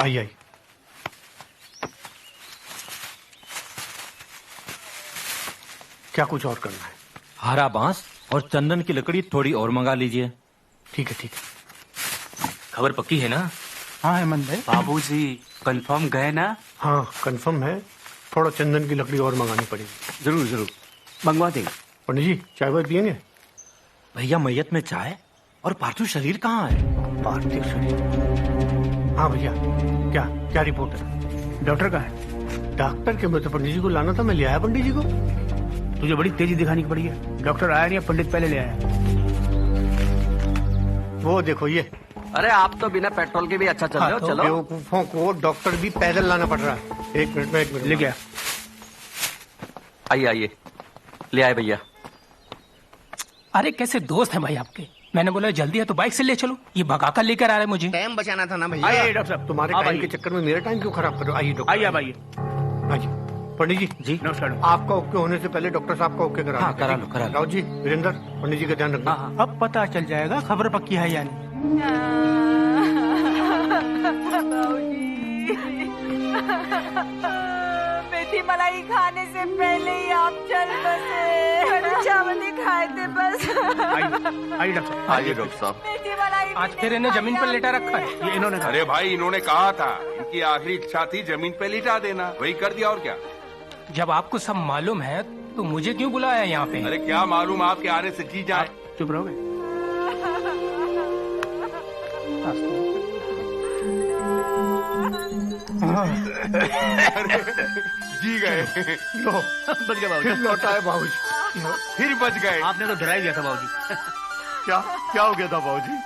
आइए। क्या कुछ और करना है? हरा बांस और चंदन की लकड़ी थोड़ी और मंगा लीजिए। ठीक है ठीक है। खबर पक्की है ना? हाँ हेमंत भाई। बाबूजी कंफर्म गए ना? हाँ कंफर्म है, थोड़ा चंदन की लकड़ी और मंगानी पड़ेगी। जरूर जरूर मंगवा देंगे। पंडित जी चाय वाय पियेंगे? भैया मैयत में चाय और पार्थिव शरीर कहाँ है? पार्थिव शरीर? हाँ भैया, क्या क्या रिपोर्ट है? डॉक्टर कहाँ है? डॉक्टर के मतलब पंडित जी को लाना था, मैं ले आया पंडित जी को। तुझे बड़ी तेजी दिखानी पड़ी है। डॉक्टर आया नहीं, पंडित पहले ले आया। वो देखो ये। अरे आप तो बिना पेट्रोल के भी अच्छा चल रहे हो। चलो बेवकूफों को डॉक्टर भी पैदल लाना पड़ रहा है। एक मिनट ले गया। आइए आइए, ले आए भैया। अरे कैसे दोस्त हैं भाई आपके। मैंने बोला जल्दी है तो बाइक से ले चलो, ये भगा कर लेकर आ रहे मुझे। टाइम बचाना था ना भैया। आइए डॉक्टर साहब। तुम्हारे टाइम के चक्कर में मेरा टाइम क्यों खराब करो? आइए डॉक्टर। आइए अब आइए। आइए पंडित जी। जी नमस्कार। आपका ओके होने से पहले डॉक्टर साहब का ओके करा। हाँ, करा लो, करा लो। राव जी, वीरेंद्र, पंडित जी का ध्यान रखना। अब पता चल जाएगा खबर पक्की है या नहीं। मेथी मलाई खाने से पहले ही आप चल बसे। कड़ी चावल ही खाए थे बस। आइए डॉक्टर साहब। आइए डॉक्टर साहब। मेथी मलाई आज फिर इन्हें जमीन पर लेटा रखा है। ये इन्होंने अरे भाई इन्होंने कहा था, इनकी आखिरी इच्छा थी जमीन पे लिटा देना, वही कर दिया और क्या। जब आपको सब मालूम है तो मुझे क्यों बुलाया यहाँ पे? अरे क्या मालूम आपके आने से जी जाए। चुप रहोगे? जी गए। लो बच गया बाबूजी। फिर लौटा है बाबूजी। फिर बच गए। आपने तो डरा ही दिया था बाबूजी। क्या हो गया था बाबूजी?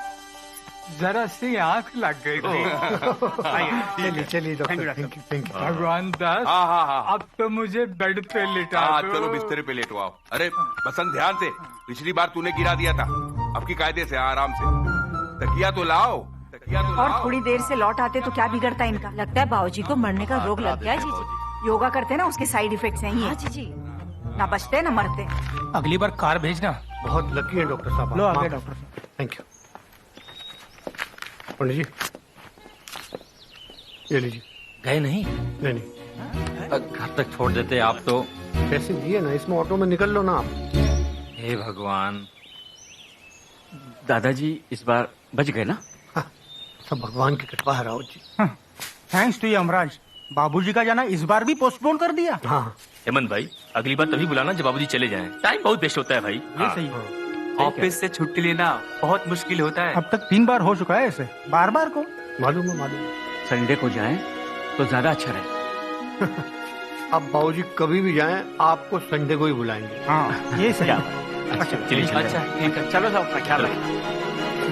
जरा सी आंख लग गई थी। चलिए डॉक्टर, थैंक यू। भगवान दास, हाँ हाँ हाँ अब तो मुझे बेड पे लिटा हाँ, दो। चलो बिस्तर पे लेटवाओ। अरे बसंत ध्यान से, पिछली बार तूने गिरा दिया था, अब की कायदे से आराम से। तकिया तो लाओ, तकिया तो और लाओ। थोड़ी देर से लौट आते तो क्या बिगड़ता इनका। लगता है बाबूजी को मरने का रोग लग गया है जीजी। योगा करते ना, उसके साइड इफेक्ट्स हैं ये। जीजी ना बचते ना मरते। अगली बार कार भेजना। बहुत लकी है डॉक्टर साहब। लो आगे डॉक्टर साहब। Thank you. पंडित जी ये लीजिए। गए नहीं? नहीं नहीं, घर तक छोड़ देते आप तो। पैसे दिए ना, इसमें ऑटो में निकल लो ना आप। हे भगवान। दादाजी इस बार बच गए ना? हाँ, सब भगवान की कृपा है राव जी। Thanks to Yamraj. बाबूजी का जाना इस बार भी पोस्टपोन कर दिया। हाँ हेमंत भाई, अगली बार तभी बुलाना जब बाबूजी चले जाएं। टाइम बहुत वेस्ट होता है भाई। ये सही है। ऑफिस से छुट्टी लेना बहुत मुश्किल होता है। अब तक 3 बार हो चुका है ऐसे, बार बार को। मालूम है। संडे को जाएं तो ज्यादा अच्छा रहे। अब बाबूजी कभी भी जाएं, आपको संडे को ही बुलाएंगे। हाँ ये सही है। अच्छा चलिए अच्छा ठीक है, चलो साहब अपना ख्याल रखें।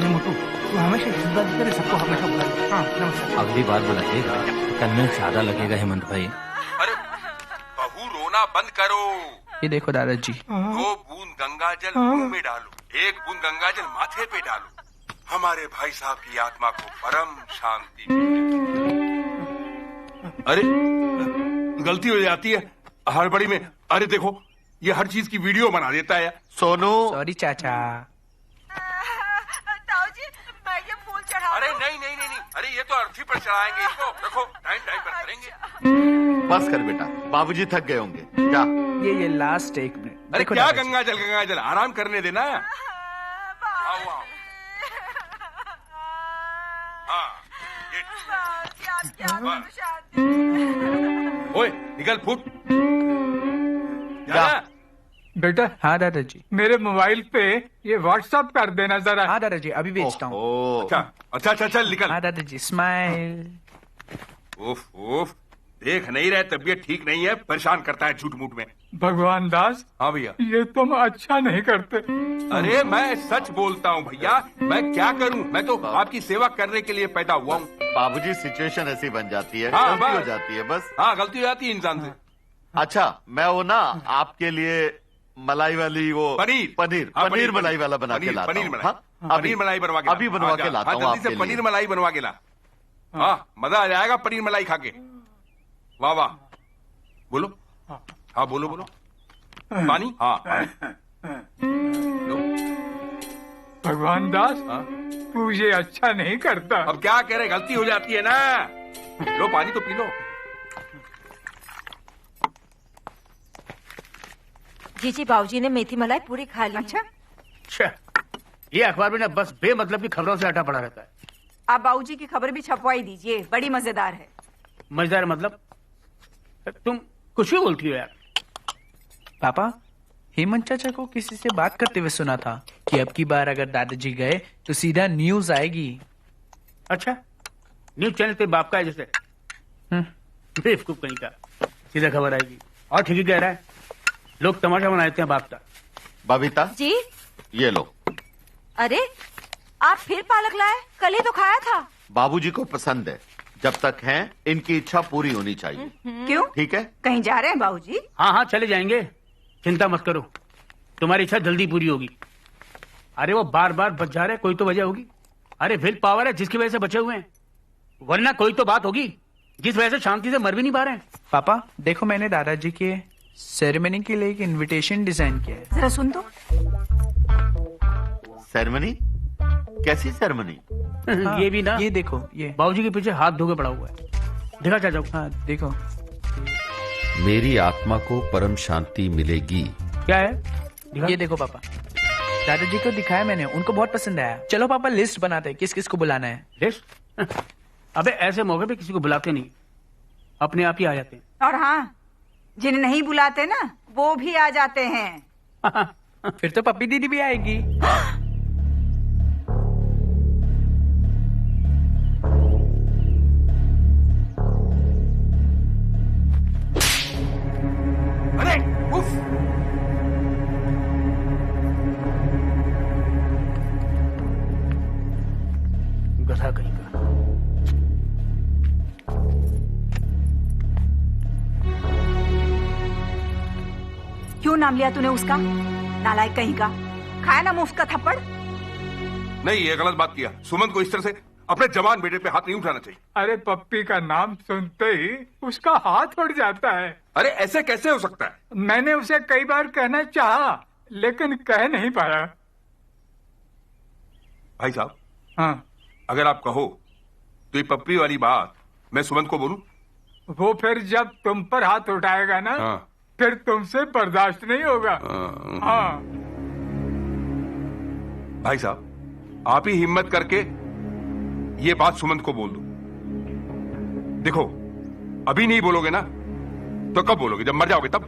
मोटू तू हमेशा इस बात करे, सबको हमेशा बुलाए। हाँ नमस्कार। अगली बार बुलाइएगा तो कन्या ज्यादा लगेगा हेमंत भाई। अरे बहू रोना बंद करो। ये देखो दादाजी। 2 बूंद गंगा जल मुंह में डालो, 1 बूंद गंगा जल माथे पे डालो। हमारे भाई साहब की आत्मा को परम शांति मिले। अरे गलती हो जाती है हड़बड़ी में। अरे देखो ये हर चीज की वीडियो बना देता है। सोनू, सॉरी चाचा। ताऊजी मैं ये फूल चढ़ा। अरे नहीं नहीं नहीं नहीं, अरे ये तो अर्थी पर चढ़ाएंगे इसको। रखो, टाइम टाइम पर करेंगे। बस कर बेटा, बाबूजी थक गए होंगे। क्या ये लास्ट 1 मिनट। अरे क्या गंगा जल आराम करने देना। आओ आओ। हाँ ओए निकल फुट। क्या? बेटा हाँ दादाजी। मेरे मोबाइल पे ये व्हाट्सएप कर देना जरा। हाँ दादाजी अभी भेजता हूँ। ओ, अच्छा चल निकल। हाँ दादाजी स्माइल। उफ उफ, देख नहीं रहे, तबीयत ठीक नहीं है, परेशान करता है झूठ मूठ में। भगवान दास, हाँ भैया। ये तुम अच्छा नहीं करते। अरे मैं सच बोलता हूँ भैया, मैं क्या करूँ, मैं तो आपकी सेवा करने के लिए पैदा हुआ हूँ। बाबूजी सिचुएशन ऐसी बन जाती है, हाँ, गलती हो बस। जाती है बस। हाँ गलती हो जाती है इंसान से। अच्छा मैं वो ना आपके लिए मलाई वाली वो पनीर पनीर पनीर मलाई वाला बना के लाता पनीर हूँ। मलाई, हाँ? पनीर मलाई बनवा के ला। अभी बनवा के लाता हूँ जल्दी आपके से पनीर लिए। मलाई बनवा के ला। हाँ मजा आ जाएगा पनीर मलाई खा के। वाह वाह। बोलो। हाँ बोलो बोलो। पानी। हाँ भगवान दास, हाँ? तू ये अच्छा नहीं करता। अब क्या करे, गलती हो जाती है ना। लो पानी तो पी लो। जी बाबूजी ने मेथी मलाई पूरी खा ली। अच्छा, ये अखबार में ना बस बेमतलब की खबरों से अटा पड़ा रहता है। आप बाबूजी की खबर भी छपवाई दीजिए, बड़ी मजेदार है। मजेदार मतलब? तुम कुछ भी बोलती हो यार। पापा, हेमंत चाचा को किसी से बात करते हुए सुना था कि अब की बार अगर दादाजी गए तो सीधा न्यूज आएगी। अच्छा, न्यूज चैनल पे बाप का है जैसे। बेवकूफ कहीं का, सीधा खबर आएगी। और ठीक ही कह रहा है, लोग तमाशा बनाते हैं बाप का। बबीता जी ये लो। अरे आप फिर पालक लाए? कल ही तो खाया था। बाबूजी को पसंद है, जब तक है इनकी इच्छा पूरी होनी चाहिए। क्यों? ठीक है? कहीं जा रहे हैं बाबूजी? हाँ हाँ चले जाएंगे, चिंता मत करो, तुम्हारी इच्छा जल्दी पूरी होगी। अरे वो बार बार बच जा रहे, कोई तो वजह होगी। अरे विल पावर है जिसकी वजह से बचे हुए हैं, वरना कोई तो बात होगी जिस वजह से शांति से मर भी नहीं पा रहे हैं। पापा देखो, मैंने दादाजी के सेरेमनी के लिए एक इनविटेशन डिजाइन किया है। जरा सुन तो। सेरेमनी? कैसी सेरेमनी? हाँ, ये भी ना, ये देखो, ये बाबूजी के पीछे हाथ धोके पड़ा हुआ है। देखा चाचा को? हाँ देखो। मेरी आत्मा को परम शांति मिलेगी। क्या है? दिखा? ये देखो पापा, दादाजी को दिखाया मैंने, उनको बहुत पसंद आया। चलो पापा लिस्ट बनाते हैं किस किस को बुलाना है। लिस्ट? अबे ऐसे मौके पे किसी को बुलाते नहीं, अपने आप ही आ जाते हैं। और हाँ, जिन्हें नहीं बुलाते ना वो भी आ जाते हैं। फिर तो पप्पी दीदी भी आएगी। अरे उफ! गधा कहीं का। क्यों नाम लिया तूने उसका? नालायक कहीं का। खाया ना मुफ्त का थप्पड़। नहीं, ये गलत बात किया। सुमन को इस तरह से अपने जवान बेटे पे हाथ नहीं उठाना चाहिए। अरे पप्पी का नाम सुनते ही उसका हाथ उड़ जाता है। अरे ऐसे कैसे हो सकता है? मैंने उसे कई बार कहना चाहा, लेकिन कह नहीं पाया। भाई साहब, हाँ, अगर आप कहो तो ये पप्पी वाली बात मैं सुमन को बोलूं? वो फिर जब तुम पर हाथ उठाएगा ना, हाँ। फिर तुमसे बर्दाश्त नहीं होगा। हाँ। भाई साहब, आप ही हिम्मत करके ये बात सुमन को बोल दो। देखो, अभी नहीं बोलोगे ना तो कब बोलोगे? जब मर जाओगे तब।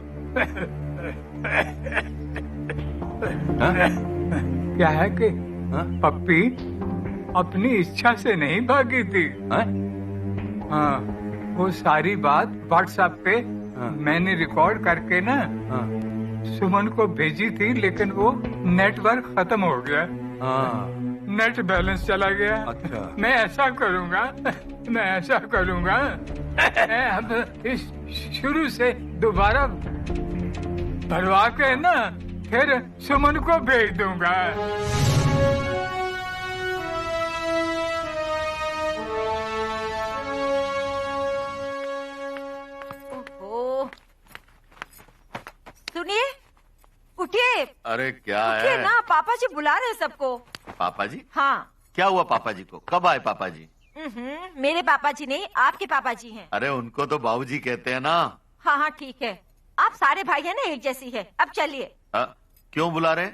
क्या है कि हाँ? पप्पी अपनी इच्छा से नहीं भागी थी। हाँ? हाँ, वो सारी बात व्हाट्सएप पे मैंने रिकॉर्ड करके ना सुमन को भेजी थी, लेकिन वो नेटवर्क खत्म हो गया। नेट बैलेंस चला गया। अच्छा। मैं ऐसा करूंगा, मैं अब इस शुरू से दोबारा भरवा के ना फिर सुमन को भेज दूंगा। ओहो, सुनिए, उठिए। अरे क्या उठिए है? ना, पापा जी बुला रहे हैं सबको। पापा जी? हाँ। क्या हुआ पापा जी को? कब आए पापा जी? मेरे पापा जी नहीं, आपके पापा जी हैं। अरे उनको तो बाबूजी कहते हैं ना। हाँ हाँ ठीक है, आप सारे भाई हैं ना, एक जैसी है। अब चलिए। क्यों बुला रहे?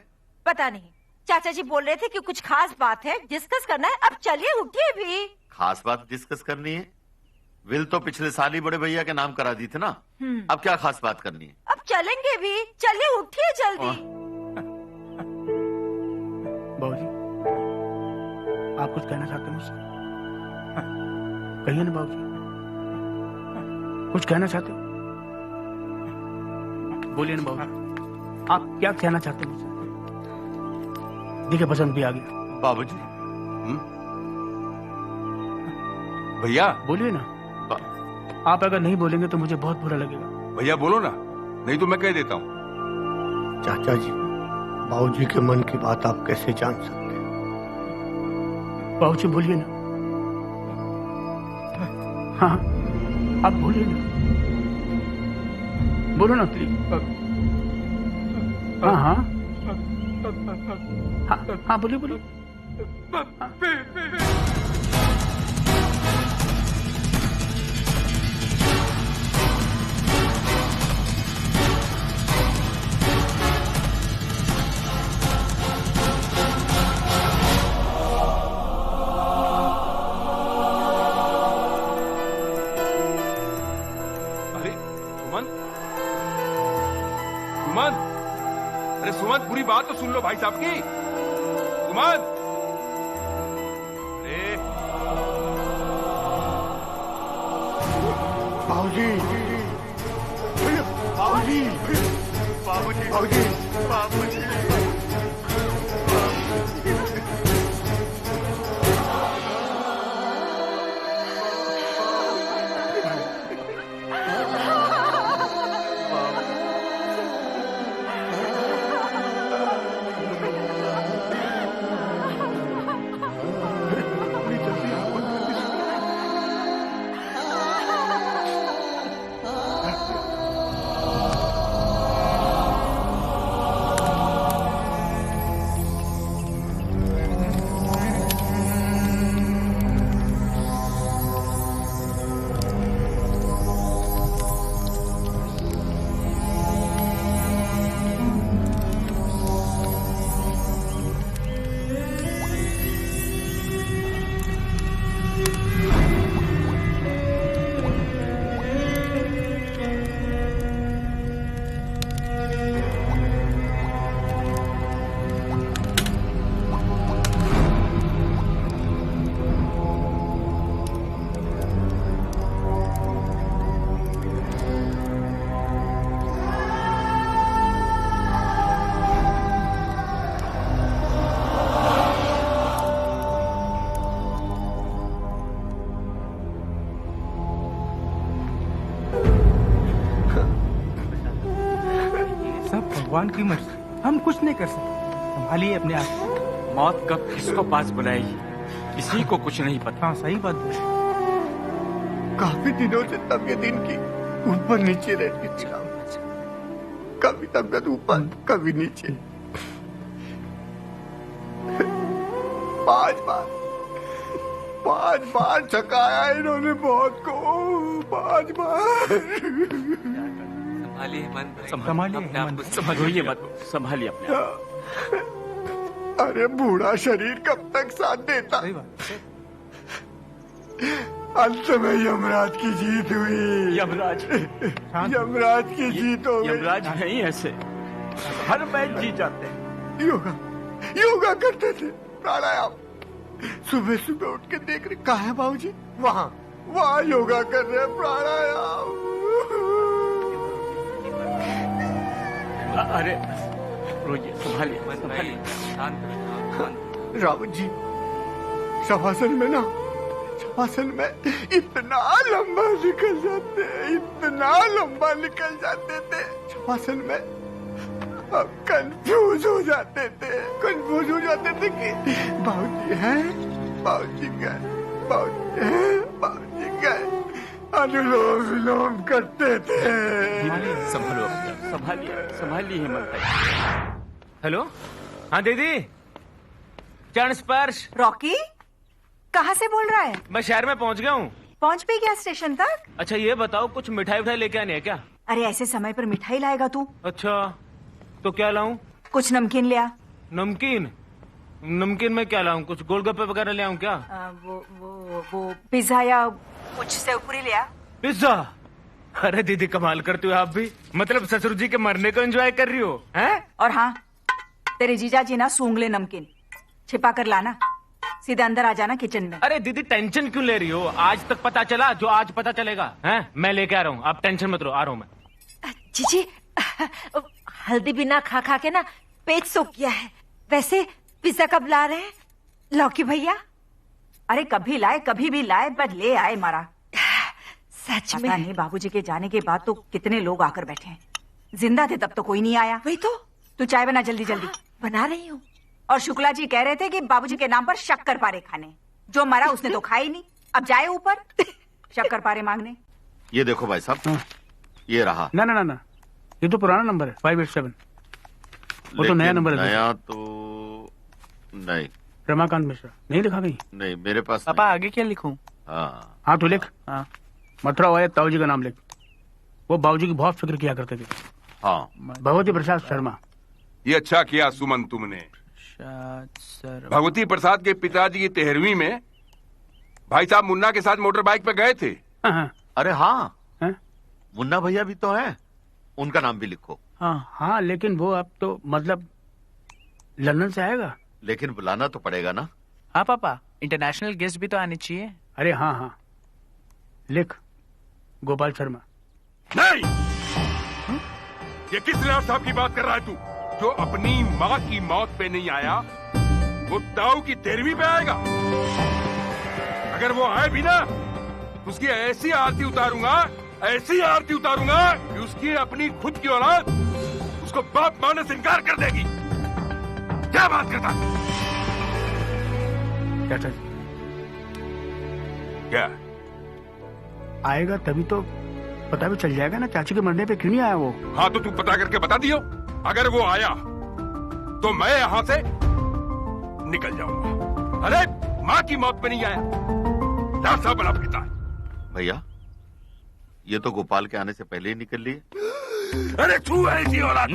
पता नहीं, चाचा जी बोल रहे थे कि कुछ खास बात है, डिस्कस करना है। अब चलिए, उठिए भी। खास बात डिस्कस करनी है? विल तो पिछले साल ही बड़े भैया के नाम करा दी थी ना। अब क्या खास बात करनी है? अब चलेंगे भी, चलिए उठिए जल्दी। बाबूजी, आप कुछ कहना चाहते हैं मुझसे? कहिए ना बाबूजी, कुछ कहना चाहते हो? बोलिए ना बाबूजी, आप क्या कहना चाहते हैं मुझसे? देखिए पसंद भी आ गया। बाबूजी। भैया बोलिए ना। आप अगर नहीं बोलेंगे तो मुझे बहुत बुरा लगेगा। भैया बोलो ना, नहीं तो मैं कह देता हूँ। चाचा जी, बाबूजी के मन की बात आप कैसे जान सकते हैं? बाबूजी बोलिए ना। हाँ, आप बोलिए ना, बोलो ना प्लीज। हाँ हाँ हाँ हाँ, बोलिए बोलिए। बात तो सुन लो भाई साहब की। सुमन, अरे बाबूजी, बाबूजी, बाबूजी, बाबूजी, बाबूजी। भगवान की मर्जी, हम कुछ नहीं कर सकते। संभालिए अपने आप को। मौत कब किसको पास बुलाएगी किसी को कुछ नहीं पता। हाँ सही बात है। काफी दिनों से तबीयत इनकी ऊपर नीचे रहती थी। कभी तबीयत ऊपर कभी नीचे। 5 बार चकाया इन्होंने बहुत को। 5 बार। संभालिए मत, संभालिए अपने आप। अरे बूढ़ा शरीर कब तक साथ देता। अंत में यमराज की जीत हुई। यमराज की जीत हो गई। यमराज नहीं ऐसे, हर मैच जीत जाते हैं। योगा करते थे, प्राणायाम। सुबह सुबह उठ के देख रहे कहाँ है बाबूजी? वहाँ योगा कर रहे हैं, प्राणायाम। अरे रोइए, संभालिए। रावत जी, शवासन में इतना लंबा निकल जाते थे शवासन में। अब कंफ्यूज हो जाते थे कि बाबूजी गए। अनुलोम विलोम करते थे। संभालिए हिम्मत। हेलो, हाँ दीदी, चरण स्पर्श। रॉकी कहाँ से बोल रहा है? मैं शहर में पहुंच गया हूँ। पहुंच भी गया स्टेशन तक? अच्छा ये बताओ, कुछ मिठाई लेके आनी है क्या? अरे ऐसे समय पर मिठाई लाएगा तू? अच्छा तो क्या लाऊं? कुछ नमकीन ले आ। नमकीन में क्या लाऊं? कुछ गोलगप्पे वगैरह ले आऊं क्या? वो पिज्जा या कुछ सेवपुरी ले आ। पिज्जा? अरे दीदी कमाल करती हो आप भी। मतलब ससुर जी के मरने को एंजॉय कर रही हो हैं? और हाँ, तेरे जीजा जी ना सूंघ ले नमकीन, छिपा कर लाना। सीधे अंदर आ जाना किचन में। अरे दीदी टेंशन क्यों ले रही हो? आज तक पता चला जो आज पता चलेगा हैं? मैं लेके आ रहा हूँ, आप टेंशन मत लो, आ रहा हूँ मैं। जीजी हल्दी बिना खा खा के ना पेट सूख गया है। वैसे पिज्जा कब ला रहे हैं लौकी भैया? अरे कभी भी लाए, बस ले आए मारा। सच में नहीं, बाबूजी के जाने के बाद तो कितने लोग आकर बैठे हैं। जिंदा थे तब तो कोई नहीं आया। वही तो। तू चाय बना जल्दी। बना रही हूँ। और शुक्ला जी कह रहे थे कि बाबूजी के नाम पर शक्कर पारे खाने। जो मरा उसने तो खाई नहीं, अब जाए ऊपर शक्कर पारे मांगने। ये देखो भाई साहब, ये रहा। ना, ये तो पुराना नंबर है 587। वो तो नया नंबर है। नया तो नहीं। रमाकांत मिश्रा नहीं लिखा कहीं? नहीं मेरे पास। पापा आगे क्या लिखूं? हाँ तो लिख। हाँ, मथुरा वाले ताऊ जी का नाम लिख। वो बाबूजी की बहुत फिक्र किया करते थे। हाँ, भगवती प्रसाद शर्मा। ये अच्छा किया सुमन तुमने। भगवती प्रसाद के पिताजी की 13वीं में भाई साहब मुन्ना के साथ मोटर बाइक पे गए थे। अरे हाँ, मुन्ना भैया भी तो हैं, उनका नाम भी लिखो। हाँ, लेकिन वो अब तो मतलब लंदन से आएगा? लेकिन बुलाना तो पड़ेगा ना। हाँ पापा, इंटरनेशनल गेस्ट भी तो आने चाहिए। अरे हाँ हाँ, लिख गोपाल शर्मा। नहीं, ये किस लिहाज साहब की बात कर रहा है तू? जो अपनी माँ की मौत पे नहीं आया, वो ताऊ की 13वीं पे आएगा। अगर वो आए भी ना, उसकी ऐसी आरती उतारूंगा, ऐसी आरती उतारूंगा कि उसकी अपनी खुद की औलाद उसको बाप मानने से इनकार कर देगी। क्या बात करता? चाचा क्या आएगा तभी तो पता भी चल जाएगा ना चाची के मरने पे क्यों नहीं आया वो। हाँ तो तू पता करके बता दियो। अगर वो आया तो मैं यहाँ से निकल जाऊंगा। अरे माँ की मौत पे नहीं आया, डॉक्टर साहब बना पिता है। भैया ये तो गोपाल के आने से पहले ही निकल लिए। अरे तू ऐसी औलाद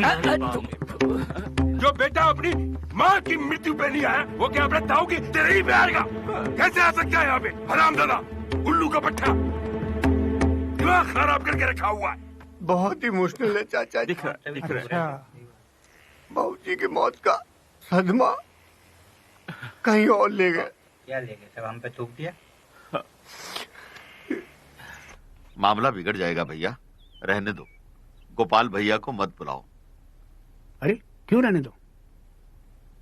जो बेटा अपनी माँ की मृत्यु पे नहीं आया, वो क्या अपने ताऊ की 13वीं पे आएगा? कैसे आ सकता है यहाँ पे? हरामजादा, उल्लू का पट्टा, दिमाग खराब करके रखा हुआ है। बहुत इमोशनल है चाचा जी। दिख रहा है। बाबूजी की मौत का सदमा कहीं और ले गए। क्या ले गए? सब हम पे थूक दिया। मामला बिगड़ जाएगा भैया, रहने दो। गोपाल भैया को मत बुलाओ। अरे क्यों रहने दो?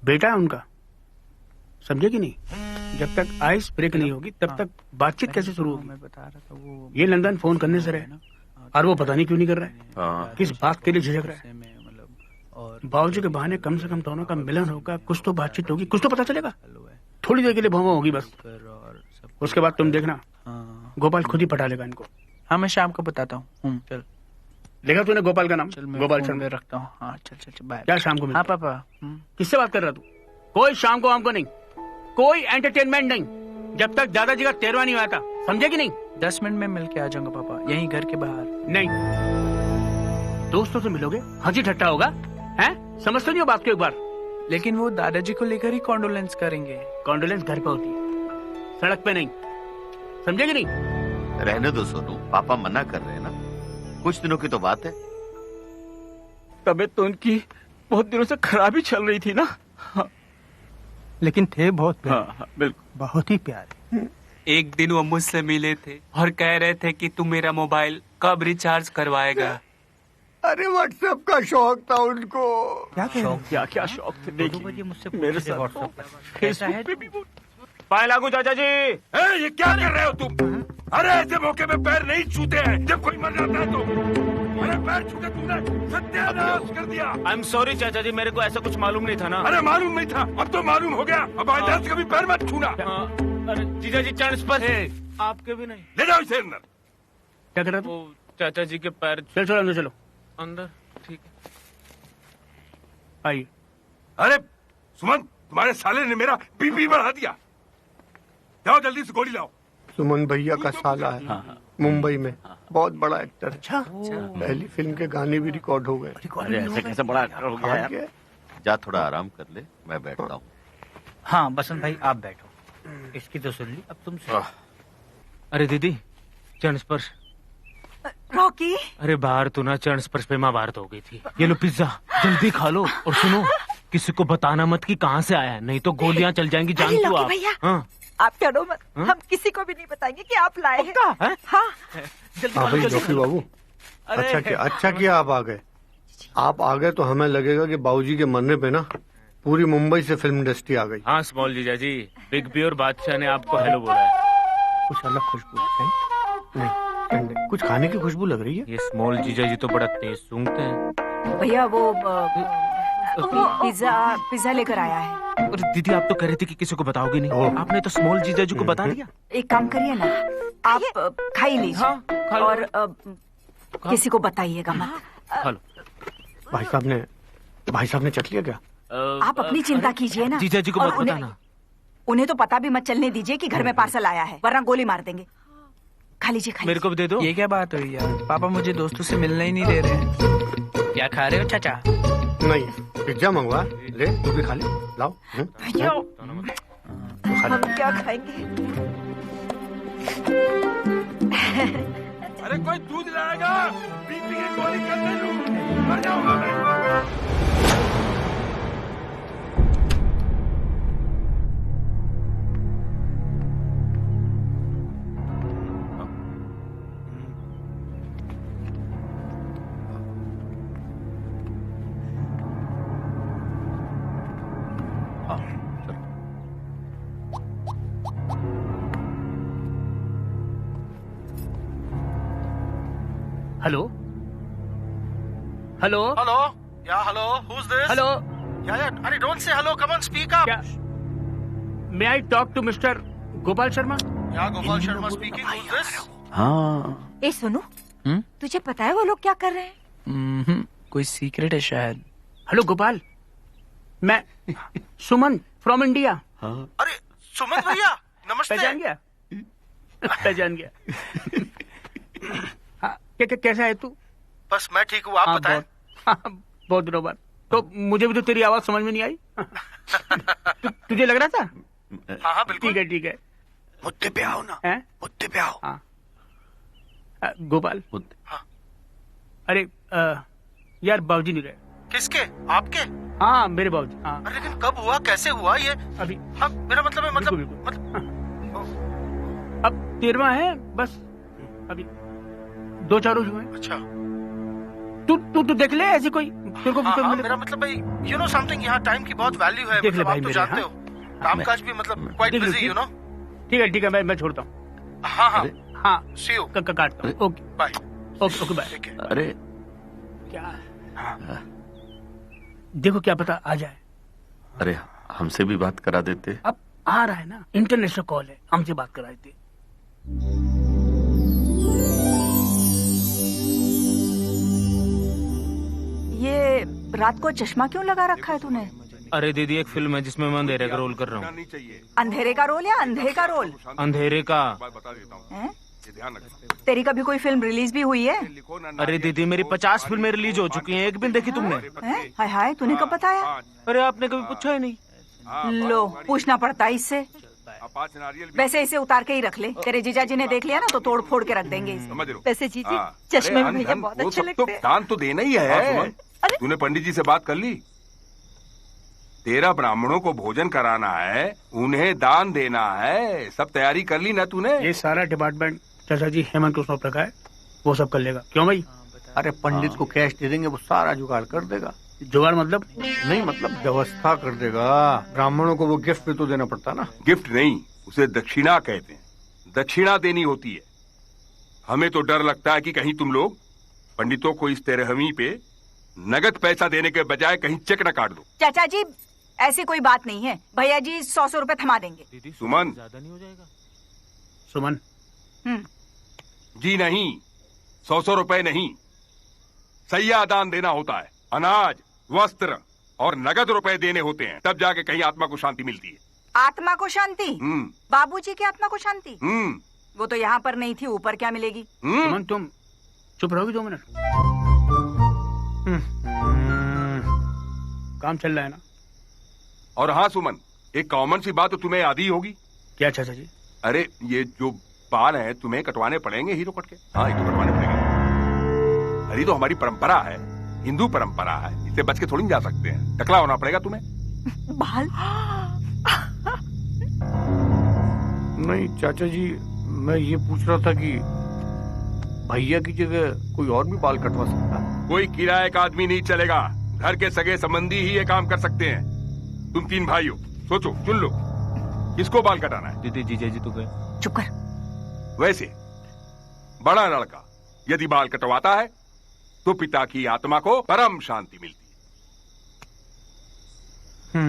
बेटा है उनका, समझे कि नहीं? जब तक आइस ब्रेक नहीं होगी तब तक बातचीत कैसे शुरू होगी? मैं बता रहा था वो ये लंदन फोन करने से रहे और वो पता नहीं क्यों नहीं कर रहा है। किस बात के लिए झिझक रहा है? और बाबूजी के बहाने कम से कम दोनों का मिलन होगा, कुछ तो बातचीत होगी, कुछ तो पता चलेगा। थोड़ी देर के लिए भौवा होगी बस, उसके बाद तुम देखना गोपाल खुद ही पटा लेगा इनको। हाँ मैं शाम को बताता हूँ। चल देखा तूने गोपाल का नाम? गोपाल फोन शर्मा पे रखता हूँ। हाँ चल बाय। क्या शाम को मिलते? हाँ पापा। किससे बात कर रहा तू? कोई शाम को हमको नहीं, कोई एंटरटेनमेंट नहीं, जब तक दादाजी का 13वां नहीं आता, समझे कि नहीं? 10 मिनट में मिल के आ जाऊंगा पापा, यहीं घर के बाहर। नहीं, दोस्तों से मिलोगे, हंसी ठट्टा होगा, हैं? समझते नहीं हो बात को एक बार? लेकिन वो दादाजी को लेकर ही कॉन्डोलेंस करेंगे। कॉन्डोलेंस घर पे होती है, सड़क पे नहीं, समझे कि नहीं? रहने दो सोनू, पापा मना कर रहे हैं ना, कुछ दिनों की तो बात है। तबीयत तो उनकी बहुत दिनों से खराब ही चल रही थी ना। हाँ। लेकिन थे बहुत प्यारे। हाँ, बिल्कुल बहुत ही प्यारे। एक दिन वो मुझसे मिले थे और कह रहे थे कि तू मेरा मोबाइल कब रिचार्ज करवाएगा। अरे व्हाट्सएप का शौक था उनको। क्या शौक? क्या शौक थे? देखिए मुझसे मेरे साथ व्हाट्सएप फेसबुक पे भी पाए लागू चाचा जी। ये क्या कर रहे हो तुम? अरे ऐसे मौके पे पैर नहीं छूते हैं जब कोई मर जाता है तो। अरे पैर छूते तुमने सत्यानाश कर दिया। आई एम सॉरी चाचा जी, मेरे को ऐसा कुछ मालूम नहीं था ना। अरे मालूम नहीं था, अब तो मालूम हो गया। अब आइंदा से कभी पैर मत छूना। अरे जीजा जी चरण स्पर्श आपके भी नहीं। ले जाओ इसे अंदर। क्या कर रहा वो चाचा जी के पैर। चलो अंदर चलो। अंदर ठीक है, आइए। अरे सुमन, तुम्हारे साले ने मेरा बीपी बढ़ा दिया। जाओ जल्दी से गोली लाओ। सुमन भैया का साला है, मुंबई में बहुत बड़ा एक्टर। अच्छा, पहली फिल्म के गाने भी रिकॉर्ड हो गए। अरे ऐसे कैसे बड़ा एक्टर हो गया यार? जा थोड़ा आराम कर ले, मैं बैठता हूँ। हाँ बसंत भाई आप बैठो, इसकी तो सुन ली, अब तुम सुनो। अरे दीदी चरण स्पर्श। रॉकी, अरे बाहर तो ना चरण स्पर्श पे माँ बाहर तो हो गई थी। ये लो पिज्जा, जल्दी खा लो। और सुनो, किसी को बताना मत कि कहाँ से आया है, नहीं तो गोलियां चल जाएंगी, जानती हो आप। भैया आप डरो मत, हम किसी को भी नहीं बताएंगे कि आप लाए हैं। हाँ हाँ भाई जोकी बाबू, अच्छा किया आप आ गए। आप आ गए तो हमें लगेगा कि बाबूजी के मरने पे ना पूरी मुंबई से फिल्म इंडस्ट्री आ गई। हाँ स्मॉल जीजा जी, बिग बी और बादशाह ने आपको हेलो बोला है। कुछ अलग खुशबू है? नहीं, कुछ खाने की खुशबू लग रही है। ये स्मॉल जीजा जी तो बड़ा तेज सूंघते हैं। भैया वो पिज्जा लेकर आया है। और दीदी आप तो कह रही थी कि किसी को बताओगे नहीं, आपने तो स्मॉल जीजा जी को बता दिया। एक काम करिए ना, आप खा ही लीजिए। हाँ, और किसी को बताइएगा मत। हेलो भाई साहब ने चख लिया क्या? आप अपनी चिंता कीजिए ना। जीजा जी को मत बताना। उन्हें तो पता भी मत चलने दीजिए कि घर में पार्सल आया है, वरना गोली मार देंगे। खा लीजिए। मेरे को भी दे दो। ये क्या बात हुई यार? पापा मुझे दोस्तों से मिलने ही नहीं दे रहे। क्या खा रहे हो चाचा? नहीं, पिज्जा मंगवा ले, तू भी खा ले। लाओ। हम क्या खाएंगे? अरे कोई दूध लाएगा? बीपी की गोली कर दे लूं, मर जाऊंगा मैं। हेलो हेलो हेलो या हेलो who's this? हेलो या अरे don't say hello, come on speak up. May I talk to mister Gopal Sharma? या Gopal Sharma speaking. who's this? हाँ. ए सुनो, तुझे पता है वो लोग क्या कर रहे हैं? कोई सीक्रेट है शायद. हेलो गोपाल, मैं सुमन फ्रॉम इंडिया. अरे सुमन भैया नमस्ते. पहचान गया? पहचान गया. हाँ, कैसा है तू? बस मैं ठीक हूँ, आप बताएं. बहुत दिनों बाद. तो मुझे भी तो तेरी आवाज समझ में नहीं आई. तुझे लग रहा था? हाँ बिल्कुल. ठीक है. मुद्दे पे आओ ना. मुद्दे पे आओ. हाँ. गोपाल. अरे यार बाबूजी नहीं रहे. किसके? आपके? हाँ मेरे बाबूजी. हाँ. अरे लेकिन कब हुआ, कैसे हुआ ये? अभी. हाँ मेरा मतलब है मतलब अब 13वां है बस. अभी 2-4 रोज हुए. अच्छा. तू देख ले ऐसी कोई तेरे को. हाँ, मेरा मतलब भाई यू नो समथिंग, यहाँ टाइम की बहुत वैल्यू है. मतलब आप तो जानते हो कामकाज भी मतलब क्वाइट बिजी यू नो. ठीक है मैं छोड़ता हूँ. हाँ सी यू. काटता हूँ. Okay bye. Okay bye. अरे क्या देखो क्या पता आ जाए. अरे हमसे भी बात करा देते. अब आ रहा है ना, इंटरनेशनल कॉल है, हमसे बात करा देते. ये रात को चश्मा क्यों लगा रखा है तूने? अरे दीदी एक फिल्म है जिसमें मैं अंधेरे का रोल कर रहा हूँ. अंधेरे का रोल या अंधे का रोल? अंधेरे का. तेरी कभी कोई फिल्म रिलीज भी हुई है? अरे दीदी मेरी 50 फिल्में रिलीज हो चुकी हैं, एक भी देखी तुमने? हाय हाय, तूने कब बताया? अरे आपने कभी पूछा ही नहीं. लो पूछना पड़ता है इससे. वैसे इसे उतार के ही रख ले, तेरे जीजाजी ने देख लिया ना तो तोड़ फोड़ के रख देंगे इसे. वैसे जीजी चश्मे में भैया बहुत अच्छे लगते हैं. दान तो देना ही है. तूने पंडित जी से बात कर ली? 13 ब्राह्मणों को भोजन कराना है, उन्हें दान देना है, सब तैयारी कर ली ना तूने? ये सारा डिपार्टमेंट चाचा जी हेमंत को सौंप रखा है, वो सब कर लेगा. क्यों भाई? अरे पंडित को कैश दे देंगे, वो सारा जुगाड़ कर देगा. जुगाड़ मतलब? नहीं मतलब व्यवस्था कर देगा. ब्राह्मणों को वो गिफ्ट भी तो देना पड़ता ना. गिफ्ट नहीं, उसे दक्षिणा कहते हैं. दक्षिणा देनी होती है. हमें तो डर लगता है कि कहीं तुम लोग पंडितों को इस तेरहवीं पे नगद पैसा देने के बजाय कहीं चेक न काट दो. चाचा जी ऐसी कोई बात नहीं है, भैया जी 100 रुपए थमा देंगे. सुमन. ज्यादा नहीं हो जाएगा? सुमन जी नहीं, 100 रुपए नहीं, सैया दान देना होता है. अनाज, वस्त्र और नगद रुपए देने होते हैं, तब जाके कहीं आत्मा को शांति मिलती है. आत्मा को शांति? बाबूजी की आत्मा को शांति? वो तो यहाँ पर नहीं थी, ऊपर क्या मिलेगी? सुमन तुम चुप रहोगी 2 मिनट? काम चल रहा है ना. और हाँ सुमन, एक कॉमन सी बात तो तुम्हें याद ही होगी. क्या चाचा जी? अरे ये जो बाल हैं तुम्हें कटवाने पड़ेंगे, हीरो कट के. हाँ ये तो कटवाने पड़ेंगे. अरे तो हमारी परंपरा है, हिंदू परंपरा है, इससे बच के थोड़ी जा सकते हैं. टकला होना पड़ेगा तुम्हें. बाल? नहीं चाचा जी, मैं ये पूछ रहा था कि भैया की जगह कोई और भी बाल कटवा सकता है? कोई किराए का आदमी नहीं चलेगा, घर के सगे संबंधी ही ये काम कर सकते हैं. तुम 3 भाई हो, सोचो, चुन लो किसको बाल कटाना है. दीदी जीजा जी तो गए. चुप कर. वैसे बड़ा लड़का यदि बाल कटवाता है तो पिता की आत्मा को परम शांति मिलती है.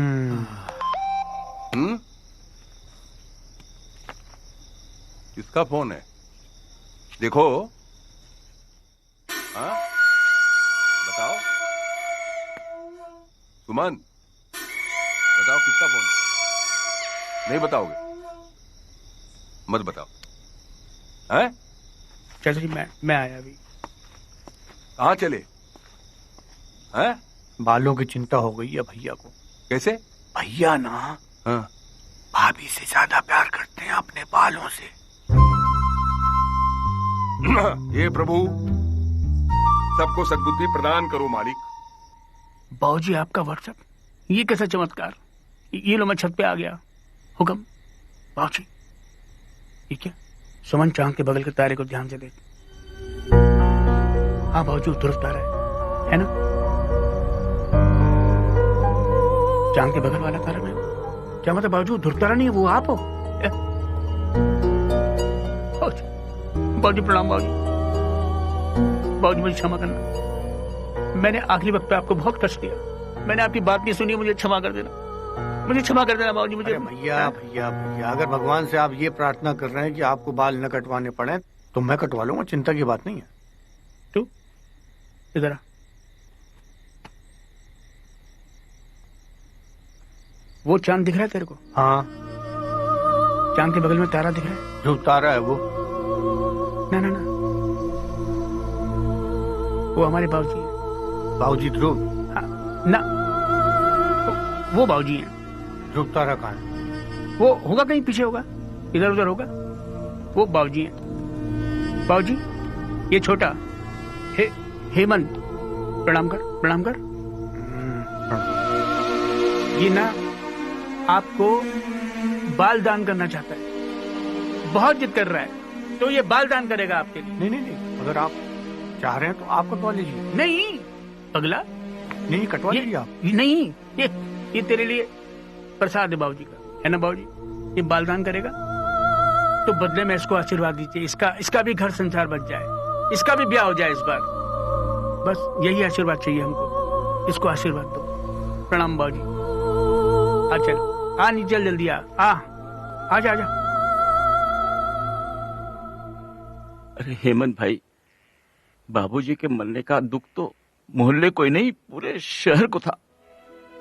किसका फोन है? देखो. हाँ बताओ सुमन, बताओ किसका फोन है? नहीं बताओगे? मत बताओ. हैं? चाचा जी मैं आया अभी. कहाँ चले? हैं? बालों की चिंता हो गई है भैया को. कैसे? भैया ना भाभी से ज्यादा प्यार करते हैं अपने बालों से. हे प्रभु, सबको सद्बुद्धि प्रदान करो मालिक. बाबूजी आपका व्हाट्सएप, ये कैसा चमत्कार. ये लो मैं छत पे आ गया. हुक्म बाबूजी. ये क्या? सुमन चांद के बगल के तारे को ध्यान से देख. हाँ बाबूजी दुरुस्त तारा है ना? चांद के बगल वाला तारा में क्या मतलब? बाबूजी दुरुस्त तारा नहीं है, वो आप हो. बाबूजी प्रणाम. बाबूजी बाबूजी मुझे क्षमा करना, मैंने आखिरी वक्त पे आपको बहुत कष्ट दिया, मैंने आपकी बात नहीं सुनी, मुझे क्षमा कर देना, मुझे क्षमा कर देना बाबूजी। मुझे भैया भैया भैया, अगर भगवान से आप ये प्रार्थना कर रहे हैं कि आपको बाल न कटवाने पड़े तो मैं कटवा लूंगा, चिंता की बात नहीं है। तू इधर आ। वो चांद दिख रहा है तेरे को? हाँ। चांद के बगल में तारा दिख रहा है? जो तारा है वो? ना ना ना, वो हमारे बाबूजी हैं। बाबूजी ध्रुव? हाँ, ना, वो बाबूजी हैं। ध्रुव तारा कहाँ है? वो होगा कहीं पीछे होगा, इधर उधर होगा, वो बाबूजी हैं। बाबूजी ये छोटा हेमंत, प्रणाम कर, प्रणाम कर। ये ना आपको बाल दान करना चाहता है, बहुत जिद कर रहा है, तो ये बाल दान करेगा आपके लिए। नहीं नहीं नहीं, अगर आप चाह रहे हैं तो आप कटवा लीजिए। नहीं पगला, नहीं कटवा लीजिए आप। नहीं, ये तेरे लिए प्रसाद है बाबूजी का, है ना बाबूजी? ये बाल दान करेगा तो बदले में इसको आशीर्वाद दीजिए, इसका भी घर संसार बच जाए, इसका भी ब्याह हो जाए इस बार, बस यही आशीर्वाद चाहिए हमको, इसको आशीर्वाद दो। प्रणाम बाबूजी। आ चल, आ नहीं, चल जल्दी आ, आजा आजा। अरे हेमंत भाई, बाबूजी के मरने का दुख तो मोहल्ले को ही नहीं पूरे शहर को था।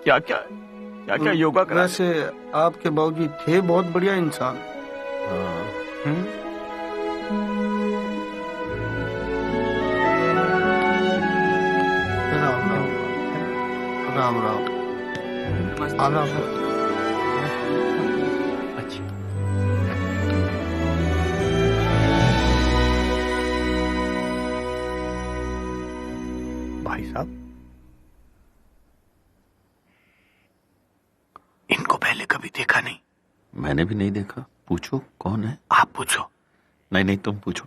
क्या क्या क्या क्या योगा करा। वैसे आपके बाबूजी थे बहुत बढ़िया इंसान। राम राम राम राम। अच्छा, भाई साहब, इनको पहले कभी देखा नहीं। मैंने भी नहीं देखा। पूछो कौन है? आप पूछो। नहीं नहीं, तुम पूछो।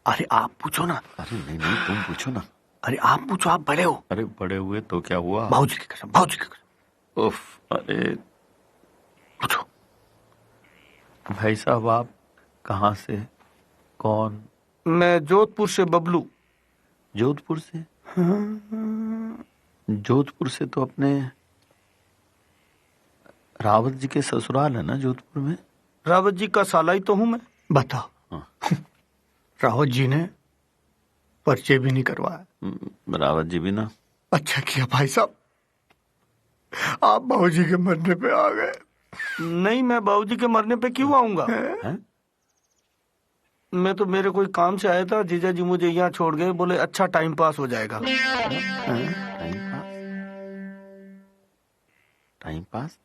अरे आप पूछो ना। अरे नहीं नहीं, तुम पूछो ना। अरे आप पूछो, आप बड़े हो। अरे बड़े हुए तो क्या हुआ? बाबूजी की कसम, बाबूजी की कसम। उफ, अरे पूछो। भाई साहब, आप कहाँ से? कौन? मैं जोधपुर से बबलू। जोधपुर से? जोधपुर से तो अपने रावत जी के ससुराल है ना जोधपुर में? रावत जी का साला ही तो हूं मैं। बताओ। रावत जी ने परिचय भी नहीं करवाया। रावत जी भी ना। अच्छा किया भाई साहब, आप बाबूजी के मरने पे आ गए। नहीं, मैं बाबूजी के मरने पे क्यों आऊंगा? मैं तो मेरे कोई काम से आया था, जीजा जी मुझे यहाँ छोड़ गए, बोले अच्छा टाइम पास हो जाएगा। टाइम पास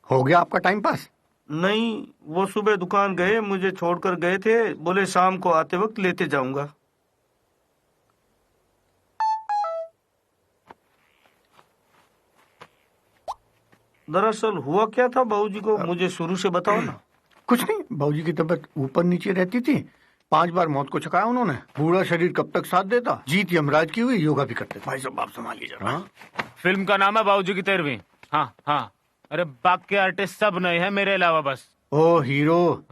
हो गया आपका टाइम पास? नहीं, वो सुबह दुकान गए, मुझे छोड़कर गए थे, बोले शाम को आते वक्त लेते जाऊंगा। दरअसल हुआ क्या था बाबूजी को, मुझे शुरू से बताओ ना। कुछ नहीं, बाबूजी की तबीयत ऊपर नीचे रहती थी, 5 बार मौत को चकाया उन्होंने। बूढ़ा शरीर कब तक साथ देता, जीत यमराज की हुई, योगा भी करते। भाई साहब आप संभाल लीजिए। फिल्म का नाम है बाबूजी की 13वीं। हाँ हाँ, अरे बाकी आर्टिस्ट सब नए हैं मेरे अलावा बस। ओ हीरो,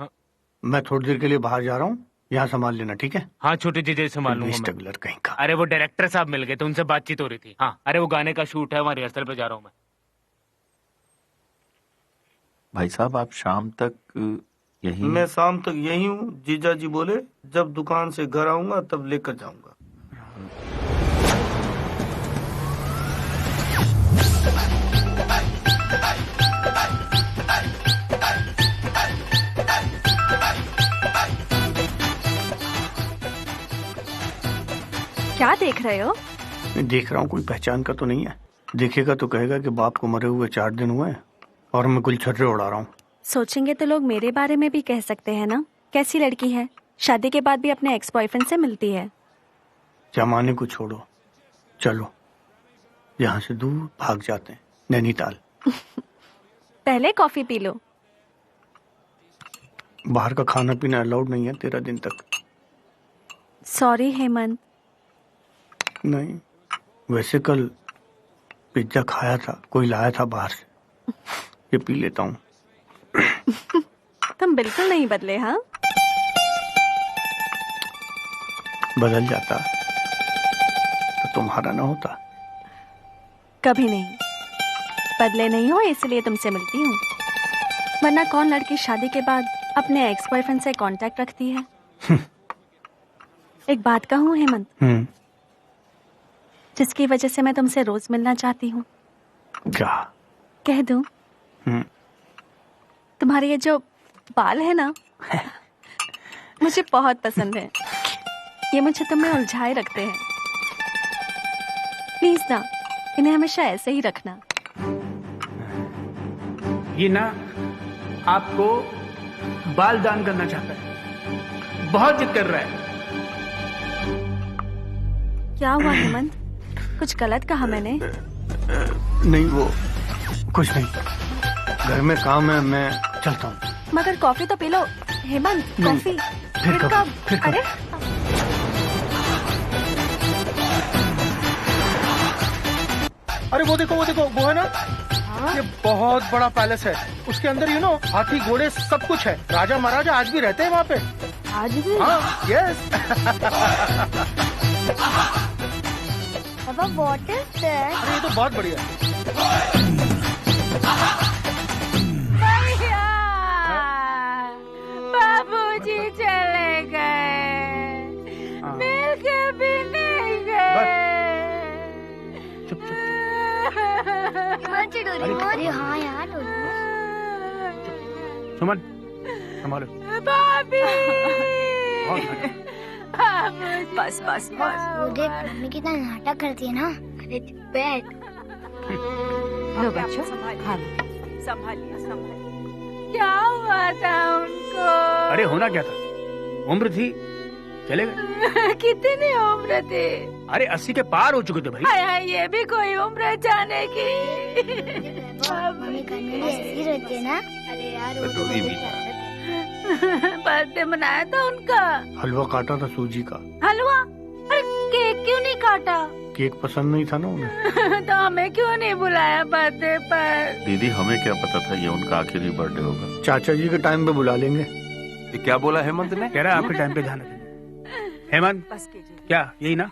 मैं थोड़ी देर के लिए बाहर जा रहा हूँ, यहाँ संभाल लेना, ठीक है? हाँ छोटी चीजें संभाल लूंगा मैं। कहीं का। अरे वो डायरेक्टर साहब मिल गए थे, उनसे बातचीत हो रही थी। हाँ, अरे वो गाने का शूट है, वहाँ रिहर्सल पे जा रहा हूँ मैं। भाई साहब, आप शाम तक यही? मैं शाम तक यही हूँ, जीजा जी बोले जब दुकान से घर आऊंगा तब लेकर जाऊंगा। क्या देख रहे हो? मैं देख रहा हूँ, कोई पहचान का तो नहीं है। देखेगा तो कहेगा कि बाप को मरे हुए 4 दिन हुए और मैं कुल छर्रे उड़ा रहा हूँ। सोचेंगे तो लोग मेरे बारे में भी कह सकते हैं ना, कैसी लड़की है, शादी के बाद भी अपने एक्स बॉयफ्रेंड से मिलती है। जमाने को छोड़ो, चलो यहाँ से दूर भाग जाते हैं, नैनीताल। पहले कॉफी पी लो। बाहर का खाना पीना अलाउड नहीं है 13 दिन तक। सॉरी हेमंत। नहीं, वैसे कल पिज्जा खाया था, कोई लाया था बाहर से, ये पी लेता हूँ। तुम बिल्कुल नहीं बदले। हाँ, बदल जाता तो तुम्हारा ना होता। कभी नहीं बदले नहीं हो, इसलिए तुमसे मिलती हूँ। वरना कौन लड़की शादी के बाद अपने एक्स बॉयफ्रेंड से कांटेक्ट रखती है। एक बात कहूँ हेमंत, जिसकी वजह से मैं तुमसे रोज मिलना चाहती हूँ। क्या? कह दूं? तुम्हारे ये जो बाल है ना मुझे बहुत पसंद है। ये मुझे तुम्हें उलझाए रखते हैं। प्लीज ना, इन्हें हमेशा ऐसे ही रखना। ये ना आपको बाल दान करना चाहता है, बहुत जिद कर रहा है। क्या हुआ हेमंत, कुछ गलत कहा मैंने? नहीं, वो कुछ नहीं। घर में काम है, मैं चलता हूँ। मगर कॉफी तो पी लो हेमंत। कॉफी फिर कब? अरे अरे वो देखो, वो है ना, ये बहुत बड़ा पैलेस है। उसके अंदर हाथी घोड़े सब कुछ है। राजा महाराजा आज भी रहते हैं वहाँ पे। आज भी? हाँ, यस। What is that? अरे ये तो बहुत बढ़िया है। बाबूजी चले गए, मिल के भी नहीं गए। चुप चुप। अरे हाँ यार, सुमन संभालो। भाभी बस बस बस। वो देख मम्मी कितना नाटक करती है ना। अरे बैठ। लो बच्चों, खा लो। संभालिए। क्या हुआ था उनको? अरे होना क्या था, उम्र थी, चले गए। कितनी उम्र थी? अरे 80 के पार हो चुके थे भाई। हाय, ये भी कोई उम्र है जाने की। मम्मी करने ऐसी रहती है ना। अरे यार बर्थडे मनाया था उनका। हलवा काटा था सूजी का। हलवा? अरे केक क्यों नहीं काटा? केक पसंद नहीं था ना उन्हें। तो हमें क्यों नहीं बुलाया बर्थडे पर? दीदी हमें क्या पता था ये उनका आखिरी बर्थडे होगा। चाचा जी के टाइम पे बुला लेंगे। ये क्या बोला हेमंत ने? कह रहा है आपके टाइम पे ध्यान रखेंगे। हेमंत क्या यही ना?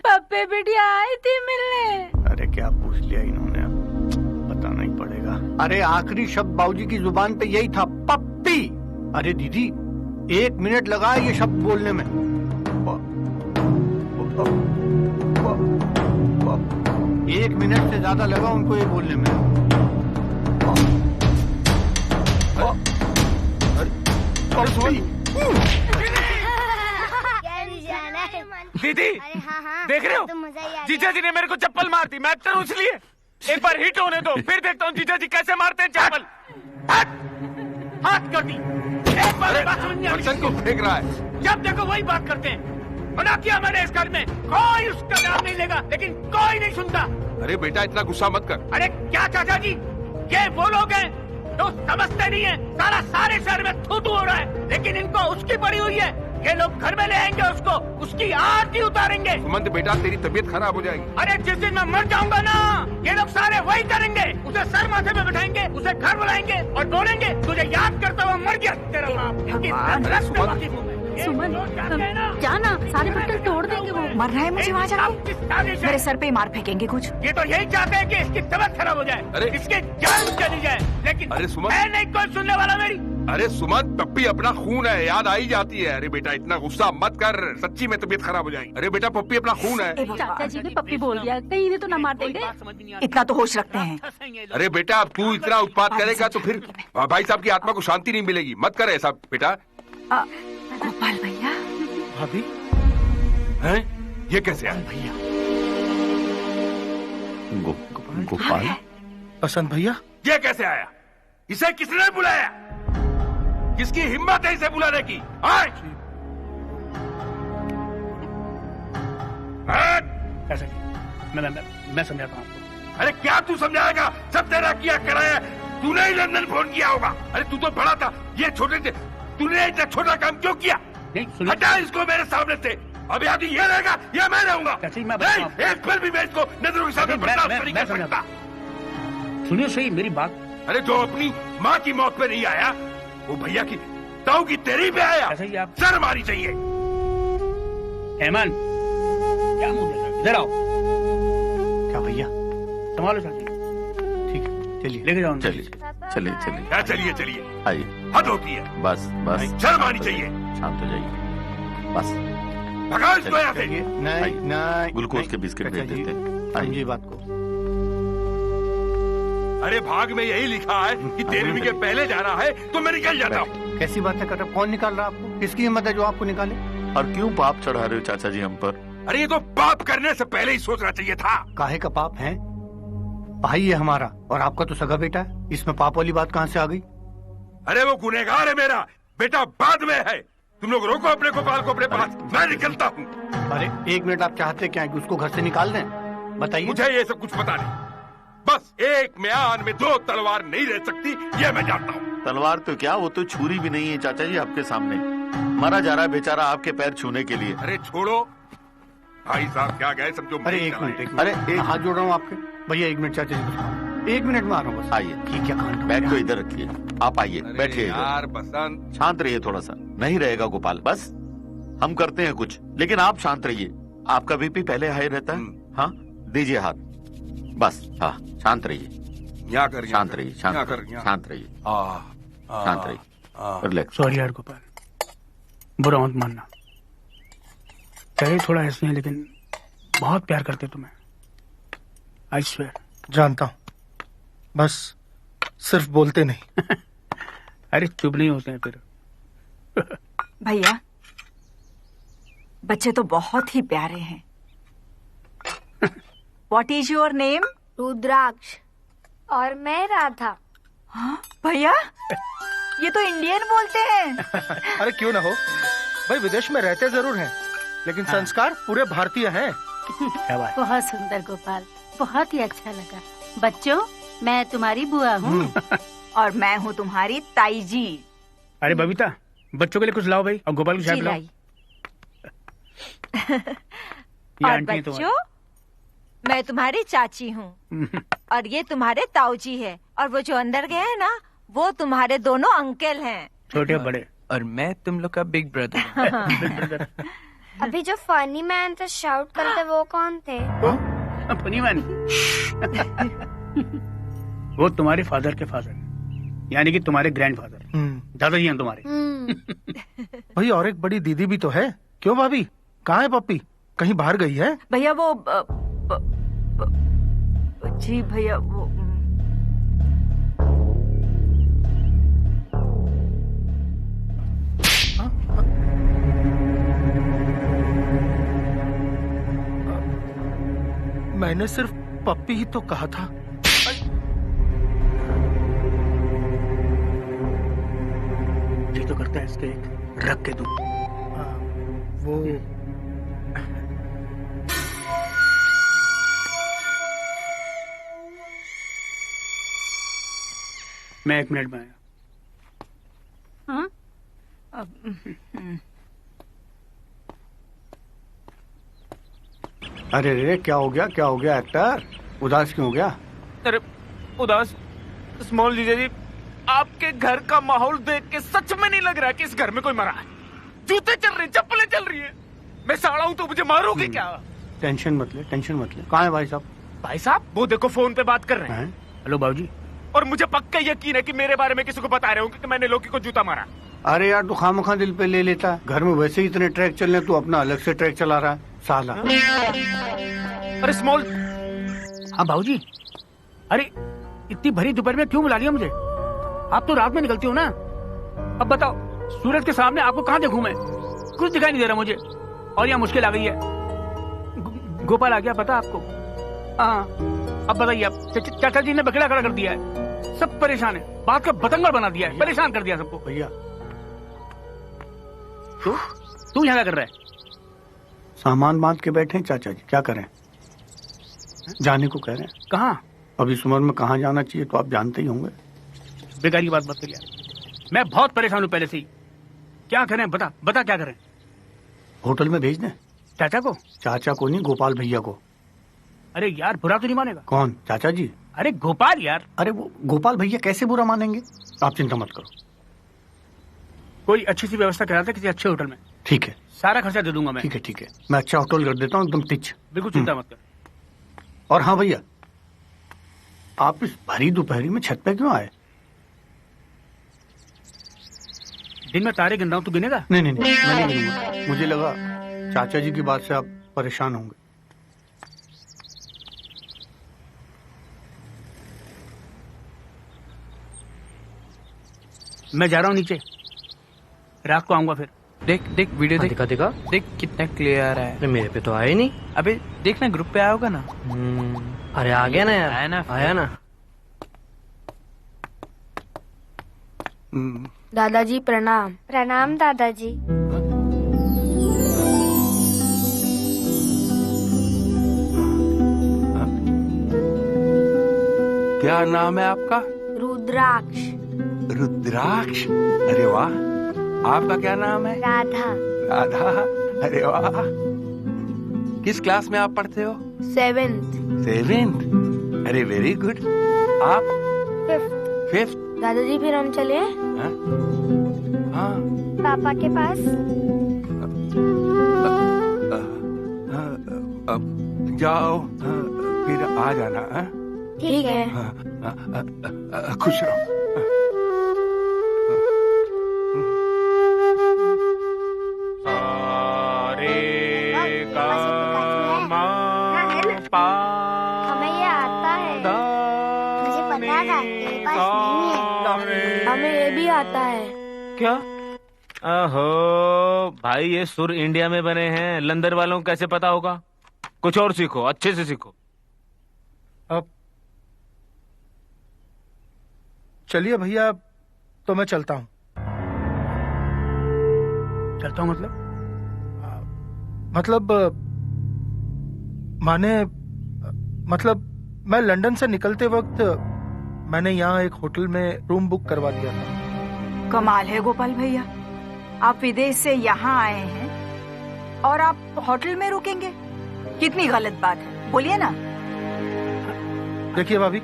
पप्पे बिटिया आई थी मिलने। अरे क्या पूछ लिया इन्होंने, अब बताना ही पड़ेगा। अरे आखिरी शब्द बाबूजी की जुबान पे यही था, पप्पी। अरे दीदी 1 मिनट लगा ये शब्द बोलने में। 1 मिनट से ज्यादा लगा उनको ये बोलने में। दीदी देख रहे हो, जीजा जी ने मेरे को चप्पल मार दी, मैं अत्तर उसलिए। एक बार हिट होने दो, फिर देखता हूँ जीजा जी कैसे मारते हैं चप्पल। हाथ कर दी। एक बार बात समझ नहीं आ रही। को फेंक रहा है। जब देखो वही बात करते हैं। मना किया मैंने इस घर में, कोई उसका नाम नहीं लेगा, लेकिन कोई नहीं सुनता। अरे बेटा इतना गुस्सा मत कर। अरे क्या चाचा जी, ये वो लोग हैं जो समझते नहीं है। सारे शहर में थू-थू हो रहा है, लेकिन इनको उसकी पड़ी हुई है। ये लोग घर में ले आएंगे उसको, उसकी आरती उतारेंगे। सुमंत बेटा तेरी तबीयत खराब हो जाएगी। अरे जिस दिन मैं मर जाऊंगा ना, ये लोग सारे वही करेंगे। उसे सर माथे पे बैठाएंगे, उसे घर बुलाएंगे और बोलेंगे तुझे याद करता हुआ मर गया तेरा बाप। सुमन जाना, सारे बर्तन तोड़ देंगे वो। मर रहा है मुझे वहाँ जाके, मेरे सर पे मार फेंकेंगे कुछ। ये तो यही चाहते हैं कि इसकी तबीयत खराब हो जाए, इसकी जान चली जाए, लेकिन अरे सुमन, है नहीं कोई सुनने वाला मेरी। अरे सुमन पप्पी अपना खून है, याद आई जाती है। अरे बेटा इतना गुस्सा मत कर, सच्ची में तबीयत खराब हो जाएगी। अरे बेटा पप्पी अपना खून है। चाचा जी ने पप्पी बोल दिया, कहीं इन्हें तो न मार देंगे। इतना तो होश रखते हैं। अरे बेटा अब तू इतना उत्पात करेगा तो फिर भाई साहब की आत्मा को शांति नहीं मिलेगी। मत कर ऐसा बेटा। गोपाल भैया। भाभी हैं? ये कैसे आए भैया? गोपाल बसंत भैया, ये कैसे आया? इसे किसने बुलाया? किसकी हिम्मत है इसे बुलाने की? कैसे? मैं समझाता हूँ आपको। अरे क्या तू समझाएगा? सब तेरा किया कराया। तूने ही लंदन फोन किया होगा। अरे तू तो बड़ा था, ये छोटे थे। तूने इतना छोटा काम क्यों किया? हटा इसको मेरे सामने से। अब या तो ये रहेगा या मैं रहूंगा। एक पल भी मैं इसको नजरों के सामने बर्दाश्त नहीं कर सकता। सुनिए सही मेरी बात। अरे जो अपनी माँ की मौत पे नहीं आया, वो भैया की ताऊ की तेरी पे आया। ऐसा ही आप सर मारी चाहिए। हेमंत, क्या मुंह देख रहे हो? इधर आओ। क्या भैया? संभालो चाचा। ठीक है, चलिए लेके जाओ। चलिए चलिए चलिए। क्या चलिए चलिए? आइए। हद होती है। बस बस शर्म आनी चाहिए। शांत हो जाइए। बस भगा इसको यहाँ से। नहीं नहीं, ग्लूकोज के बिस्किट भेज देते। समझिए बात को। अरे भाग में यही लिखा है कि 13वीं के पहले जाना है तो मैं निकल जाता हूँ। कैसी बातें कर रहे हो? कौन निकाल रहा है आपको? किसकी हिम्मत है जो आपको निकाले? और क्यों पाप चढ़ा रहे हो चाचा जी हम पर? अरे ये तो पाप करने से पहले ही सोचना चाहिए था। काहे का पाप है? भाई है हमारा और आपका तो सगा बेटा है, इसमें पाप वाली बात कहाँ से आ गई? अरे वो गुनहगार है मेरा बेटा, बाद में है। तुम लोग रोको अपने गोपाल को अपने पास, मैं निकलता हूँ। अरे एक मिनट, आप चाहते क्या है कि उसको घर से निकाल दें? बताइए। मुझे ये सब कुछ पता नहीं। बस एक म्यान में 2 तलवार नहीं रह सकती, ये मैं जानता हूँ। तलवार तो क्या, वो तो छुरी भी नहीं है चाचा जी आपके सामने। मरा जा रहा है बेचारा आपके पैर छूने के लिए। अरे छोड़ो भाई साहब, क्या गए समझो। अरे एक मिनट, अरे एक हाथ जोड़ रहा हूँ आपके। भैया 1 मिनट, चाचा जी कुछ 1 मिनट में आ रहा हूँ बस। आइए। ठीक, क्या कांड हो बैग गया? तो इधर रखिए, आप आइए बैठिए यार इधर। बसंत, शांत रहिए थोड़ा सा। नहीं रहेगा गोपाल, बस हम करते हैं कुछ, लेकिन आप शांत रहिए। आपका बीपी पहले हाई रहता है। हाँ दीजिए हाथ, बस। हाँ शांत रहिए, शांत रहिए, शांत रहिए, शांत रहिए, शांत रहिए, रिलैक्स। सॉरी यार गोपाल, बुरा मत मानना। चाहे थोड़ा ऐसे हैं लेकिन बहुत प्यार करते तुम्हें, आई स्वेयर। जानता हूँ, बस सिर्फ बोलते नहीं। अरे चुप नहीं होते हैं फिर। भैया बच्चे तो बहुत ही प्यारे हैं। What is your name? रुद्राक्ष। और मैं राधा। हाँ भैया, ये तो इंडियन बोलते हैं। अरे क्यों ना हो भाई, विदेश में रहते जरूर हैं लेकिन संस्कार पूरे भारतीय हैं। क्या बात। बहुत सुंदर गोपाल, बहुत ही अच्छा लगा। बच्चों, मैं तुम्हारी बुआ हूँ। और मैं हूँ तुम्हारी ताई जी। अरे बबीता, बच्चों के लिए कुछ लाओ भाई, और गोपाल को चाय पिलाओ। और बच्चों, मैं तुम्हारी चाची हूँ और ये तुम्हारे ताऊजी है, और वो जो अंदर गए हैं ना, वो तुम्हारे दोनों अंकल हैं। छोटे बड़े। और मैं तुम लोग का बिग ब्रदर। अभी जो फनी मैन से शाउट करते वो कौन थे? Funny man? वो तुम्हारे फादर के फादर, यानी कि तुम्हारे ग्रैंडफादर, दादाजी हैं तुम्हारे। भाई और एक बड़ी दीदी भी तो है। क्यों भाभी, कहाँ है पप्पी? कहीं बाहर गई है? भैया वो जी भैया वो मैंने सिर्फ पप्पी ही तो कहा था। ये तो करता है इसके एक रख के दूं। वो मैं 1 मिनट में आया। हाँ? अरे रे, क्या हो गया, क्या हो गया एक्टर? उदास क्यों हो गया? अरे उदास स्मॉल जीजा जी, आपके घर का माहौल देख के सच में नहीं लग रहा कि इस घर में कोई मरा है। जूते चल रहे, चप्पलें चल रही है। मैं साड़ा हूँ तो मुझे मारोगे क्या? टेंशन मत ले, टेंशन मत ले। कहाँ है भाई साहब? भाई साहब वो देखो फोन पे बात कर रहे हैं। हेलो बाबूजी। और मुझे पक्का यकीन है कि मेरे बारे में किसी को बता रहे होंगे कि मैंने लोकी को जूता मारा। अरे यार, तू खामखा दिल पे ले लेता है। घर में वैसे ही इतने ट्रैक चल रहे, तू अपना अलग से ट्रैक चला रहा है साला। अरे स्मॉल। हाँ बाबूजी। अरे इतनी भरी दोपहर में क्यों बुला लिया मुझे? आप तो रात में निकलती हो ना। अब बताओ, सूरज के सामने आपको कहाँ देखूं मैं? कुछ दिखाई नहीं दे रहा मुझे, और यहाँ मुश्किल आ गई है। गोपाल आ गया पता आपको? हाँ अब बताइए। अब चाचा जी ने बकरा खड़ा कर दिया है, सब परेशान है, बात का बतंगड़ बना दिया है, परेशान कर दिया सबको। भैया तू यहाँ क्या कर रहा है? सामान बांध के बैठे हैं चाचा जी, क्या करें? जाने को कह रहे हैं। कहाँ? अब इस उम्र में कहाँ जाना चाहिए तो आप जानते ही होंगे। बेकार की बात मत करिए, मैं बहुत परेशान हूँ पहले से ही। क्या करें बता, बता क्या करें? होटल में भेज दें। चाचा को? चाचा को नहीं, गोपाल भैया को। अरे यार बुरा तो नहीं मानेगा? कौन? चाचा जी? अरे गोपाल यार। अरे वो गोपाल भैया कैसे बुरा मानेंगे? आप चिंता मत करो। कोई अच्छी सी व्यवस्था कराते किसी अच्छे होटल में। ठीक है, सारा खर्चा दे दूंगा मैं। ठीक है, मैं अच्छा होटल कर देता हूँ, एकदम टिच। बिल्कुल चिंता मत कर। और हाँ भैया, आप इस भरी दोपहरी में छत पे क्यों आए? दिन में तारे गिन रहा हूँ, तू गिनेगा? नहीं, मैं नहीं गिनूंगा। मुझे लगा चाचा जी की बात से आप परेशान होंगे। मैं जा रहा हूँ नीचे, रात को आऊंगा फिर। देख वीडियो देख। दिखा देख कितना क्लियर आ रहा है। मेरे पे तो आए नहीं। अबे देखना ग्रुप पे आया होगा ना। अरे आ गया ना यार, आया ना। दादाजी प्रणाम। प्रणाम दादाजी। क्या नाम है आपका? रुद्राक्ष। रुद्राक्ष, अरे वाह। आपका क्या नाम है? राधा। राधा, अरे वाह। किस क्लास में आप पढ़ते हो? 7th। अरे वेरी गुड। आप? 5th। दादाजी फिर हम चले? हाँ। पापा के पास? जाओ, फिर आ जाना। ठीक है। खुश रहो। हमें ये आता है। मुझे पता था तेरे पास नहीं है। हमें ये भी आता है। क्या? ओहो भाई, ये सुर इंडिया में बने हैं, लंदन वालों को कैसे पता होगा? कुछ और सीखो, अच्छे से सीखो। अब चलिए भैया, तो मैं चलता हूँ। चलता हूँ मतलब मैं लंदन से निकलते वक्त मैंने यहाँ एक होटल में रूम बुक करवा दिया था। कमाल है गोपाल भैया, आप विदेश से यहाँ आए हैं और आप होटल में रुकेंगे? कितनी गलत बात है, बोलिए ना। देखिए भाभी,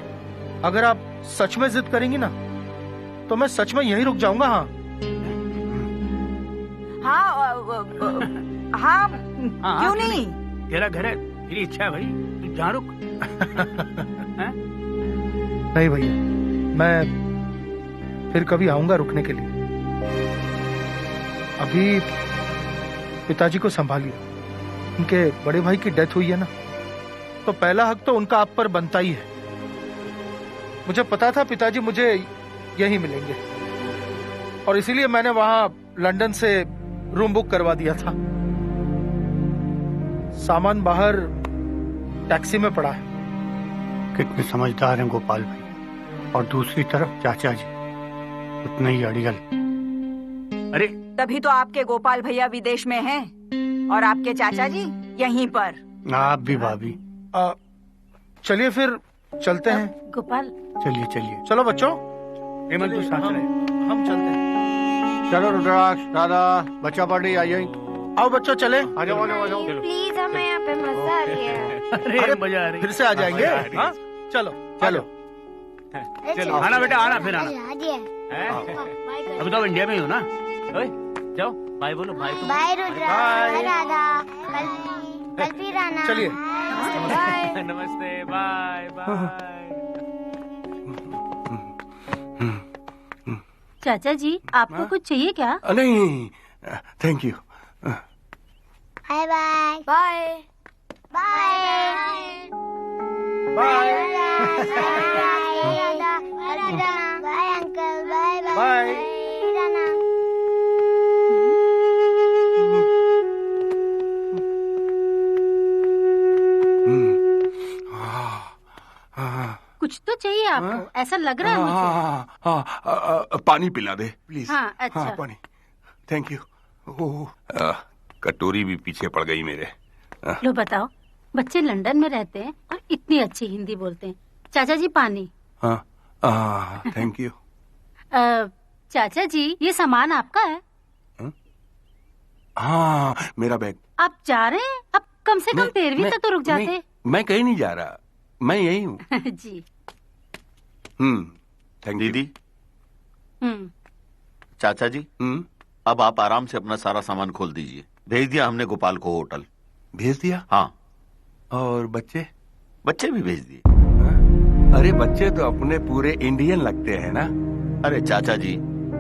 अगर आप सच में जिद करेंगी ना तो मैं सच में यहीं रुक जाऊंगा। हाँ, क्यों नहीं? तेरा घर है, तेरी इच्छा है भाई, तू जहाँ रुक। नहीं भैया, मैं फिर कभी आऊंगा रुकने के लिए। अभी पिताजी को संभालिए, उनके बड़े भाई की डेथ हुई है ना, तो पहला हक तो उनका आप पर बनता ही है। मुझे पता था पिताजी मुझे यहीं मिलेंगे और इसीलिए मैंने वहां लंदन से रूम बुक करवा दिया था। सामान बाहर टैक्सी में पड़ा है। कितने समझदार हैं गोपाल भाई, और दूसरी तरफ चाचा जी उतने ही अड़ियल। अरे तभी तो आपके गोपाल भैया विदेश में हैं और आपके चाचा जी यहीं पर। आप भी भाभी। चलिए फिर चलते हैं। गोपाल चलिए। चलो बच्चों, हेमंत तू साथ रहे। हम चलते हैं। चलो रुद्राक्ष, दादा, बच्चा पार्टी आई। आओ बच्चों, चले। आ जाओ। प्लीज, हमें यहाँ पे मजा आ रही है। अरे मजा आ रही, फिर से आ जाएंगे। हाँ, चलो। आना बेटा, आना फिर आना। अभी तो इंडिया में ही हो ना। जाओ, बाय बोलो। बाय रुद्रा, बाय राधा, कल फिर आना। चलिए। नमस्ते, बाय। चाचा जी, आपको कुछ चाहिए क्या? नहीं, thank you. Bye bye bye bye bye bye uncle, bye bye Rana. कुछ तो चाहिए आपको, ऐसा लग रहा है मुझे। पानी पिला दे प्लीज। हाँ, अच्छा। पानी, थैंक यू। कटोरी भी पीछे पड़ गई मेरे। लो बताओ, बच्चे लंदन में रहते हैं और इतनी अच्छी हिंदी बोलते हैं। चाचा जी पानी। Thank you. चाचा जी, ये सामान आपका है? हाँ, मेरा बैग। आप जा रहे हैं? अब कम से कम 13वीं तक तो रुक जाते। मैं कहीं नहीं जा रहा, मैं यही हूँ। जी। Thank you. दीदी, चाचा जी, अब आप आराम से अपना सारा सामान खोल दीजिए। भेज दिया हमने गोपाल को होटल। भेज दिया? हाँ। और बच्चे? बच्चे भी भेज दिए। अरे बच्चे तो अपने पूरे इंडियन लगते हैं ना। अरे चाचा जी,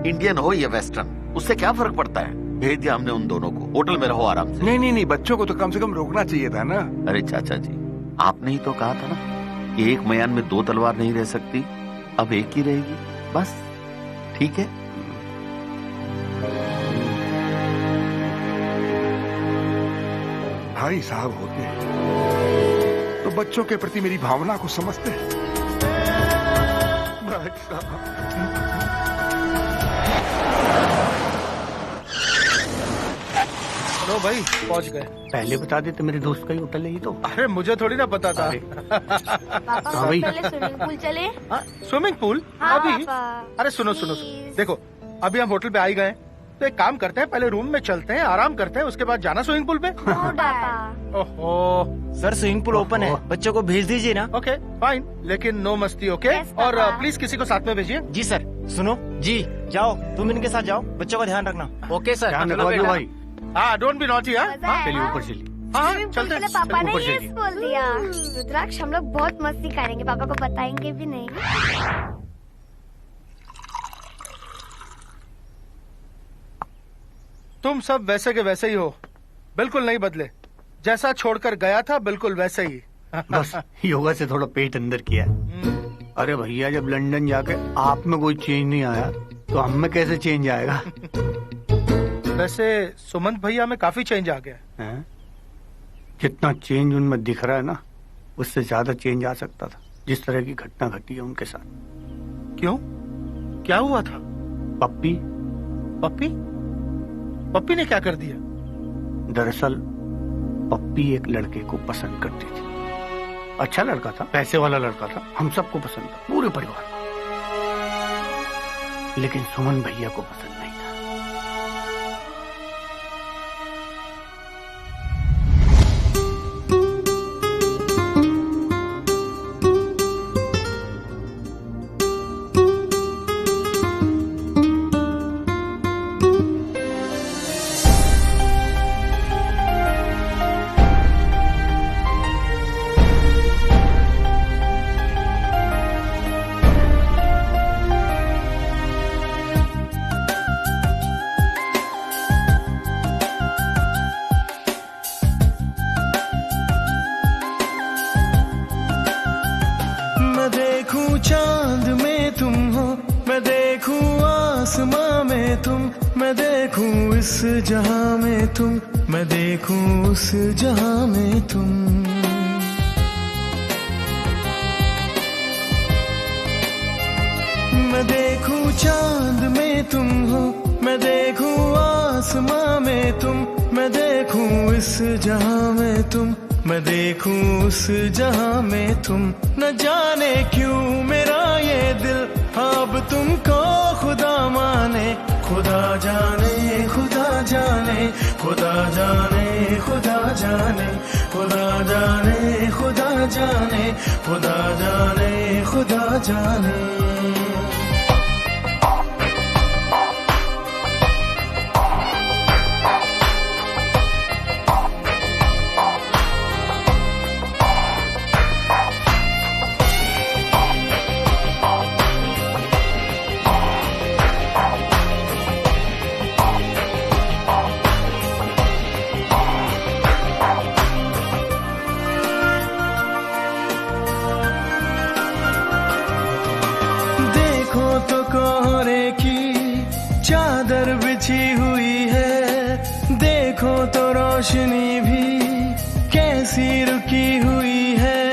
इंडियन हो या वेस्टर्न, उससे क्या फर्क पड़ता है। भेज दिया हमने उन दोनों को। होटल में रहो आराम से। नहीं, बच्चों को तो कम से कम रोकना चाहिए था ना। अरे चाचा जी, आपने ही तो कहा था ना कि एक मयान में दो तलवार नहीं रह सकती, अब एक ही रहेगी, बस। ठीक है। भाई साहब होते तो बच्चों के प्रति मेरी भावना को समझते हैं। भाई साहब। लो भाई, पहुंच गए। पहले बता देते, मेरे दोस्त का ही होटल है ये तो। अरे मुझे थोड़ी ना पता था। पापा भाई। पहले स्विमिंग पूल चले। Swimming pool? हाँ, अभी? पापा। अरे सुनो, देखो अभी हम होटल पे आ ही गए, तो एक काम करते हैं, पहले रूम में चलते हैं, आराम करते हैं, उसके बाद जाना स्विमिंग पूल पे। ओहो सर, स्विमिंग पूल ओपन है, बच्चों को भेज दीजिए ना। ओके फाइन, लेकिन नो मस्ती, ओके? और प्लीज किसी को साथ में भेजिए। जी सर। सुनो जी, जाओ तुम इनके साथ जाओ, बच्चों का ध्यान रखना। Okay sir. ध्यान रखो भाई। हाँ, डोंट बी नॉटी। हाँ चलिए ऊपर चलिए। हाँ चलते हैं। पापा ने ये बोल दिया। रुद्राक्ष, हम लोग बहुत मस्ती करेंगे, पापा को बताएंगे भी नहीं। तुम सब वैसे के वैसे ही हो, बिल्कुल नहीं बदले। जैसा छोड़कर गया था बिल्कुल वैसे ही। बस योगा से थोड़ा पेट अंदर किया। अरे भैया, जब लंदन जाके आप में कोई चेंज नहीं आया तो हम में कैसे चेंज आएगा। वैसे सुमंत भैया में काफी चेंज आ गया है? जितना चेंज उनमें दिख रहा है ना, उससे ज्यादा चेंज आ सकता था। जिस तरह की घटना घटी है उनके साथ। क्यों, क्या हुआ था? पप्पी। पप्पी ने क्या कर दिया? दरअसल पप्पी एक लड़के को पसंद करती थी। अच्छा लड़का था, पैसे वाला लड़का था, हम सबको पसंद था, पूरे परिवार को। लेकिन सुमन भैया को पसंद नहीं था। चांद में तुम हो, मैं देखूं आसमां में तुम, मैं देखूं इस जहां में तुम, मैं देखूं उस जहां में तुम। मैं देखूं चांद में तुम हो, मैं देखूं आसमां में तुम, मैं देखूं इस जहां में तुम, मैं देखूं उस जहां में तुम। न जाने क्यों मेरा ये दिल अब तुमको खुदा माने, खुदा जाने, खुदा जाने, खुदा जाने, खुदा जाने, खुदा जाने, खुदा जाने, खुदा जाने, खुदा जाने। चादर बिछी हुई है, देखो तो रोशनी भी कैसी रुकी हुई है,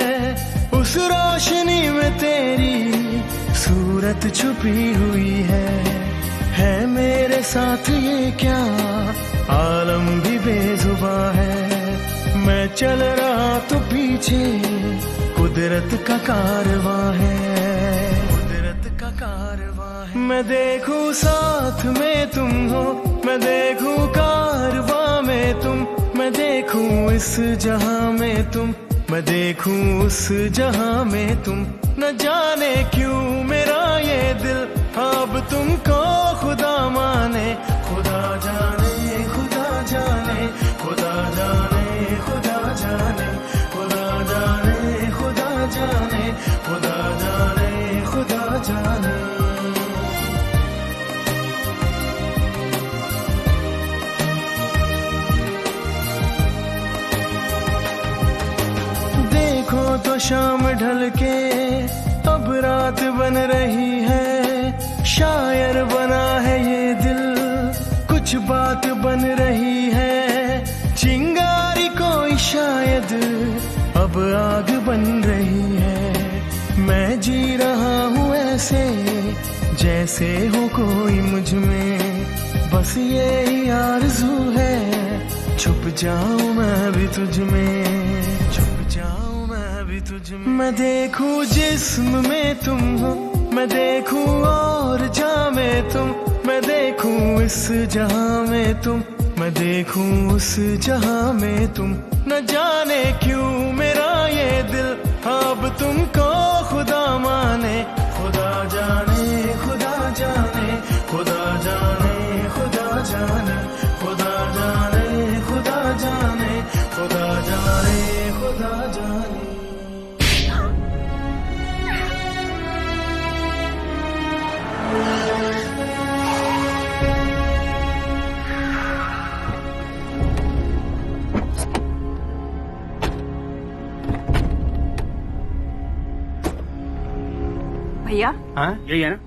उस रोशनी में तेरी सूरत छुपी हुई है मेरे साथ ये क्या आलम भी बेजुबां है, मैं चल रहा तो पीछे कुदरत का कारवां है, कुदरत का कारवां है। मैं देखूं साथ में तुम हो, मैं देखूं कारवां में तुम, मैं देखूं इस जहां में तुम, मैं देखूं उस जहां में तुम। न जाने क्यों मेरा ये दिल अब तुमको खुदा माने, खुदा जाने खुदा जाने खुदा जाने खुदा जाने खुदा जाने खुदा जाने खुदा जाने खुदा जाने। देखो तो शाम ढल के अब रात बन रही है, शायर बना है ये दिल कुछ बात बन रही है, चिंगारी कोई शायद अब आग बन रही है। मैं जी रहा हूँ ऐसे जैसे हो कोई मुझ में, बस ये ही आरज़ू है छुप जाऊं मैं भी तुझ में, छुप जाऊं मैं भी तुझ में। मैं देखूं जिस्म में तुम हो, मैं देखूं और जहां में तुम, मैं देखूं इस जहां में तुम, मैं देखूं उस जहां में तुम। न जाने क्यों मेरा ये दिल अब तुमको खुदा माने, खुदा जाने खुदा जाने खुदा जाने खुदा जाने खुदा जाने खुदा जाने खुदा जाने खुदा जाने। भैया यही है ना?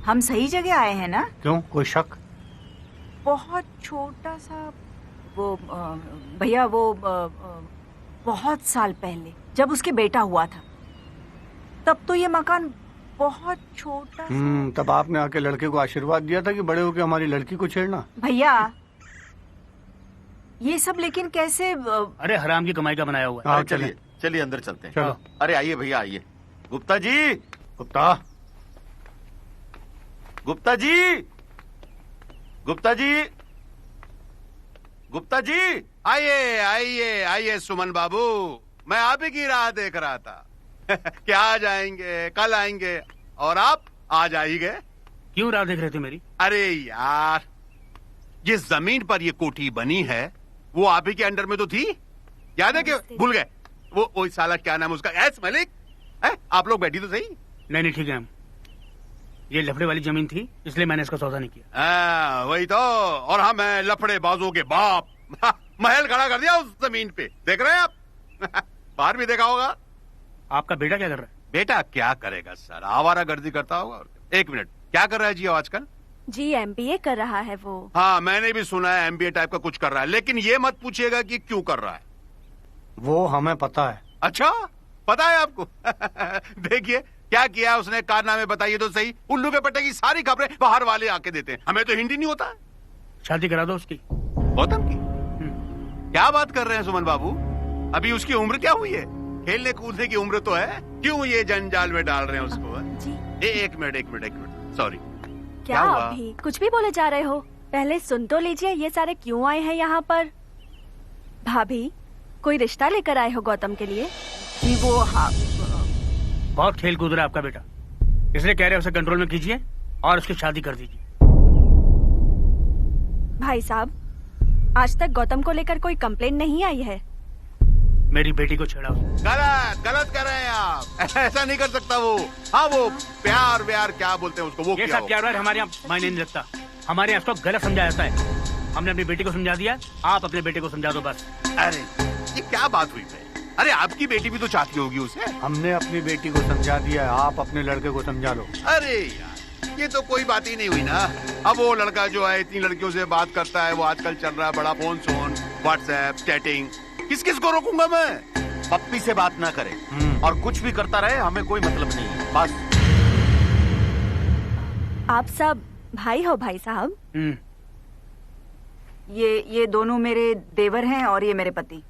हम सही जगह आए हैं ना? क्यों, कोई शक? बहुत छोटा सा वो भैया वो बहुत साल पहले जब उसके बेटा हुआ था तब तो ये मकान बहुत छोटा सा। तब आपने आके लड़के को आशीर्वाद दिया था कि बड़े होके हमारी लड़की को छेड़ना। भैया ये सब लेकिन कैसे? अरे हराम की कमाई का बनाया हुआ है। चलिए चलिए अंदर चलते हैं। चलो। अरे आइए भैया आइए। गुप्ता जी, गुप्ता, गुप्ता जी, गुप्ता जी, गुप्ता जी, आइए आइए आइए सुमन बाबू, मैं आप ही की राह देख रहा था। क्या आज आएंगे, कल आएंगे, और आप आज आ ही गए। क्यों राह देख रहे थे मेरी? अरे यार, जिस जमीन पर ये कोठी बनी है वो आप ही के अंडर में तो थी, याद है कि भूल गए? वो साला क्या नाम उसका, एस मलिक है? आप लोग बैठी तो सही। नहीं ठीक है, ये लफड़े वाली जमीन थी इसलिए मैंने इसका सौदा नहीं किया। वही तो, और हम हैं लफड़े बाजों के बाप। महल खड़ा कर दिया उस जमीन पे, देख रहे हैं आप? बाहर भी देखा होगा। आपका बेटा क्या कर रहा है? बेटा क्या करेगा सर, आवारागर्दी करता होगा। एक मिनट, क्या कर रहा है जी आजकल? जी MBA कर रहा है वो। हाँ मैंने भी सुना है MBA टाइप का कुछ कर रहा है, लेकिन ये मत पूछिएगा कि क्यों कर रहा है। वो हमें पता है। अच्छा पता है आपको? देखिए क्या किया उसने, कारनामे बताइए तो सही। उल्लू के पट्टे की सारी खबरें बाहर वाले आके देते हैं, हमें तो हिंदी नहीं होता। शादी करा दो उसकी। गौतम की? क्या बात कर रहे हैं सुमन बाबू, अभी उसकी उम्र क्या हुई है? खेलने कूदने की उम्र तो है, क्यों ये जंजाल में डाल रहे हैं उसको? जी एक मिनट सॉरी। क्या अभी कुछ भी बोले जा रहे हो? पहले सुन तो लीजिए, ये सारे क्यों आए हैं यहाँ पर? भाभी कोई रिश्ता लेकर आए हो गौतम के लिए? जी वो हाँ, बहुत खेल कूद रहा है आपका बेटा, इसलिए कह रहे उसे कंट्रोल में कीजिए और उसकी शादी कर दीजिए। भाई साहब आज तक गौतम को लेकर कोई कंप्लेन नहीं आई है। मेरी बेटी को छेड़ा। गलत कर रहे हैं आप, ऐसा नहीं कर सकता वो। हाँ वो प्यार व्यार क्या बोलते हैं उसको, वो ये सब प्यार व्यार हमारे यहाँ मायने नहीं रखता। हमारे यहाँ इसको गलत समझा जाता है। हमने अपनी बेटी को समझा दिया, आप अपने बेटे को समझा दो बस। अरे ये क्या बात हुई भाई? अरे आपकी बेटी भी तो चाहती होगी उसे। हमने अपनी बेटी को समझा दिया है, आप अपने लड़के को समझा लो। अरे यार ये तो कोई बात ही नहीं हुई ना। अब वो लड़का जो है इतनी लड़कियों से बात करता है, वो आजकल चल रहा है बड़ा फोन व्हाट्सएप चैटिंग, किस किस को रोकूंगा मैं? पप्पी से बात ना करे और कुछ भी करता रहे, हमें कोई मतलब नहीं है बस। आप सब भाई हो भाई साहब? ये दोनों मेरे देवर हैं और ये मेरे पति।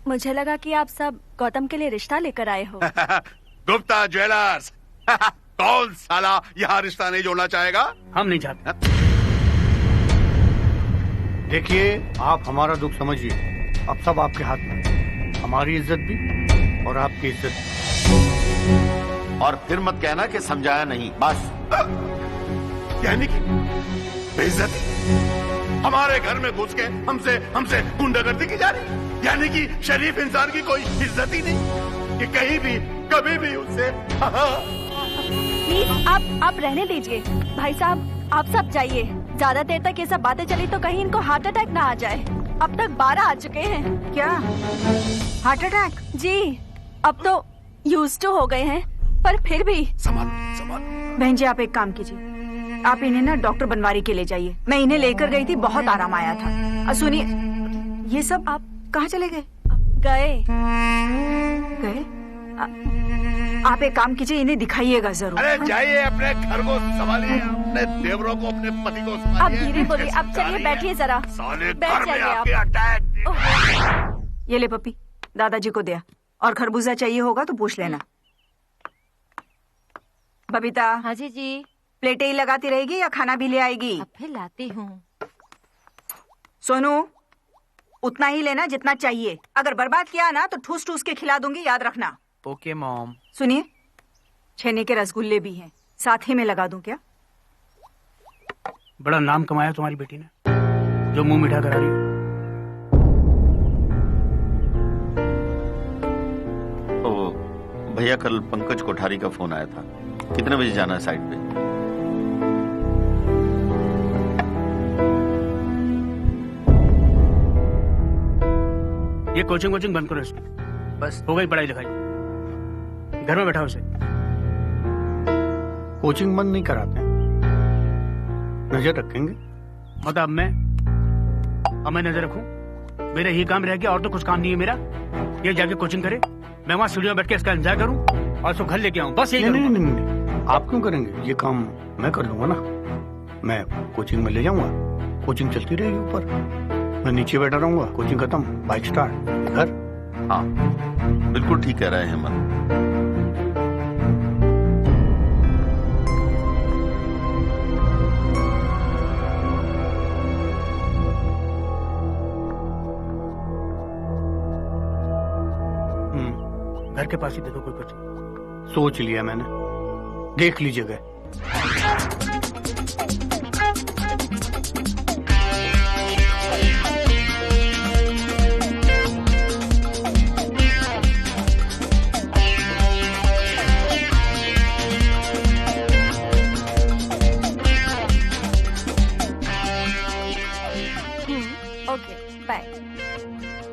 मुझे लगा कि आप सब गौतम के लिए रिश्ता लेकर आए हो। गुप्ता ज्वेलर्स। कौन साला यहाँ रिश्ता नहीं जोड़ना चाहेगा? हम नहीं चाहते। देखिए आप हमारा दुख समझिए, अब सब आपके हाथ में, हमारी इज्जत भी और आपकी इज्जत भी। और फिर मत कहना कि समझाया नहीं, बस। यानी कि बेइज्जती। हमारे घर में घुस के हमसे गुंडागर्दी की जा रही, यानी कि शरीफ इंसान की कोई इज्जत ही नहीं कि कहीं भी कभी भी उससे। प्लीज आप रहने दीजिए भाई साहब, आप सब जाइए। ज्यादा देर तक ये सब बातें चली तो कहीं इनको हार्ट अटैक ना आ जाए। अब तक 12 आ चुके हैं। क्या हार्ट अटैक? जी, अब तो यूज्ड टू हो गए हैं, पर फिर भी। बहन जी आप एक काम कीजिए, आप इन्हें ना डॉक्टर बनवारी के ले जाइए। मैं इन्हें लेकर गई थी, बहुत आराम आया था। सुनिए, ये सब आप कहाँ चले गए? गए? आप एक काम कीजिए, इन्हें दिखाइएगा जरूर। अरे जाइए, अपने घर को संभालिए, अपने देवरों को, अपने पति को संभालिए। आप धीरे बोलिए, आप चलिए बैठिए जरा। बैठ जाइए आप। ये ले पप्पी, दादाजी को दिया, और खरबूजा चाहिए होगा तो पूछ लेना। बबीता। हाँ जी। प्लेटें ही लगाती रहेगी या खाना भी ले आएगी? अब फिर लाती हूँ। सोनू, उतना ही लेना जितना चाहिए। अगर बर्बाद किया ना तो ठूस ठूस के खिला दूंगी, याद रखना। Okay mom. सुनिए, छेने के रसगुल्ले भी हैं, साथ ही में लगा दूं क्या? बड़ा नाम कमाया तुम्हारी बेटी ने, जो मुंह मीठा करा रही। भैया कल पंकज कोठारी का फोन आया था, कितने बजे जाना है साइट पे? ये कोचिंग बंद करो इसकी, बस हो गई पढ़ाई लिखाई, घर में बैठा उसे। कोचिंग बंद नहीं कराते, नजर रखेंगे। मतलब अब मैं नजर रखूं? मेरा ये काम रह गया, और तो कुछ काम नहीं है मेरा। ये जाके कोचिंग करे, मैं वहाँ स्टूडियो में बैठ के इसका एंजॉय करूं और उसको घर लेके आऊं, बस यही। नहीं, आप क्यों करेंगे? ये काम मैं कर लूंगा ना। मैं कोचिंग में ले जाऊंगा, कोचिंग चलती रहेगी ऊपर, मैं नीचे बैठा रहूंगा, कोचिंग खत्म, बाइक स्टार्ट, घर। हाँ बिल्कुल ठीक कह रहे हैं हेमंत। घर के पास ही देखो कोई कुछ। सोच लिया मैंने, देख लीजिएगा। Okay bye.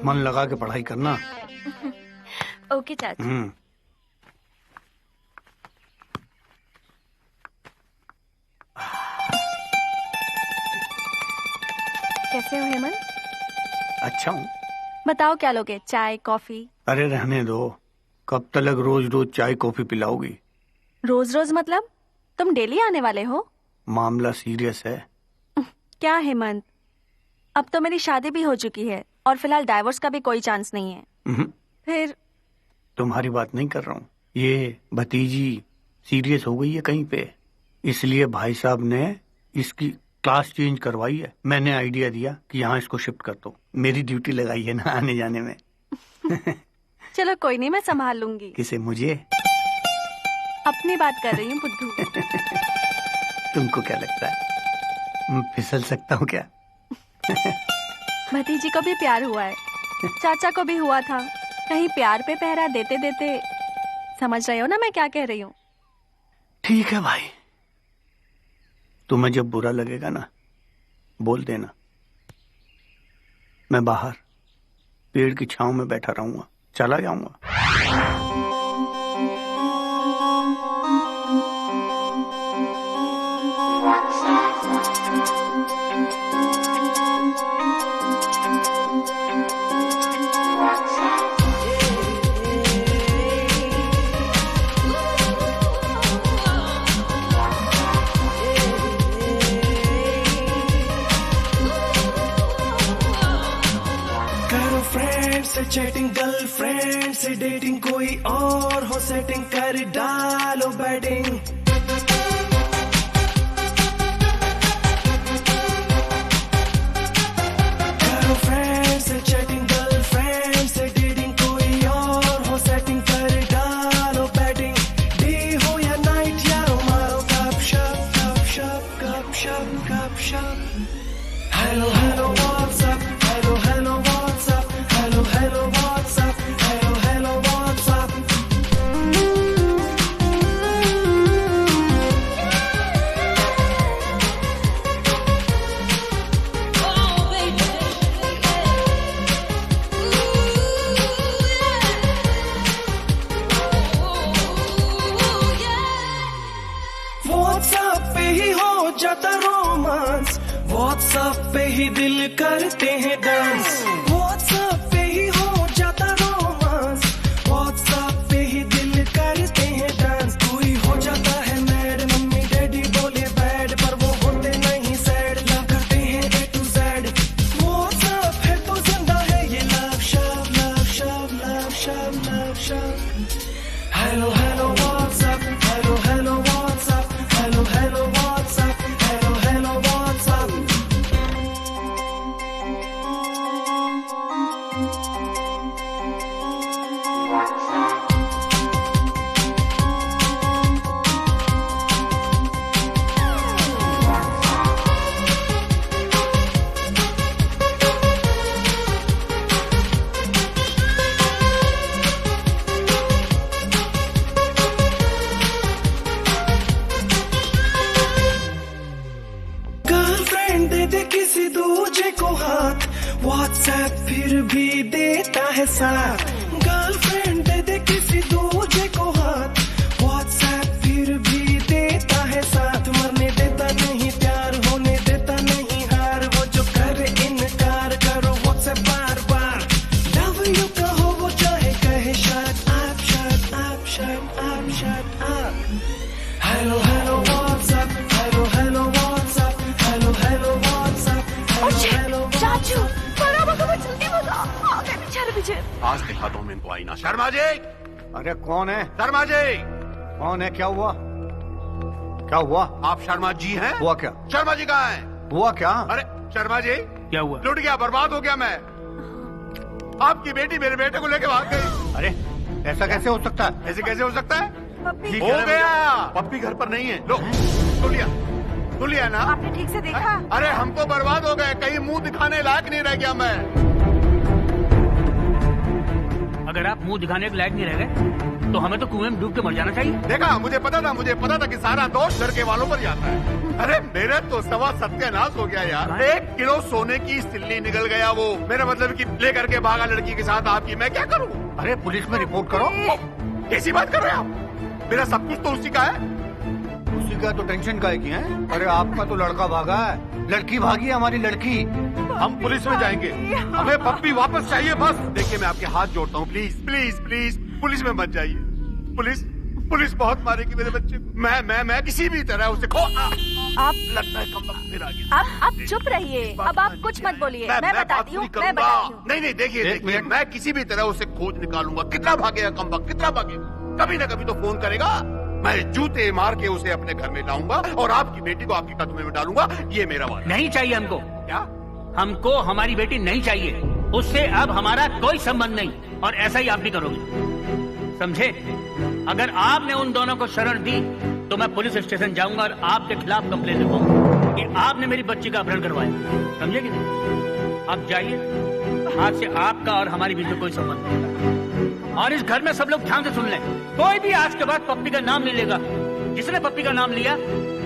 मन लगा के पढ़ाई करना। ओके चाचा। कैसे हो हेमंत? अच्छा हूँ। बताओ क्या लोगे, चाय कॉफी? अरे रहने दो, कब तक रोज रोज चाय कॉफी पिलाओगी? रोज रोज मतलब तुम डेली आने वाले हो? मामला सीरियस है। क्या हेमंत, अब तो मेरी शादी भी हो चुकी है और फिलहाल डाइवोर्स का भी कोई चांस नहीं है। फिर तुम्हारी बात नहीं कर रहा हूँ, ये भतीजी सीरियस हो गई है कहीं पे, इसलिए भाई साहब ने इसकी क्लास चेंज करवाई है। मैंने आइडिया दिया कि यहाँ इसको शिफ्ट कर दो, मेरी ड्यूटी लगाई है ना आने जाने में। चलो कोई नहीं, मैं संभाल लूंगी। किसे? मुझे? अपनी बात कर रही हूँ बुद्धू। तुमको क्या लगता है मैं फिसल सकता हूँ क्या? भतीजी को भी प्यार हुआ है, चाचा को भी हुआ था, कहीं प्यार पे पहरा देते देते। समझ रहे हो ना मैं क्या कह रही हूँ? ठीक है भाई, तुम्हें जब बुरा लगेगा ना बोल देना, मैं बाहर पेड़ की छांव में बैठा रहूंगा, चला जाऊंगा। से चैटिंग, गर्लफ्रेंड से डेटिंग, कोई और हो सेटिंग, कर डालो बैटिंग। गर्लफ्रेंड से चैटिंग, गर्लफ्रेंड से डेटिंग, कोई और हो सेटिंग, कर डालो बैटिंग। डे हो या नाइट यारो मारो गपशप गपशप गपशप गपशप। जाता रोमांस, व्हाट्सएप पे ही दिल करते हैं डांस, व्हाट्सएप पे ही हो जाता रोमांस, व्हाट्सएप पे ही दिल करते हैं डांस। कोई हो जाता है मैड, मम्मी डैडी बोले बैड, पर वो होते नहीं सैड, लव करते हैं A to Z। व्हाट्सएप है तो जिंदा है ये लव शव, लव शव, लव शव, लव शव। Hello hello WhatsApp, hello hello WhatsApp, hello hello WhatsApp, hello hello WhatsApp. Girlfriend दे दे किसी दूजे को हाथ, व्हाट्सएप फिर भी देता है साथ। गर्लफ्रेंड दे दे किसी दूजे को हाथ, व्हाट्सएप फिर भी देता है साथ। मरने देता नहीं प्यार, होने देता नहीं हार, वो जो करे इनकार करो WhatsApp bar bar. Love you कहो वो चाहे कहे shut up, shut up, shut up, shut up. Hello hello WhatsApp, hello hello WhatsApp, hello hello WhatsApp, hello hello चाचू बराबर तो जल्दी बता, आगे पीछे पीछे। आज दिखाता हूँ मैं इनको आईना। शर्मा जी, अरे कौन है? शर्मा जी, कौन है? क्या हुआ? क्या हुआ? आप शर्मा जी हैं? हुआ क्या? शर्मा जी कहाँ हैं? हुआ क्या? अरे शर्मा जी, क्या हुआ? लुट गया, बर्बाद हो गया मैं। आपकी बेटी मेरे बेटे को लेके भाग गई। अरे ऐसा कैसे हो सकता है? ऐसे कैसे हो सकता है? पप्पी हो गया, पप्पी घर पर नहीं है। लो तो लिया ना? आपने ठीक से देखा? अरे हम तो बर्बाद हो गए, कहीं मुंह दिखाने लायक नहीं रह गया मैं। अगर आप मुंह दिखाने के लायक नहीं रह गए तो हमें तो कुएं में डूब के मर जाना चाहिए। देखा, मुझे पता था कि सारा दोष लड़के वालों पर जाता है। अरे मेरा तो सवा सत्यानाश हो गया यार। 1 किलो सोने की सिल्ली निकल गया वो, मेरा मतलब कि लेकर के भागा लड़की के साथ आपकी। मैं क्या करूँ? अरे पुलिस में रिपोर्ट करो। कैसी बात कर रहे हैं आप? मेरा सब कुछ तो उसी का है। उसी का तो टेंशन का है कि है? अरे आपका तो लड़का भागा है, लड़की भागी है, हमारी लड़की। हम पुलिस में जाएंगे, हमें पप्पी वापस चाहिए बस। देखिए मैं आपके हाथ जोड़ता हूँ, प्लीज प्लीज प्लीज पुलिस में मत जाइए। पुलिस बहुत मारेगी मेरे बच्चे को। मैं किसी भी तरह उसे खो। आप लगता है कम वक्त फिर आ गया। आप चुप रहिए, अब आप कुछ मत बोलिए, मैं बताती हूँ, मैं बताती हूँ। नहीं देखिए मैं किसी भी तरह उसे खोज निकालूंगा। कितना भागेगा कम वक्त, कितना भागेगा? कभी न कभी तो फोन करेगा। मैं जूते मार के उसे अपने घर में लाऊंगा और आपकी बेटी को आपकी कदम में डालूंगा। ये मेरा वादा। नहीं चाहिए हमको। क्या? हमको हमारी बेटी नहीं चाहिए, उससे अब हमारा कोई संबंध नहीं, और ऐसा ही आप भी करोगे, समझे? अगर आपने उन दोनों को शरण दी तो मैं पुलिस स्टेशन जाऊंगा और आपके खिलाफ कंप्लेन लिखूंगा कि आपने मेरी बच्ची का अपहरण करवाया। समझे कि नहीं? आप जाइए, आज से आपका और हमारी बीच में कोई संबंध नहीं। और इस घर में सब लोग ध्यान से सुन लें, कोई भी आज के बाद पप्पी का नाम नहीं लेगा। जिसने पप्पी का नाम लिया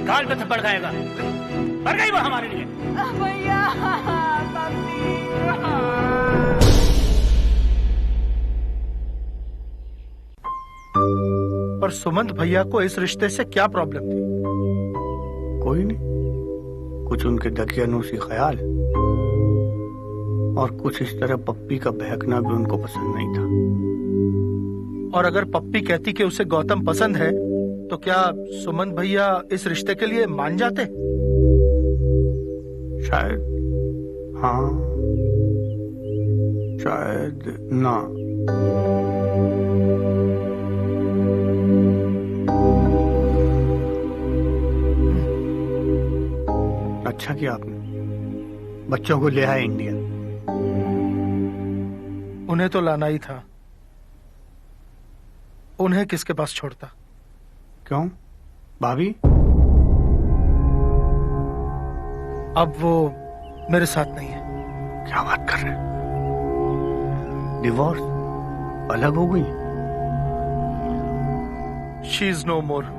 गाल पे थप्पड़ खाएगा। मर गई वो हमारे लिए। भैया पर सुमंत भैया को इस रिश्ते से क्या प्रॉब्लम थी? कोई नहीं, कुछ उनके दकियानूसी ख्याल और कुछ इस तरह पप्पी का बहकना भी उनको पसंद नहीं था। और अगर पप्पी कहती कि उसे गौतम पसंद है तो क्या सुमंत भैया इस रिश्ते के लिए मान जाते? शायद हाँ, शायद ना। अच्छा किया आपने, बच्चों को ले आए इंडिया। उन्हें तो लाना ही था, उन्हें किसके पास छोड़ता? क्यों? भाभी? अब वो मेरे साथ नहीं है। क्या बात कर रहे? डिवोर्स? अलग हो गई? She is no more.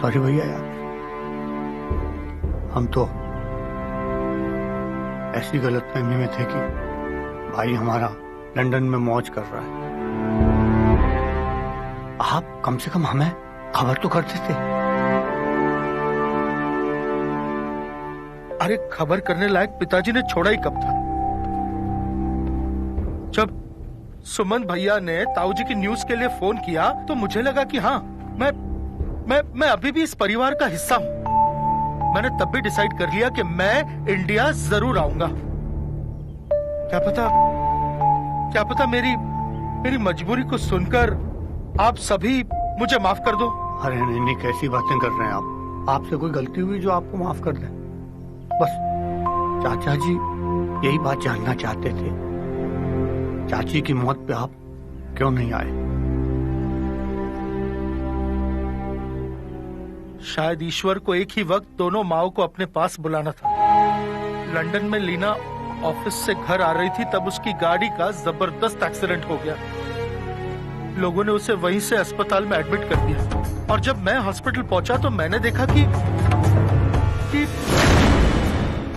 Sorry भैया यार, हम तो ऐसी गलतफहमी में थे कि भाई हमारा लंदन में मौज कर रहा है। आप कम से कम हमें खबर तो करते थे। अरे खबर करने लायक पिताजी ने छोड़ा ही कब था। जब सुमन भैया ने ताऊजी की न्यूज के लिए फोन किया तो मुझे लगा कि हाँ, मैं अभी भी इस परिवार का हिस्सा हूँ। मैंने तब भी डिसाइड कर लिया कि मैं इंडिया जरूर आऊंगा। क्या पता मेरी मजबूरी को सुनकर आप सभी मुझे माफ कर दो। अरे नहीं, कैसी बातें कर रहे हैं आप? आपसे कोई गलती हुई जो आपको माफ कर दे? बस चाचा जी यही बात जानना चाहते थे, चाची की मौत पे आप क्यों नहीं आए? शायद ईश्वर को एक ही वक्त दोनों माओ को अपने पास बुलाना था। लंदन में लीना ऑफिस से घर आ रही थी, तब उसकी गाड़ी का जबरदस्त एक्सीडेंट हो गया। लोगों ने उसे वहीं से अस्पताल में एडमिट कर दिया और जब मैं हॉस्पिटल पहुंचा तो मैंने देखा कि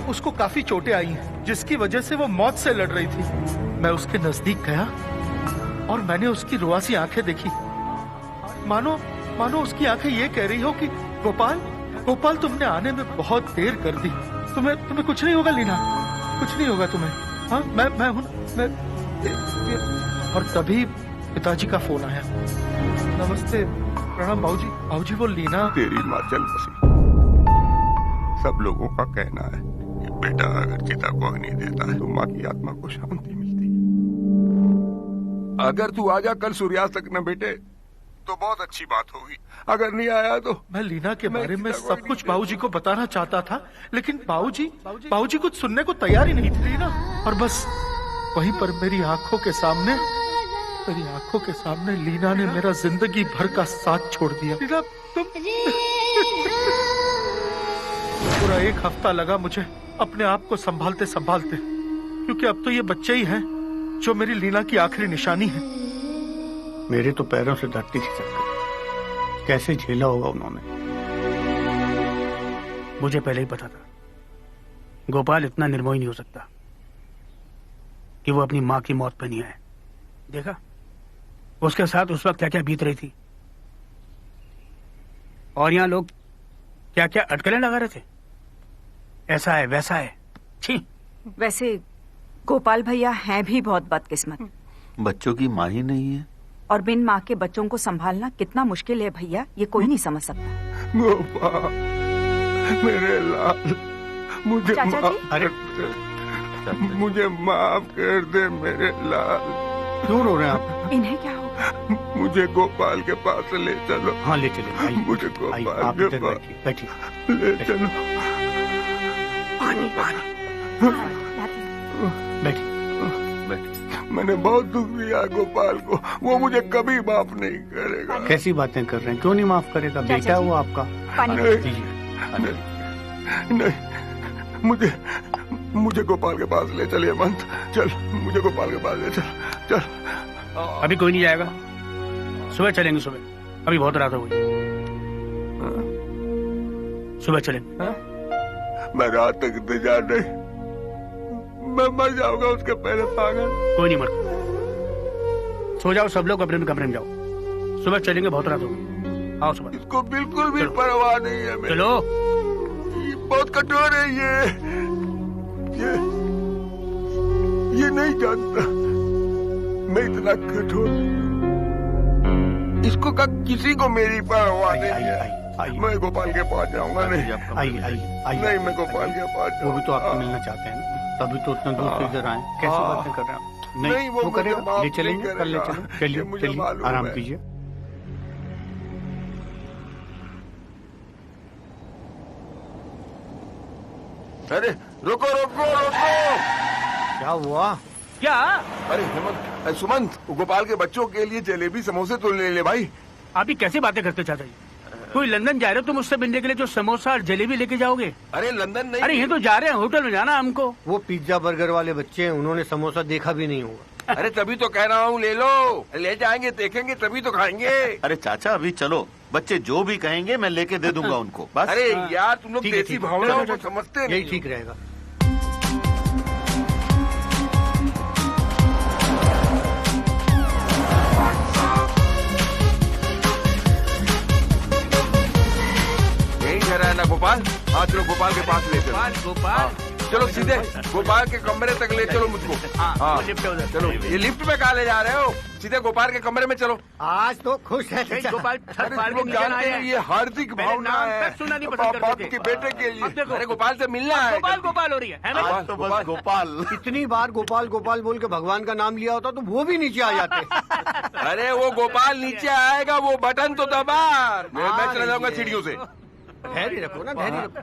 उसको काफी चोटें आई हैं, जिसकी वजह से वो मौत से लड़ रही थी। मैं उसके नजदीक गया और मैंने उसकी रुआसी आंखें देखी। मानो उसकी आंखें ये कह रही हो कि गोपाल तुमने आने में बहुत देर कर दी। तुम्हें कुछ नहीं होगा लीना, कुछ नहीं होगा तुम्हें। हाँ, मैं हूं। और तभी पिताजी का फोन आया। नमस्ते, प्रणाम बाबूजी। बाबूजी वो लीना। तेरी माँ चल बसी। सब लोगों का कहना है कि बेटा अगर चिता को अग्नि देता है तो माँ की आत्मा को शांति मिलती है। अगर तू आजा कल सूर्यास्त तक न बेटे तो बहुत अच्छी बात होगी। अगर नहीं आया तो मैं लीना के बारे में सब कुछ बाबूजी को बताना चाहता था, लेकिन बाबूजी कुछ सुनने को तैयार ही नहीं थे लीना। और बस वहीं पर मेरी आंखों के सामने लीना ने मेरा जिंदगी भर का साथ छोड़ दिया। लीना तुम पूरा एक हफ्ता लगा मुझे अपने आप को संभालते, क्योंकि अब तो ये बच्चे ही हैं जो मेरी लीना की आखिरी निशानी है। मेरे तो पैरों से धरती खिसक गई। कैसे झेला होगा उन्होंने? मुझे पहले ही पता था गोपाल इतना निर्मोही नहीं हो सकता कि वो अपनी माँ की मौत पे नहीं आए। देखा उसके साथ उस वक्त क्या क्या बीत रही थी, और यहाँ लोग क्या क्या अटकलें लगा रहे थे। ऐसा है वैसा है। छी। वैसे गोपाल भैया हैं भी बहुत बदकिस्मत। बच्चों की माँ ही नहीं है और बिन माँ के बच्चों को संभालना कितना मुश्किल है भैया, ये कोई नहीं समझ सकता। गोपाल मेरे लाल, मुझे माफ कर दे मेरे लाल। क्यों रो रहे हैं आप? इन्हें क्या होगा? मुझे गोपाल के पास ले चलो। हाँ ले चले। मुझे गोपाल के पास ले चलो। पानी बैठी। मैंने बहुत दुख दिया गोपाल को, वो मुझे कभी माफ नहीं करेगा। कैसी बातें कर रहे हैं? क्यों नहीं माफ करेगा? बेटा वो आपका। नहीं, मुझे गोपाल के पास ले चलिए मंत। चल मुझे गोपाल के पास ले चल। अभी कोई नहीं जाएगा, सुबह चलेंगे। सुबह अभी बहुत रात हो गई, सुबह चलेंगे। मैं रात तक इंतजार नहीं, मैं मर जाऊंगा उसके पहले पागल। कोई नहीं मर, सो जाओ सब लोग अपने कमरे में जाओ। सुबह चलेंगे, बहुत रात हो गई। आओ सुबह। इसको बिल्कुल भी परवाह नहीं है। चलो। ये बहुत कठोर है ये नहीं जानता मैं इतना कठोर। इसको किसी को मेरी परवाह नहीं है। मैं गोपाल के पास जाऊंगा। नहीं मैं गोपाल के पास। वो भी तो आपको मिलना चाहते हैं, तभी तो उतना दूर से इधर आए। कैसी बातें कर रहे हैं आप? नहीं वो करेगा, ले चलेंगे, कल ले चलो। चलिए आराम कीजिए। अरे रुको। क्या हुआ? क्या? अरे हेमंत, सुमंत, गोपाल के बच्चों के लिए जलेबी समोसे तो ले ले भाई। आप ही कैसी बातें करते चाचा जी? कोई लंदन जा रहे हो तुम उससे मिलने के लिए जो समोसा और जलेबी लेके जाओगे? अरे लंदन नहीं। अरे ये तो जा रहे हैं, होटल में जाना हमको। वो पिज्जा बर्गर वाले बच्चे हैं, उन्होंने समोसा देखा भी नहीं होगा। अरे तभी तो कह रहा हूँ ले लो, ले जाएंगे, देखेंगे तभी तो खाएंगे। अरे चाचा अभी चलो, बच्चे जो भी कहेंगे मैं लेके दे दूंगा उनको। बस। अरे यार तुम लोग देसी भावनाओं को समझते नहीं। यही ठीक रहेगा। है ना गोपाल? हाँ चलो गोपाल के पास ले चलो। गोपाल चलो सीधे गोपाल के कमरे तक ले चलो मुझको। हाँ चलो, ये लिफ्ट में कहाँ ले जा रहे हो? सीधे गोपाल के कमरे में चलो। आज तो खुश है गोपाल ये हार्दिक भावना है सुनना नहीं पसंद बाप करते के बेटे के लिए। अरे गोपाल से मिलना है। गोपाल हो रही है ना? तो बस गोपाल, इतनी बार गोपाल गोपाल बोल के भगवान का नाम लिया होता तो वो भी नीचे आ जाते। अरे वो गोपाल नीचे आएगा, वो बटन तो दबा। मैं चला जाऊंगा सीढ़ियों से। धैर्य रखो ना, धैर्य रखो।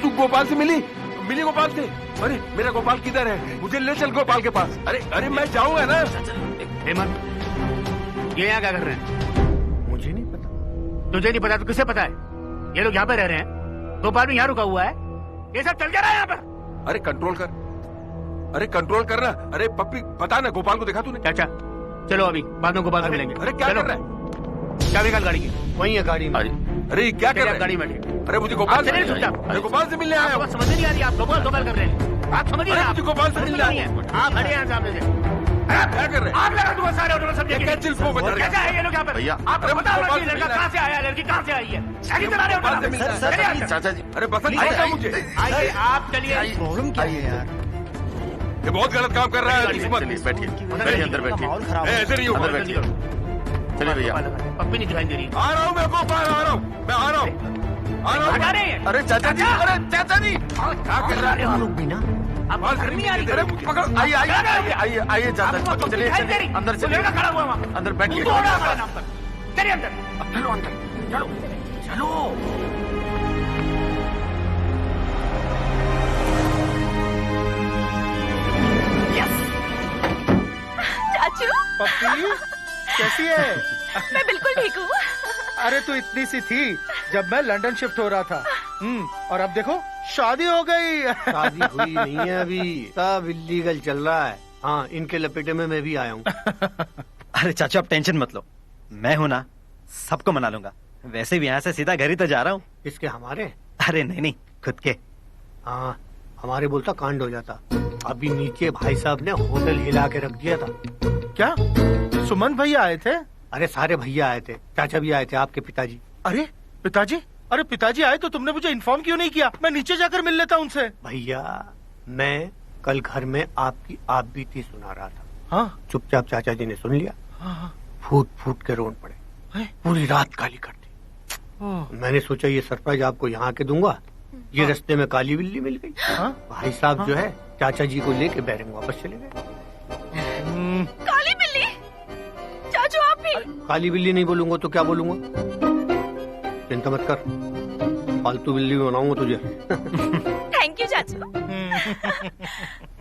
तू गोपाल से मिली गोपाल से? अरे मेरा गोपाल किधर है? मुझे ले चल गोपाल के पास। अरे मैं जाऊंगा ना। हेमंत, ये यहाँ क्या कर रहे हैं? मुझे नहीं पता। तुझे नहीं पता तो किसे पता है? ये लोग यहाँ पे रह रहे हैं, गोपाल भी यहाँ रुका हुआ है, ये सब चल क्या रहा है यहाँ पर? अरे कंट्रोल कर, अरे कंट्रोल करना। अरे पप्पी बता ना, गोपाल को देखा तूने? चाचा चलो अभी बाद में गोपाल से मिलेंगे। अरे क्या कर रहा है? चाबी निकाल गाड़ी की। वही है गाड़ी में। अरे क्या कर रहे हैं? गाड़ी में? अरे मुझे गोपाल से गोपाल से मिलने आया। समझ नहीं आ रही, आप गोपाल कर रहे हैं। आप समझ नहीं, मुझे गोपाल से मिलना है। आप खड़े हैं सामने से, क्या कर रहे हैं? आप लगा दूंगा सारे ऑटो में सब जगह। क्या है ये लोग यहाँ पर? भैया आपको बताओ लड़का कहाँ से आया, लड़की कहाँ से आई है? गाड़ी चला रहे हो? चाचा जी, अरे पसंद नहीं मुझे। आइए आप, चलिए। प्रॉब्लम क्या है यार? ये बहुत गलत काम कर रहा है। बैठिए अंदर बैठिए। ऐसे नहीं अंदर बैठिए। चलिए भैया। पप्पी नहीं दिखाई दे रही। आ रहा हूँ मैं गोपाल, आ रहा हूँ, मैं आ रहा हूँ। अरे चाचा जी, अरे चाचा जी क्या कर रहा है? हम लोग भी ना आप नहीं आ रही। अरे पकड़ो, आइए आइए आइए आइए आइए चाचा जी, चलिए चलिए अंदर चलिए। खड़ा हुआ वहाँ अंदर बैठिए। चलिए अंदर। चलो अंदर, चलो चलो। चाचू पप्पी कैसी है? मैं बिल्कुल ठीक हूँ। अरे तू इतनी सी थी जब मैं लंदन शिफ्ट हो रहा था। और अब देखो शादी हो गई। शादी हुई नहीं है अभी, सब इलीगल चल रहा है। हाँ, इनके लपेटे में मैं भी आया हूँ। अरे चाचू आप टेंशन मत लो, मैं हूँ ना, सबको मना लूंगा। वैसे भी यहाँ से सीधा घर ही तो जा रहा हूँ। इसके हमारे? अरे नहीं नहीं, खुद के। हाँ, हमारे बोलता कांड हो जाता। अभी नीचे भाई साहब ने होटल हिला के रख दिया था। क्या सुमन भैया आए थे? अरे सारे भैया आए थे, चाचा भी आए थे, आपके पिताजी। अरे पिताजी? अरे पिताजी आए तो तुमने मुझे इन्फॉर्म क्यों नहीं किया? मैं नीचे जाकर मिल लेता उनसे। भैया मैं कल घर में आपकी आप बीती सुना रहा था। हाँ? चुपचाप चाचा जी ने सुन लिया। हाँ। फूट फूट के रोन पड़े, पूरी रात काली कर दी। मैंने सोचा ये सरप्राइज आपको यहाँ के दूंगा। ये रास्ते में काली बिल्ली मिल गई। भाई साहब जो है चाचा जी को लेके बैरंग वापस चले गए। काली बिल्ली? चाचू आप भी? काली बिल्ली नहीं बोलूंगा तो क्या बोलूंगा? चिंता मत कर, फालतू बिल्ली बनाऊंगा तुझे। थैंक यू चाचू।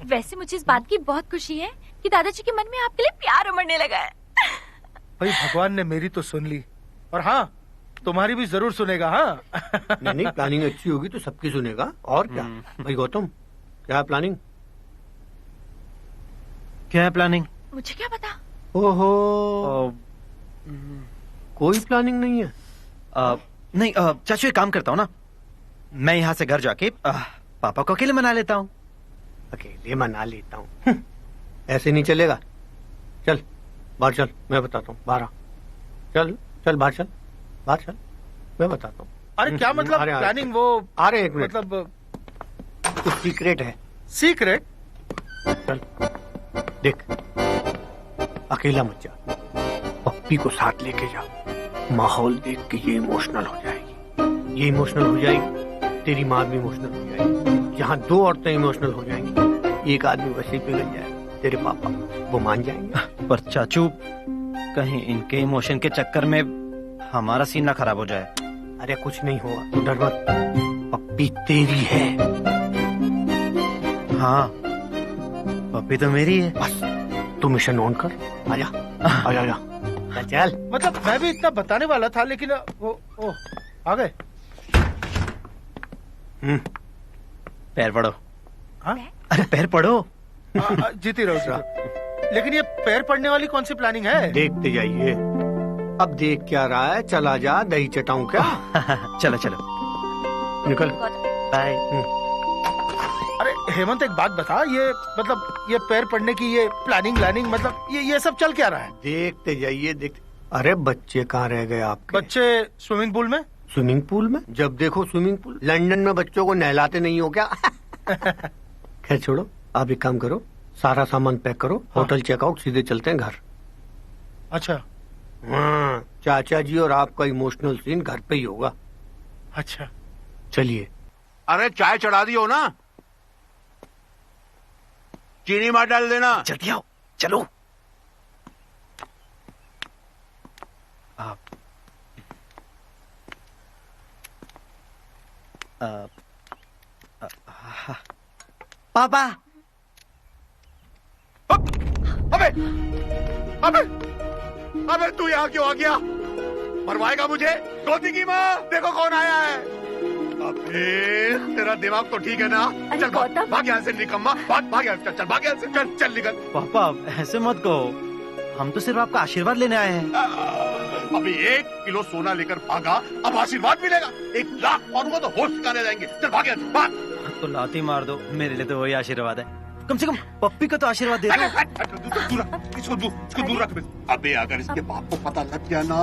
वैसे मुझे इस बात की बहुत खुशी है कि दादाजी के मन में आपके लिए प्यार उमड़ने लगा है। भाई भगवान ने मेरी तो सुन ली, और हाँ तुम्हारी भी जरूर सुनेगा। हाँ नहीं, प्लानिंग अच्छी होगी तो सबकी सुनेगा। और क्या भाई गौतम, क्या है प्लानिंग? क्या है प्लानिंग? मुझे क्या पता। ओहो, कोई प्लानिंग नहीं है? नहीं चाचू एक काम करता हूँ ना, मैं यहाँ से घर जाके पापा को अकेले मना लेता हूँ। अकेले मना लेता हूँ? ऐसे नहीं चलेगा। चल बाहर चल, मैं बताता हूँ। बाहर चल, चल बाहर चल, बाहर चल, मैं बताता हूँ। अरे क्या मतलब प्लानिंग? वो आ रहे, एक मिनट। मतलब कुछ सीक्रेट है। सीक्रेट? चल देख, अकेला मत जा, पप्पी को साथ लेके जा। माहौल देख के ये इमोशनल हो जाएगी, ये इमोशनल हो जाएगी, तेरी माँ भी इमोशनल हो जाएगी। यहाँ दो औरतें इमोशनल हो जाएंगी, एक आदमी वैसे ही पिघल जाएगा, तेरे पापा वो मान जाएंगे। पर चाचू कहीं इनके इमोशन के चक्कर में हमारा सीन ना खराब हो जाए। अरे कुछ नहीं होगा, तू डर मत, पप्पी तेरी है। हाँ पप्पी तो मेरी है। बस तू मिशन ऑन कर, आजा आजा आजा, चल। मतलब मैं भी इतना बताने वाला था, लेकिन वो आ गए। पैर पड़ो। अरे पैर पड़ो। जीती रहो। लेकिन ये पैर पड़ने वाली कौन सी प्लानिंग है? देखते जाइए। अब देख क्या रहा है, चला जा, दही चटाऊं क्या? चलो चलो निकल। बाय। अरे हेमंत एक बात बता, ये मतलब ये पैर पड़ने की ये प्लानिंग मतलब ये सब चल क्या रहा है? देखते जाइए देखते। अरे बच्चे कहाँ रह गए आपके? बच्चे स्विमिंग पूल में। स्विमिंग पूल में? जब देखो स्विमिंग पूल। लंदन में बच्चों को नहलाते नहीं हो क्या? खैर छोड़ो, आप एक काम करो, सारा सामान पैक करो, होटल चेकआउट, सीधे चलते हैं घर। अच्छा। हाँ, चाचा जी और आपका इमोशनल सीन घर पे ही होगा। अच्छा चलिए। अरे चाय चढ़ा दियो ना, चीनी मत डाल देना। जल्दी आओ, चलो। पापा। अबे अबे अबे तू यहाँ क्यों आ गया? मरवाएगा मुझे? गोदी की माँ, देखो कौन आया है। अबे तेरा दिमाग तो ठीक है ना? चल भाग यहाँ से निकम्मा, भाग यहाँ से, चल भाग यहाँ से, चल निकल। पापा ऐसे मत कहो, हम तो सिर्फ आपका आशीर्वाद लेने आए हैं। अभी 1 किलो सोना लेकर भागा, अब आशीर्वाद मिलेगा? 1 लाख मारूंगा तो होश ठिकाने रहेंगे। चल भाग यहाँ से, भाग। तो लाती मार दो, मेरे लिए तो वही आशीर्वाद है। कम से कम पप्पी का तो आशीर्वाद दे दो। इसको दूर रख। अबे अगर इसके बाप को पता लग गया ना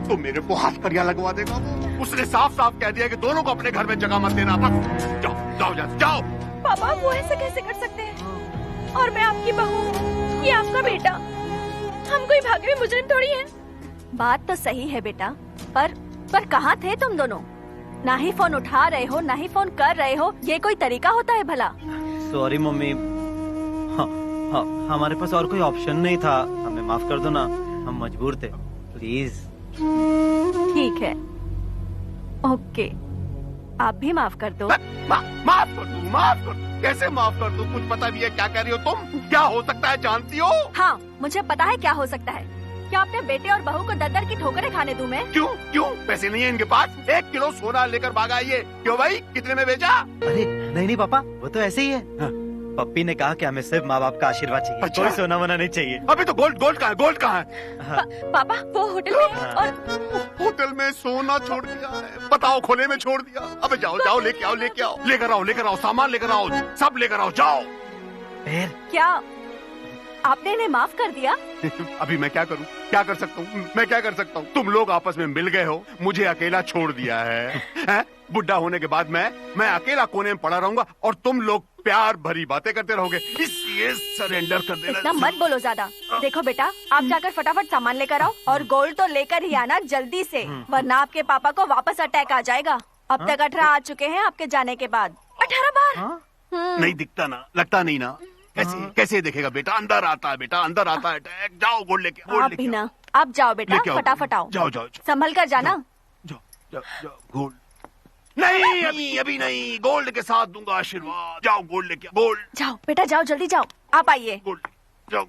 तो मेरे को हथकड़ियां लगवा देगा। उसने साफ साफ कह दिया कि दोनों को अपने घर में जगह मत देना। जाओ जाओ। पापा वो ऐसे कैसे कर सकते हैं? और मैं आपकी बहू, ये आपका बेटा, हम कोई भागे हुए मुजरिम थोड़ी हैं। बात तो सही है बेटा, पर कहाँ थे तुम दोनों? ना ही फोन उठा रहे हो, ना ही फोन कर रहे हो, ये कोई तरीका होता है भला? सॉरी मम्मी, हाँ, हमारे पास और कोई ऑप्शन नहीं था, हमें माफ कर दो ना, हम मजबूर थे, प्लीज। ठीक है, ओके, आप भी माफ कर दो। माफ कर दू? कैसे माफ कर दू? कुछ पता भी है क्या कह रही हो तुम? क्या हो सकता है जानती हो? हाँ, मुझे पता है क्या हो सकता है। क्या अपने बेटे और बहू को दर की ठोकरें खाने दूं मैं? क्यों? पैसे नहीं है इनके पास? 1 किलो सोना लेकर भागा ये। क्यों भाई, कितने में बेचा? अरे नहीं पापा, वो तो ऐसे ही है। हाँ। पप्पी ने कहा कि हमें सिर्फ माँ बाप का आशीर्वाद चाहिए। अच्छा? कोई सोना वोना नहीं चाहिए। अभी तो गोल्ड कहाँ है? हाँ। पापा वो होटल में। हाँ। और होटल में सोना छोड़ दिया है? बताओ, खोले में छोड़ दिया। अबे जाओ लेकर आओ, सामान लेकर आओ, सब लेकर आओ, जाओ। क्या आपने इन्हें माफ कर दिया? अभी मैं क्या करूं? क्या कर सकता हूं? मैं क्या कर सकता हूं? तुम लोग आपस में मिल गए हो, मुझे अकेला छोड़ दिया है? बुढ़ा होने के बाद मैं अकेला कोने में पड़ा रहूंगा और तुम लोग प्यार भरी बातें करते रहोगे। इसलिए सरेंडर कर देना। इतना मत बोलो ज्यादा। देखो बेटा, आप जाकर फटाफट सामान लेकर आओ और गोल्ड तो लेकर ही आना जल्दी से, वरना आपके पापा को वापस अटैक आ जाएगा। अब तक 18 आ चुके हैं आपके जाने के बाद। 18 बार। नहीं दिखता ना, लगता नहीं ना। कैसे देखेगा बेटा? अंदर आता है अटैक। जाओ गोल्ड लेके आप भी ना, आप जाओ बेटा, फटाफट आओ। जाओ संभल कर जाना। जाओ गोल्ड नहीं, अभी नहीं, गोल्ड के साथ दूंगा आशीर्वाद। जाओ गोल्ड लेके, गोल्ड। जाओ बेटा, जाओ जल्दी जाओ, आप आइए। गोल्ड जाओ।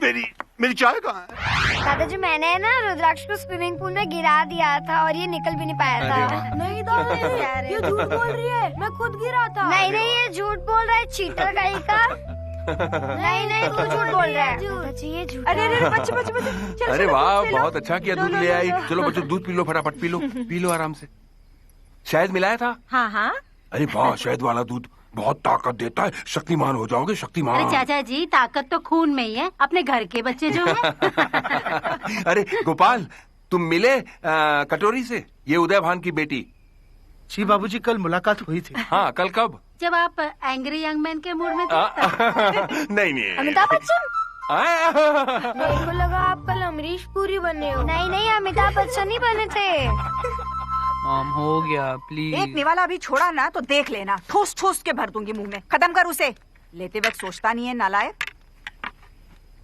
मेरी चाय कहाँ है? दादाजी, मैंने ना रुद्राक्ष को स्विमिंग पूल में गिरा दिया था और ये निकल भी नहीं पाया था। नहीं दादाजी, ये झूठ बोल रही है, मैं खुद गिरा था। नहीं, ये झूठ बोल रहा है, चीटर कहीं का। नहीं, तू झूठ बोल रहा है। ये झूठ। अरे बच्चे, अरे वाह, बहुत अच्छा किया, दूध ले आई। चलो बच्चों, दूध पी लो, फटाफट पी लो आराम से। शहद मिलाया था? हाँ। अरे वाह, शहद वाला दूध बहुत ताकत देता है, शक्तिमान हो जाओगे, शक्तिमान। अरे चाचा जी, ताकत तो खून में ही है, अपने घर के बच्चे जो हैं। अरे गोपाल, तुम मिले कटोरी से? ये उदय भान की बेटी। जी बाबूजी, कल मुलाकात हुई थी। हाँ, कल कब? जब आप एंग्री यंग मैन के मूड में थे। नहीं। अमिताभ बच्चन। मेरे को लगा आप कल अमरीश पुरी बने हो। नहीं, अमिताभ बच्चन ही बने थे। मॉम, हो गया, प्लीज। एक निवाला अभी छोड़ा ना तो देख लेना, ठोस के भर दूंगी मुंह में। खत्म कर उसे। लेते वक्त सोचता नहीं है, नालायक।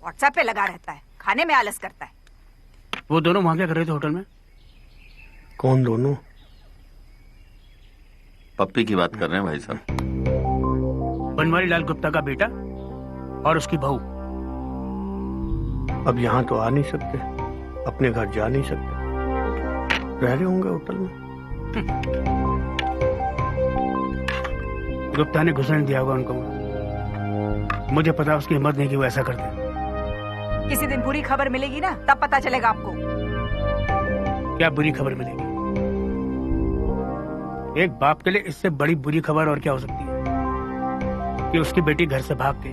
व्हाट्सएप पे लगा रहता है, खाने में आलस करता है। वो दोनों वहाँ क्या कर रहे थे होटल में? कौन दोनों? पप्पी की बात कर रहे हैं भाई साहब। बनवारी लाल गुप्ता का बेटा और उसकी बहू। अब यहाँ तो आ नहीं सकते, अपने घर जा नहीं सकते, रह रहे होंगे होटल में। गुप्ता ने घुसने दिया होगा उनको। मुझे पता उसकी हिम्मत नहीं कि वो ऐसा करते। किसी दिन बुरी खबर मिलेगी ना, तब पता चलेगा आपको। क्या बुरी खबर मिलेगी? एक बाप के लिए इससे बड़ी बुरी खबर और क्या हो सकती है? कि उसकी बेटी घर से भाग के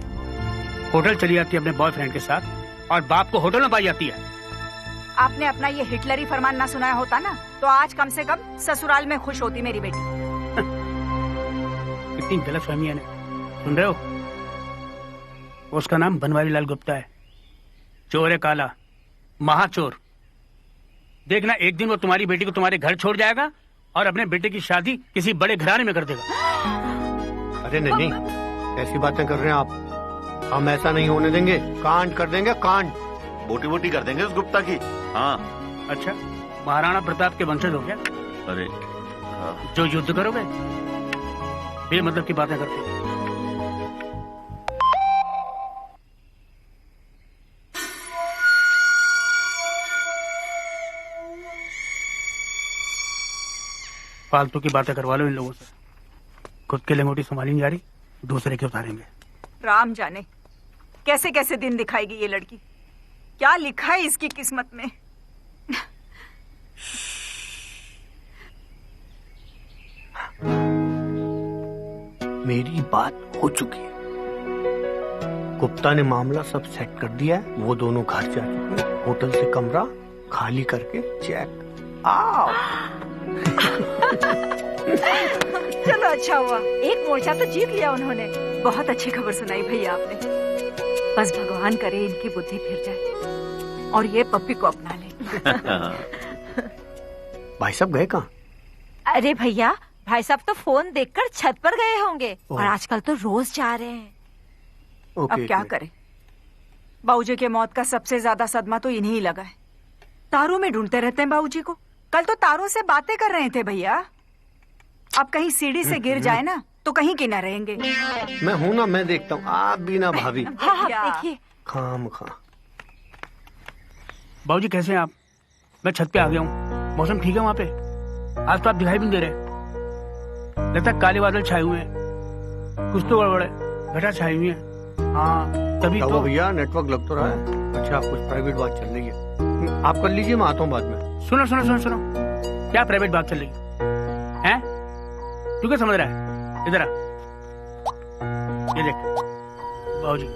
होटल चली जाती है अपने बॉयफ्रेंड के साथ और बाप को होटल में पाई जाती है। आपने अपना ये हिटलरी फरमान ना सुनाया होता ना तो आज कम से कम ससुराल में खुश होती मेरी बेटी। कितनी गलतफहमी है। सुन रहे हो? उसका नाम बनवारी लाल गुप्ता है। चोर है काला, महाचोर। देखना एक दिन वो तुम्हारी बेटी को तुम्हारे घर छोड़ जाएगा और अपने बेटे की शादी किसी बड़े घराने में कर देगा। अरे नहीं, ऐसी बातें कर रहे हैं आप। हम ऐसा नहीं होने देंगे, कांड कर देंगे, कांड। बोटी बोटी कर देंगे उस गुप्ता की। हाँ। अच्छा, महाराणा प्रताप के वंशज हो क्या? अरे जो युद्ध करोगे? बेमतलब की बातें करते। फालतू की बातें करवा लो इन लोगों से। खुद के लंगोटी संभाली नहीं जा रही, दूसरे के उतारेंगे। राम जाने कैसे कैसे दिन दिखाएगी ये लड़की। क्या लिखा है इसकी किस्मत में। मेरी बात हो चुकी है। गुप्ता ने मामला सब सेट कर दिया है। वो दोनों घर जा चुके हैं। होटल से कमरा खाली करके चेक आओ। चलो अच्छा हुआ, एक मोर्चा तो जीत लिया उन्होंने। बहुत अच्छी खबर सुनाई भैया आपने। बस भगवान करे इनकी बुद्धि फिर जाए और ये पप्पी को अपना ले। भाई साहब गए कहाँ? अरे भैया, भाई साहब तो फोन देखकर छत पर गए होंगे और आजकल तो रोज जा रहे हैं। अब क्या करें, बाबूजी के मौत का सबसे ज्यादा सदमा तो इन्हीं ही लगा है। तारों में ढूंढते रहते हैं बाबूजी को। कल तो तारों से बातें कर रहे थे भैया। अब कहीं सीढ़ी से गिर जाए ना तो कहीं के ना रहेंगे। मैं हूं ना, मैं देखता हूँ। आप भी ना भाभी। हाँ, देखिए। खाम खा। बाबूजी कैसे हैं आप? मैं छत पे आ गया हूँ। मौसम ठीक है वहाँ पे? आज तो आप दिखाई भी नहीं दे रहे। लगता है काले बादल छाए हुए हैं। कुछ तो गड़बड़ है, घटा छाई हुई है। हाँ तभी तो भैया नेटवर्क लग तो रहा है। अच्छा, कुछ प्राइवेट बात चल रही है। आप कर लीजिए, मैं आता हूँ बाद में। सुनो सुनो सुनो सुनो, क्या प्राइवेट बात चल रही है? तू क्या समझ रहा है? इधर आ, ये देख। बाबूजी,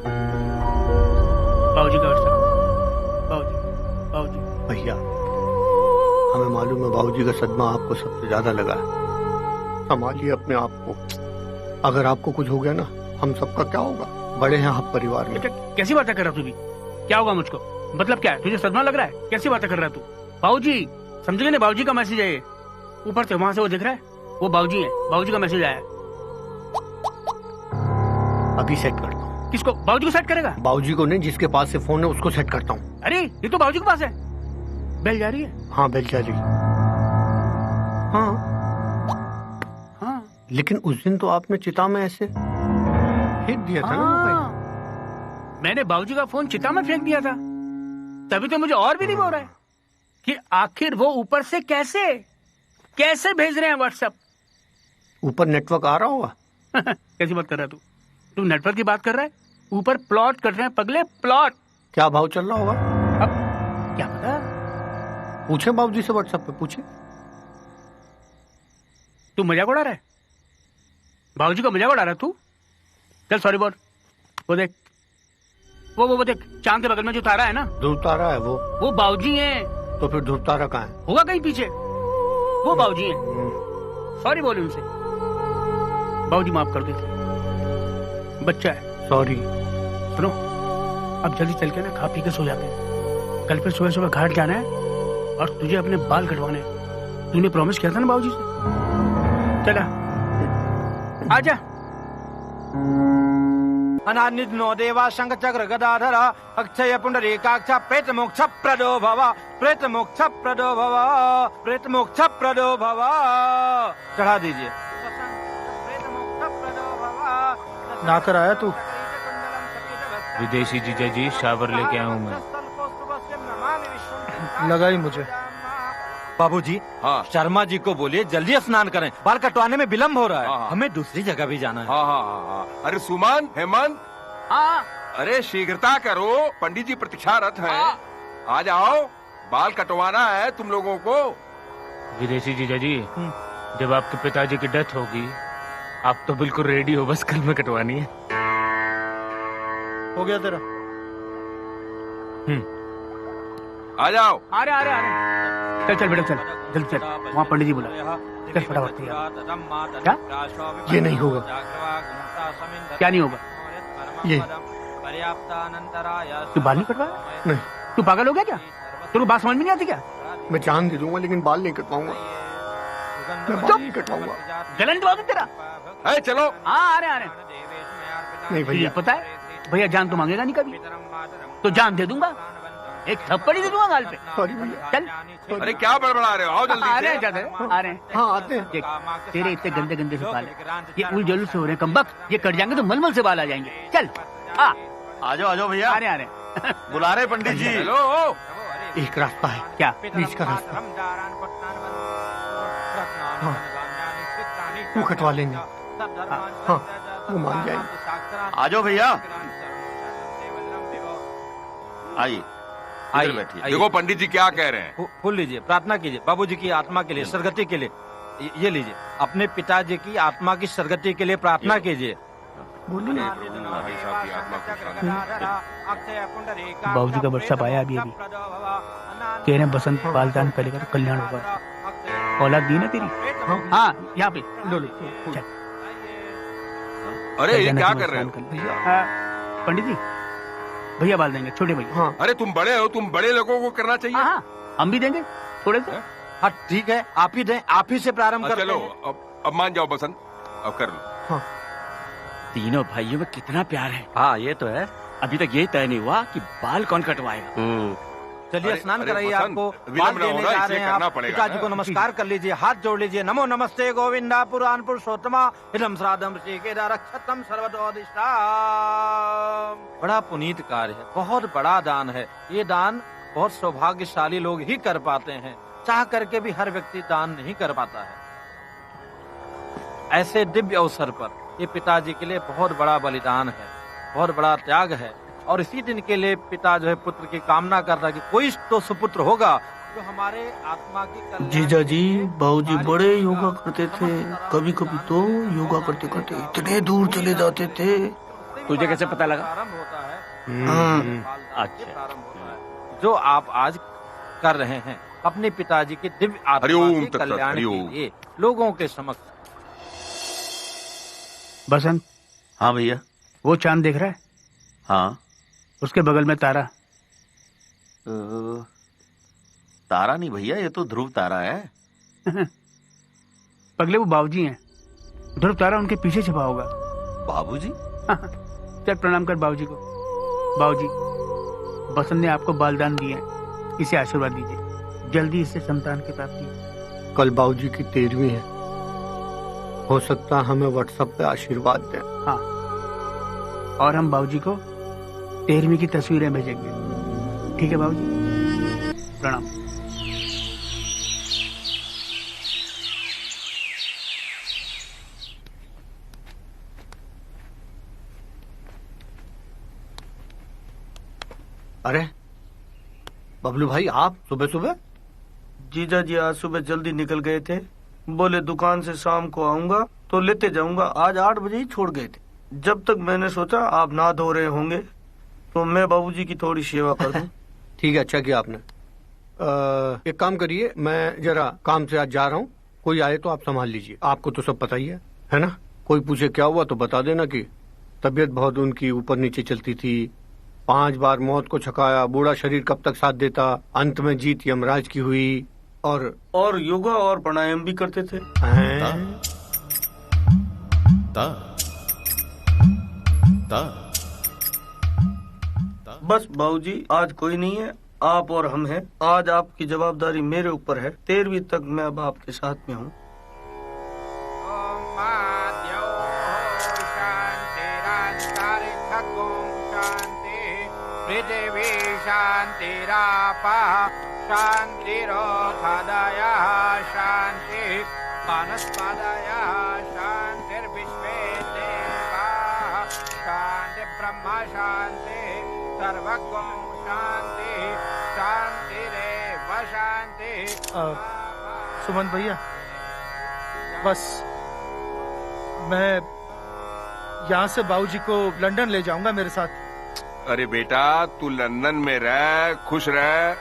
बाबूजी का व्हाट्सएप। बाबूजी भैया, हमें मालूम है बाबूजी का सदमा आपको सबसे ज्यादा लगा है। संभालिए अपने आप को। अगर आपको कुछ हो गया ना, हम सबका क्या होगा? बड़े हैं आप परिवार में। कैसी बातें कर रहा तू भी? क्या होगा मुझको? मतलब क्या है? तुझे सदमा लग रहा है? कैसी बातें कर रहा है तू? बाबूजी, समझे ना, बाबूजी का मैसेज है ये। ऊपर से वहां से वो दिख रहा है, वो बाबूजी है। बाबूजी का मैसेज आया। अभी सेट करता हूँ। किसको? बाबूजी को सेट करेगा? बाबूजी को नहीं, जिसके पास से फोन है उसको सेट करता हूँ। अरे ये तो बाबूजी के पास है। बेल जा रही है? हाँ बेल जा रही है। हाँ लेकिन उस दिन तो आपने चिता में ऐसे फेंक दिया था ना। मैंने बाबूजी का फोन चिता में फेंक दिया था। तभी तो मुझे और भी नहीं बोल रहा है कि आखिर वो ऊपर से कैसे भेज रहे हैं व्हाट्सएप। ऊपर नेटवर्क आ रहा होगा। कैसी बात कर रहा है तू नेटवर्क की बात कर रहा है? ऊपर प्लॉट कर रहे हैं पगले, प्लॉट। क्या भाव चल रहा होगा? अब क्या पता, पूछे बाबूजी से व्हाट्सएप पे पूछे। तू मजाक उड़ा रहा है? बाबूजी का मजाक उड़ा रहा है तू? चल सॉरी बोल। वो देख, वो देख, चांद के बगल में जो तारा है ना, ध्रुव तारा है वो बाबूजी है। तो फिर ध्रुव तारा कहाँ है? होगा कहीं पीछे। वो बाबूजी है। सॉरी बोले उनसे। बाबूजी माफ कर दे, बच्चा है। सॉरी। सुनो, अब जल्दी चल के ना खा पी के सो जाते हैं। कल फिर सुबह सुबह घाट जाना है और तुझे अपने बाल कटवाने हैं। तूने प्रॉमिस किया था ना बाबूजी से। चला आजा। अनानित नो देवा शंख चक्र गदाधर अक्षय पुंडरीकाक्ष प्रेत मोक्ष प्रदो भव, प्रेत मोक्ष प्रदो भव, प्रेत मोक्ष प्रदो भव। चढ़ा दीजिए। ना कर आया तू? विदेशी जीजा जी, शावर लेके आया हूँ मैं। लगा ही मुझे। बाबूजी, हाँ। शर्मा जी को बोलिए जल्दी स्नान करें, बाल कटवाने में विलम्ब हो रहा है। हाँ। हमें दूसरी जगह भी जाना है। हाँ। अरे सुमन, हेमंत, अरे शीघ्रता करो, पंडित जी प्रतीक्षारत हैं। आ जाओ, बाल कटवाना है तुम लोगों को। विदेशी जीजा जी, जब आपके पिताजी की डेथ होगी, आप तो बिल्कुल रेडी हो, बस कल में कटवानी है। हो गया तेरा। आ जाओ। आ रहे। चल बेटा चल, जल्दी चल, वहाँ पंडित जी बुला। चल फटाफट। क्या? ये नहीं होगा। क्या नहीं होगा? ये तू बाल नहीं कटवाया? नहीं। तू पागल हो गया क्या? तेरे को बात समझ में नहीं आती क्या? मैं जान दे दूंगा लेकिन बाल नहीं कटवाऊंगा। मैं बाल नहीं कटवाऊंगा। गलन जवाब तेरा। है चलो। हाँ आ रहे। नहीं भैया, पता है भैया जान तो मांगेगा नहीं कभी, तो जान दे दूंगा, एक थप्पड़ी दे दूंगा गाल पे। सॉरी भैया। चल। अरे क्या बड़बड़ा रहे हो? आओ जल्दी। आ रहे हैं। हाँ आते हैं। देख तेरे इतने गंदे से बाल है, ये उल जलूल से हो रहे हैं कमबख्त, ये कट जाएंगे तो मलमल से बाल आ जाएंगे। चल आ जाओ भैया। आ रहे बुला रहे पंडित जी। हेलो। एक रास्ता है। क्या? बीच का रास्ता। हाँ वो कटवा लेंगे। हाँ वो मान जाएंगे। आ जाओ भैया, आइए आइए बैठिए। देखो पंडित जी क्या कह रहे हैं। फूल लीजिए, प्रार्थना कीजिए बाबूजी की आत्मा के लिए, सदगति के लिए। ये लीजिए, अपने पिताजी की आत्मा की सदगति के लिए प्रार्थना कीजिए। बाबूजी का व्हाट्सएप आया अभी कह रहे हैं बसंत बालदान करेगा तो कल्याण होगा। औलाद दी ना तेरी? हाँ यहाँ पे लो। चल। अरे ये क्या कर रहे हो? पंडित जी भैया बाल देंगे, छोटे भैया। हाँ। अरे तुम बड़े हो, तुम बड़े लोगों को करना चाहिए। हाँ हम भी देंगे थोड़े से। हाँ ठीक है, आप ही दें, आप ही से प्रारंभ करते चलो हैं। अब मान जाओ बसंत, अब कर लो। हाँ। तीनों भाइयों में कितना प्यार है। हाँ ये तो है। अभी तक ये तय नहीं हुआ कि बाल कौन कटवाएगा। चलिए स्नान कराइए, आपको बाल देने जा रहे हैं आप। पिताजी को नमस्कार कर लीजिए, हाथ जोड़ लीजिए। नमो नमस्ते गोविंदा पुराण पुरुषोत्तमा इदम श्राद्धम श्रीकेदा रक्षतम सर्वतोदिष्टा। बड़ा पुनीत कार्य है, बहुत बड़ा दान है। ये दान बहुत सौभाग्यशाली लोग ही कर पाते हैं, चाह करके भी हर व्यक्ति दान नहीं कर पाता है। ऐसे दिव्य अवसर पर ये पिताजी के लिए बहुत बड़ा बलिदान है, बहुत बड़ा त्याग है। और इसी दिन के लिए पिता जो है पुत्र की कामना करता है कि कोई तो सुपुत्र होगा जो हमारे आत्मा की। जीजा जी बाबूजी बड़े योगा करते थे, कभी कभी तो योगा करते करते इतने दूर चले जाते थे। तुझे कैसे पता लगा? प्रारंभ होता है। अच्छा, जो आप आज कर रहे हैं अपने पिताजी के दिव्य आत्मा के कल्याण के लिए लोगों के समक्ष। बसंत। हाँ भैया। वो चांद देख रहा है? हाँ। उसके बगल में तारा। तारा नहीं भैया, ये तो ध्रुव तारा है। पगले वो बाबूजी हैं, ध्रुव तारा उनके पीछे छिपा होगा। बाबूजी? चल प्रणाम कर बाबूजी को। बाबूजी बसंत ने आपको बालदान दिए हैं, इसे आशीर्वाद दीजिए, जल्दी इससे संतान की प्राप्ति। कल बाबूजी की 13वीं है, हो सकता हमें व्हाट्सएप पे आशीर्वाद दें। हाँ, और हम बाबूजी को 13वीं की तस्वीरें भेजेंगे। ठीक है बाबूजी, प्रणाम। अरे बबलू भाई, आप सुबह सुबह? जीजा जी आज सुबह जल्दी निकल गए थे, बोले दुकान से शाम को आऊंगा तो लेते जाऊंगा। आज 8 बजे ही छोड़ गए थे। जब तक मैंने सोचा आप नहा धो रहे होंगे तो मैं बाबूजी की थोड़ी सेवा कर दूं। ठीक है, अच्छा किया आपने। एक काम करिए, मैं जरा काम से आज जा रहा हूँ, कोई आए तो आप संभाल लीजिए। आपको तो सब पता ही है ना? कोई पूछे क्या हुआ तो बता देना कि तबीयत बहुत उनकी ऊपर नीचे चलती थी, 5 बार मौत को छकाया, बूढ़ा शरीर कब तक साथ देता, अंत में जीत यमराज की हुई। और योगा और प्राणायाम भी करते थे। बस बाबूजी आज कोई नहीं है, आप और हम हैं। आज आपकी जवाबदारी मेरे ऊपर है। 13वीं तक मैं अब आपके साथ में हूँ। पृथिवी शांतिरापा शांतिरोधया शांति वनस्पतया शांतिर्विश्वे देवा शांति ब्रह्म शांति सर्वगुण शांति शांतिरेव शांति। सुमन भैया, बस मैं यहाँ से बाबूजी को लंदन ले जाऊंगा मेरे साथ। अरे बेटा तू लंदन में रह, खुश रह,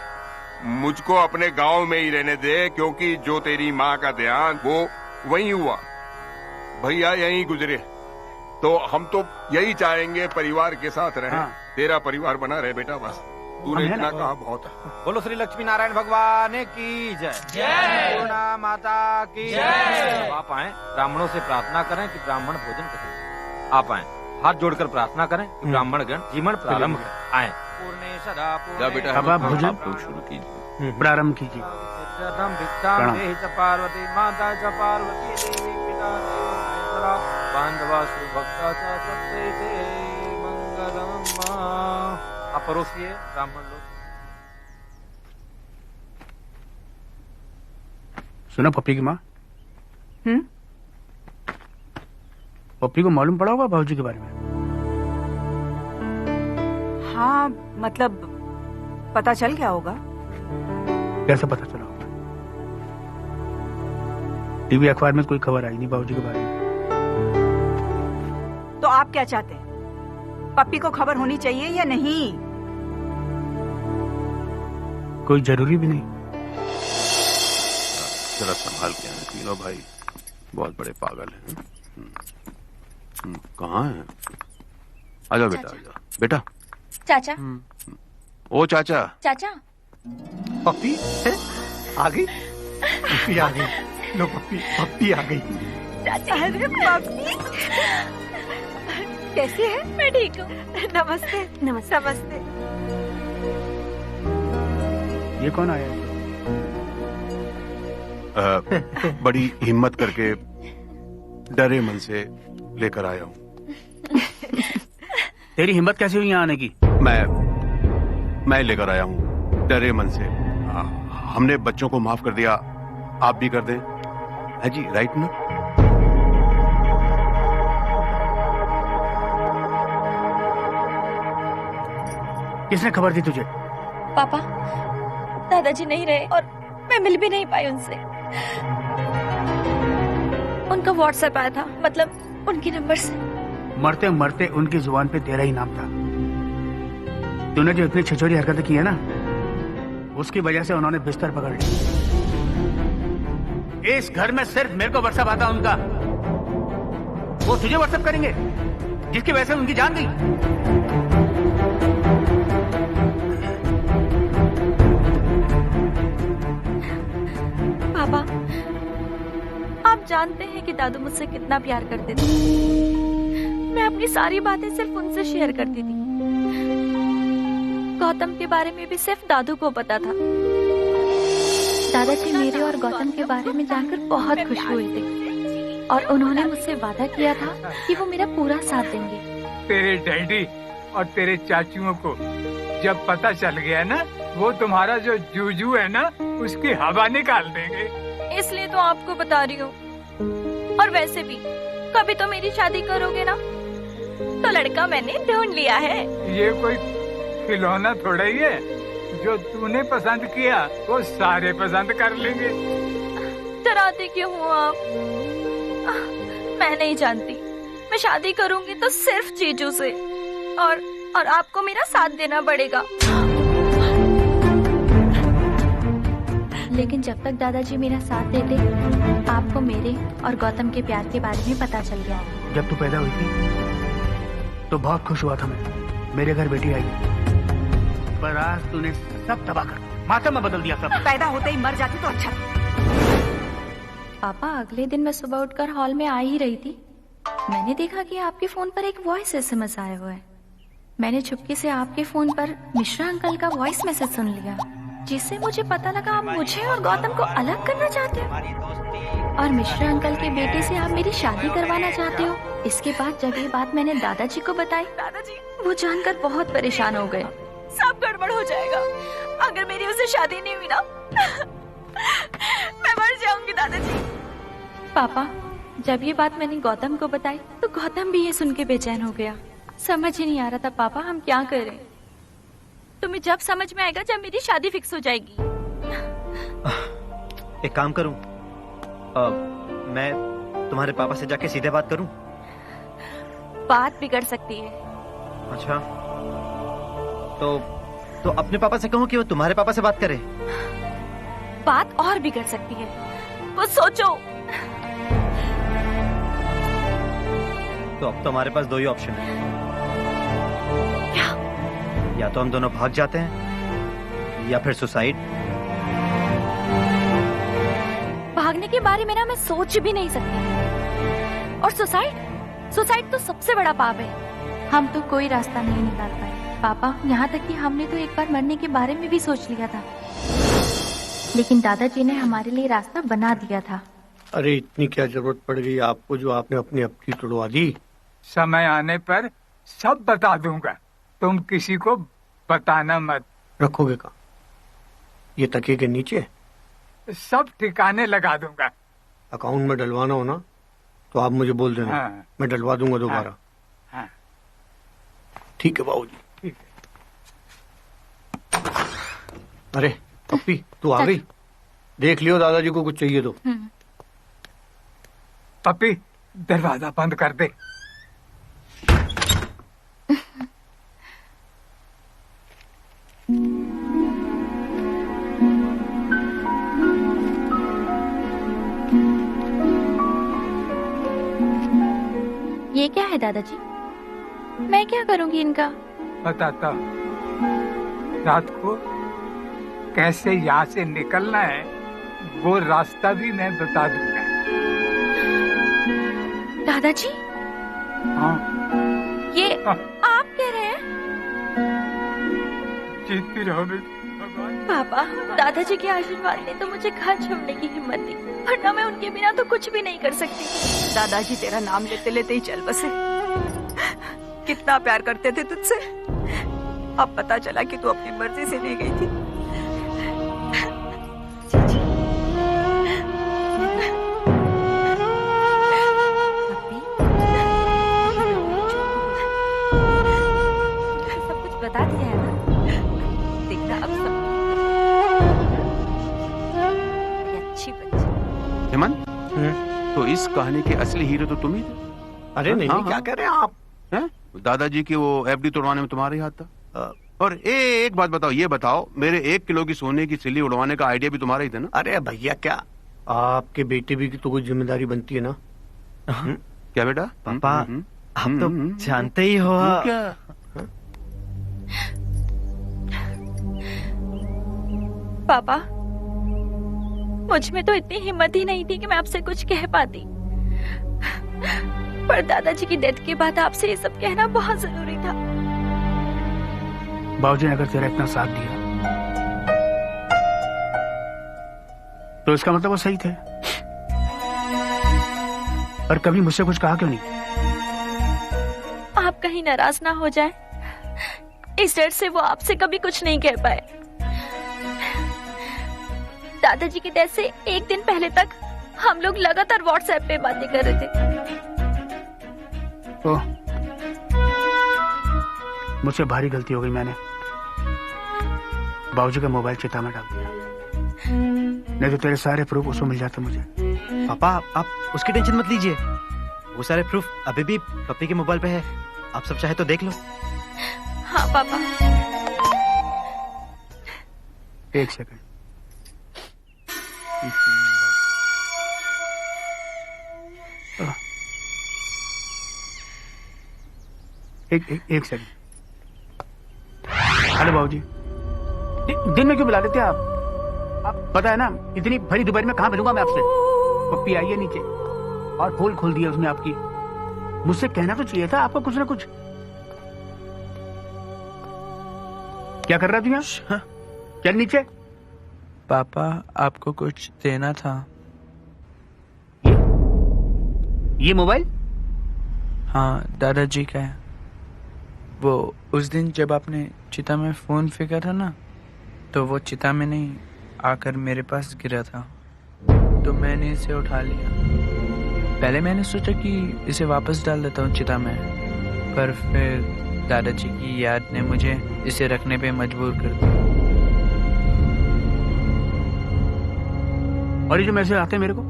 मुझको अपने गांव में ही रहने दे, क्योंकि जो तेरी माँ का देहांत वो वहीं हुआ, भैया यहीं गुजरे, तो हम तो यही चाहेंगे परिवार के साथ रहें। हाँ। तेरा परिवार बना रहे बेटा, बस तूने इतना कहा बहुत है। बोलो श्री लक्ष्मी नारायण भगवान की जय। जय पूर्णा माता की जय। आप आए, ब्राह्मणों से प्रार्थना करें कि ब्राह्मण भोजन करें। आप आए, हाथ जोड़कर प्रार्थना करें कि ब्राह्मण गण जीवन प्रारंभ करें। आए जा बेटा, अब आप भोजन शुरू कीजिए, प्रारंभ कीजिए। पार्वती माता च पार्वती देवी पिता बांधवा सुभक्ता च मंगलम। आप परोसिए ब्राह्मण लोग। सुना पप्पी की माँ? पप्पी को मालूम पड़ा होगा भाऊजी के बारे में? हाँ, मतलब पता चल गया होगा। कैसे पता चला होगा? टीवी अखबार में कोई खबर आई नहीं भाऊजी के बारे में। तो आप क्या चाहते हैं? पप्पी को खबर होनी चाहिए या नहीं? कोई जरूरी भी नहीं। जरा संभाल के आए, तीनों भाई बहुत बड़े पागल हैं। कहाँ है? आजा बेटा, आजा बेटा। चाचा। ओ चाचा। चाचा। पप्पी आ गई? पप्पी आ गई। लो पप्पी, पप्पी आ गई। चाचा, अरे पप्पी कैसी है? मैं ठीक हूँ। नमस्ते। नमस्ते। नमस्ते। ये कौन आया? बड़ी हिम्मत करके डरे मन से लेकर आया हूँ। तेरी हिम्मत कैसे हुई यहाँ आने की? मैं लेकर आया हूँ डरे मन से। हमने बच्चों को माफ कर दिया, आप भी कर दें। है जी, राइट ना? किसने खबर दी तुझे? पापा, दादाजी नहीं रहे और मैं मिल भी नहीं पाई उनसे। उनका व्हाट्सएप आया था, मतलब उनके नंबर से। मरते मरते उनकी जुबान पे तेरा ही नाम था। तूने जो इतनी छिछोरी हरकतें की है ना, उसकी वजह से उन्होंने बिस्तर पकड़ लिया। इस घर में सिर्फ मेरे को व्हाट्सएप आता उनका। वो तुझे व्हाट्सएप करेंगे जिसकी वजह से उनकी जान गई। पापा, आप जानते हैं कि दादू मुझसे कितना प्यार करते थे। मैं अपनी सारी बातें सिर्फ उनसे शेयर करती थी। गौतम के बारे में भी सिर्फ दादू को पता था। दादाजी मेरे और गौतम के बारे में जानकर बहुत खुश हुए थे और उन्होंने मुझसे वादा किया था कि वो मेरा पूरा साथ देंगे। तेरे डैडी और तेरे चाचुओं को जब पता चल गया ना, वो तुम्हारा जो जूजू है ना, उसकी हवा निकाल देंगे। इसलिए तो आपको बता रही हूँ। और वैसे भी कभी तो मेरी शादी करोगे ना, तो लड़का मैंने ढूंढ लिया है। ये कोई खिलौना थोड़ा ही है, जो तूने पसंद किया वो सारे पसंद कर लेंगे। डराते क्यों हो आप? मैं नहीं जानती। मैं शादी करूंगी तो सिर्फ जीजू से, और आपको मेरा साथ देना पड़ेगा। लेकिन जब तक दादाजी मेरा साथ देते, आपको मेरे और गौतम के प्यार के बारे में पता चल गया। जब तू पैदा हुई थी तो बहुत खुश हुआ था मैं, मेरे घर बेटी आई, पर आज तूने सब तबाह कर मातम में बदल दिया सब। पैदा होते ही मर जाती तो अच्छा। पापा, अगले दिन मैं सुबह उठकर हॉल में आ ही रही थी, मैंने देखा कि आपके फोन पर एक वॉइस SMS आया हुआ है। मैंने चुपके से आपके फोन पर मिश्रा अंकल का वॉइस मैसेज सुन लिया, जिससे मुझे पता लगा आप मुझे और गौतम को अलग करना चाहते हो और मिश्रा अंकल के बेटे से आप मेरी शादी करवाना चाहते हो। इसके बाद जब ये बात मैंने दादाजी को बताई, दादाजी वो जानकर बहुत परेशान हो गए। सब गड़बड़ हो जाएगा अगर मेरी उससे शादी नहीं हुई ना। मैं मर जाऊंगी दादाजी। पापा, जब ये बात मैंने गौतम को बताई तो गौतम भी ये सुन के बेचैन हो गया। समझ ही नहीं आ रहा था पापा हम क्या करें। तुम्हें जब समझ में आएगा जब मेरी शादी फिक्स हो जाएगी। एक काम करूं, मैं तुम्हारे पापा से जाके सीधे बात करूं? बात बिगड़ सकती है। अच्छा, तो अपने पापा से कहूँ कि वो तुम्हारे पापा से बात करे। बात और भी कर सकती है, वो सोचो। तो अब तो हमारे पास दो ही ऑप्शन है। क्या? या तो हम दोनों भाग जाते हैं या फिर सुसाइड। भागने के बारे में ना मैं सोच भी नहीं सकती। और सुसाइड तो सबसे बड़ा पाप है। हम तो कोई रास्ता नहीं निकाल पाए पापा, यहाँ तक कि हमने तो एक बार मरने के बारे में भी सोच लिया था, लेकिन दादाजी ने हमारे लिए रास्ता बना दिया था। अरे इतनी क्या जरूरत पड़ गई आपको जो आपने अपनी अपनी तोड़वा दी। समय आने पर सब बता दूंगा, तुम किसी को बताना मत। रखोगे कहाँ? ये तकिए के नीचे? सब ठिकाने लगा दूंगा। अकाउंट में डलवाना हो ना तो आप मुझे बोल देना। हाँ। मैं डलवा दूंगा दोबारा। हाँ। ठीक है बाबूजी। ठीक है। अरे पप्पी तू आ गई? देख लियो दादाजी को कुछ चाहिए तो। पप्पी दरवाजा बंद कर दे। ये क्या है दादाजी? मैं क्या करूंगी इनका? बताता रात को कैसे यहाँ से निकलना है वो रास्ता भी मैं बता दूंगा। दादाजी? हाँ। ये आप कह रहे हैं? जीतती रहो पापा, दादाजी के आशीर्वाद ने तो मुझे घर छोड़ने की हिम्मत दी, वरना मैं उनके बिना तो कुछ भी नहीं कर सकती। दादाजी तेरा नाम लेते लेते ही चल बसे। कितना प्यार करते थे तुझसे। अब पता चला कि तू अपनी मर्जी से नहीं गई थी। सब कुछ बता दिया है ना? देखना अब सब अच्छी बच्ची। हेमंत, तो इस कहानी के असली हीरो तो तुम ही थे। अरे नहीं, क्या कह रहे हैं आप? दादाजी की वो एफडी तोड़वाने में तुम्हारे हाथ था। और एक बात बताओ, ये बताओ मेरे 1 किलो की सोने की सिल्ली उड़वाने का आइडिया भी तुम्हारा ही था ना? अरे भैया क्या आपके बेटे भी की तो कोई जिम्मेदारी बनती है ना। क्या बेटा? पापा आप तो जानते ही हो। क्या? पापा, मुझ में तो इतनी हिम्मत ही नहीं थी कि मैं आपसे कुछ कह पाती, पर दादाजी की डेथ के बाद आपसे ये सब कहना बहुत जरूरी था। बाबूजी ने अगर तेरा इतना साथ दिया तो इसका मतलब वो सही थे। और कभी मुझसे कुछ कहा क्यों नहीं? आप कहीं नाराज ना हो जाए, इस डर से वो आपसे कभी कुछ नहीं कह पाए। दादाजी की डेथ से एक दिन पहले तक हम लोग लगातार व्हाट्सएप पे बातें कर रहे थे। ओह, मुझसे भारी गलती हो गई। मैंने बाबूजी का मोबाइल चिता में डाल दिया, नहीं तो तेरे सारे प्रूफ उसको मिल जाते मुझे। पापा आप उसकी टेंशन मत लीजिए, वो सारे प्रूफ अभी भी पप्पी के मोबाइल पे है। आप सब चाहे तो देख लो। हाँ पापा। एक सेकंड। एक सेकंड। हेलो बाबूजी, दिन में क्यों बुला लेते हैं आप पता है ना इतनी भरी दोपहर में कहाँ मिलूंगा मैं आपसे। पप्पी आई है नीचे और पोल खोल दिया उसने आपकी। मुझसे कहना तो चाहिए था आपको कुछ ना कुछ। क्या कर रहा तू यहाँ? चल नीचे। पापा आपको कुछ देना था। ये मोबाइल? हाँ दादाजी का है। वो उस दिन जब आपने चिता में फोन फेंका था ना, तो वो चिता में नहीं आकर मेरे पास गिरा था, तो मैंने इसे उठा लिया। पहले मैंने सोचा कि इसे वापस डाल देता हूँ चिता में, पर फिर दादाजी की याद ने मुझे इसे रखने पे मजबूर कर दिया। और ये जो मैसेज आते हैं मेरे को,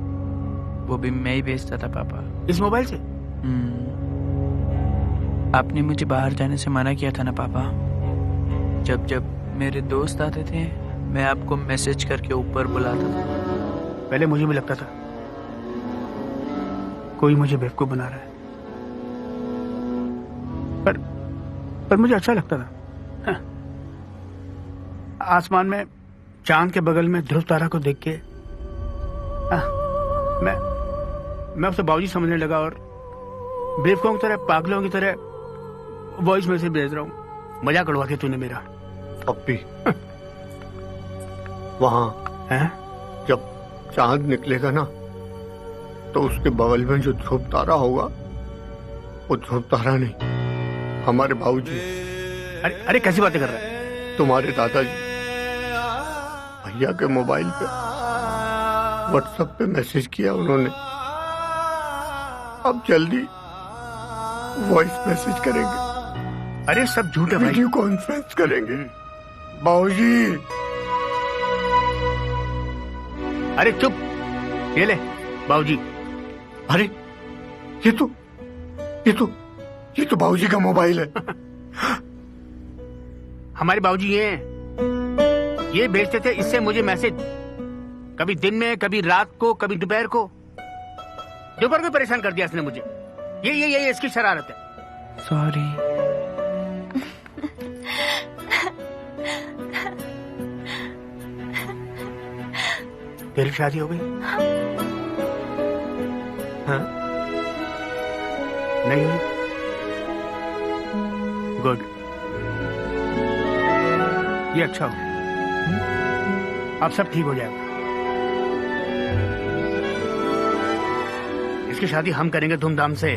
वो भी मैं ही भेजता था पापा। इस मोबाइल से? आपने मुझे बाहर जाने से मना किया था ना पापा, जब जब मेरे दोस्त आते थे मैं आपको मैसेज करके ऊपर बुलाता था। पहले मुझे भी लगता था कोई मुझे बेवकूफ बना रहा है, पर मुझे अच्छा लगता था। हाँ। आसमान में चांद के बगल में ध्रुव तारा को देख के मैं उसे बाबूजी समझने लगा और बेवकूफों की तरह, पागलों की तरह वॉइस मैसेज भेज रहा हूँ। मजाक उड़वा के तूने मेरा। अब भी वहां है जब चांद निकलेगा ना तो उसके बगल में जो ध्रुव तारा होगा वो ध्रुव तारा नहीं, हमारे बाबूजी। अरे कैसी बातें कर रहा है? तुम्हारे दादाजी भैया के मोबाइल पे व्हाट्सएप पे मैसेज किया उन्होंने, अब जल्दी वॉइस मैसेज करेंगे। अरे सब झूठ है भाई। वीडियो कॉन्फ्रेंस करेंगे बाबूजी। अरे चुप, ये ले बाबूजी। अरे ये तो बाबूजी का मोबाइल है। हमारे बाबूजी ये भेजते थे इससे मुझे मैसेज, कभी दिन में, कभी रात को, कभी दोपहर को। दोपहर को परेशान कर दिया इसने मुझे। ये इसकी शरारत है। सॉरी। तेरी शादी हो गई? हाँ? नहीं हुई? गुड, ये अच्छा हो। अब सब ठीक हो जाएगा। इसकी शादी हम करेंगे धूमधाम से।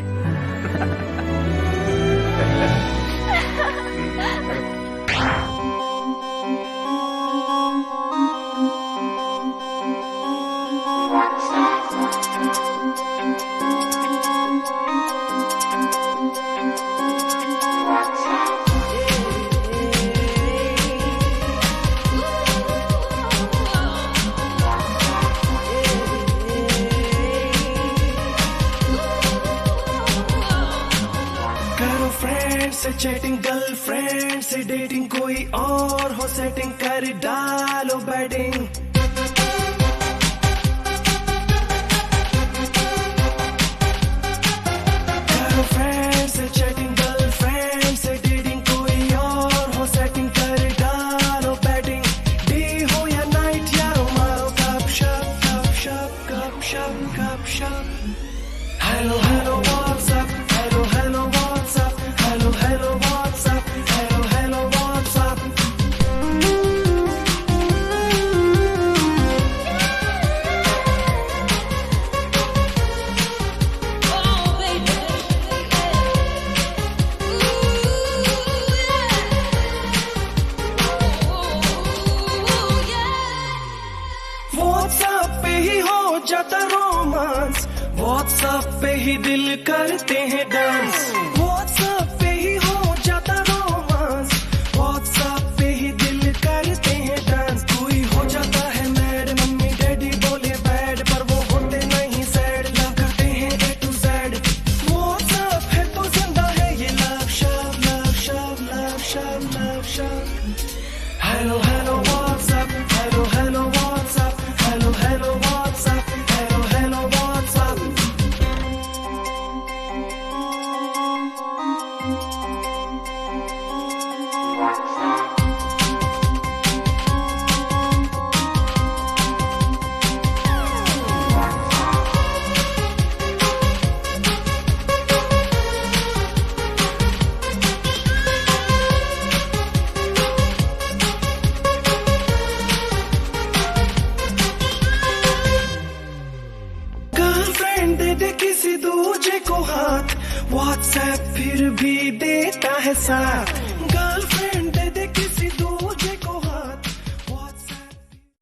से चैटिंग, गर्लफ्रेंड से डेटिंग, कोई और हो सेटिंग, कर डालो बैटिंग। गर्लफ्रेंड से चैटिंग, गर्लफ्रेंड से डेटिंग, कोई और हो सेटिंग, कर डालो बैटिंग। डे हो या नाइट यारो मारो गपशप गपशप गपशप गपशप। Hello hello what's up, hello hello what's up, hello hello what's up, hello hello what's up. WhatsApp पे ही हो जाता रोमांस, व्हाट्सएप पे ही दिल करते हैं डांस। व्हाट्सएप पे ही हो जाता रोमांस, व्हाट्सएप पे ही दिल करते हैं डांस। कोई हो जाता है मैड, मम्मी डैडी बोले बैड, पर वो होते नहीं सैड, लव करते हैं A to Z। व्हाट्सएप है तो जिंदा है ये लव शव, लव शव, लव शव, लव शव। Hello hello WhatsApp, hello hello WhatsApp, hello hello WhatsApp, hello hello WhatsApp. Girlfriend दे दे किसी दूजे को हाथ, व्हाट्सएप फिर भी देता है साथ। गर्लफ्रेंड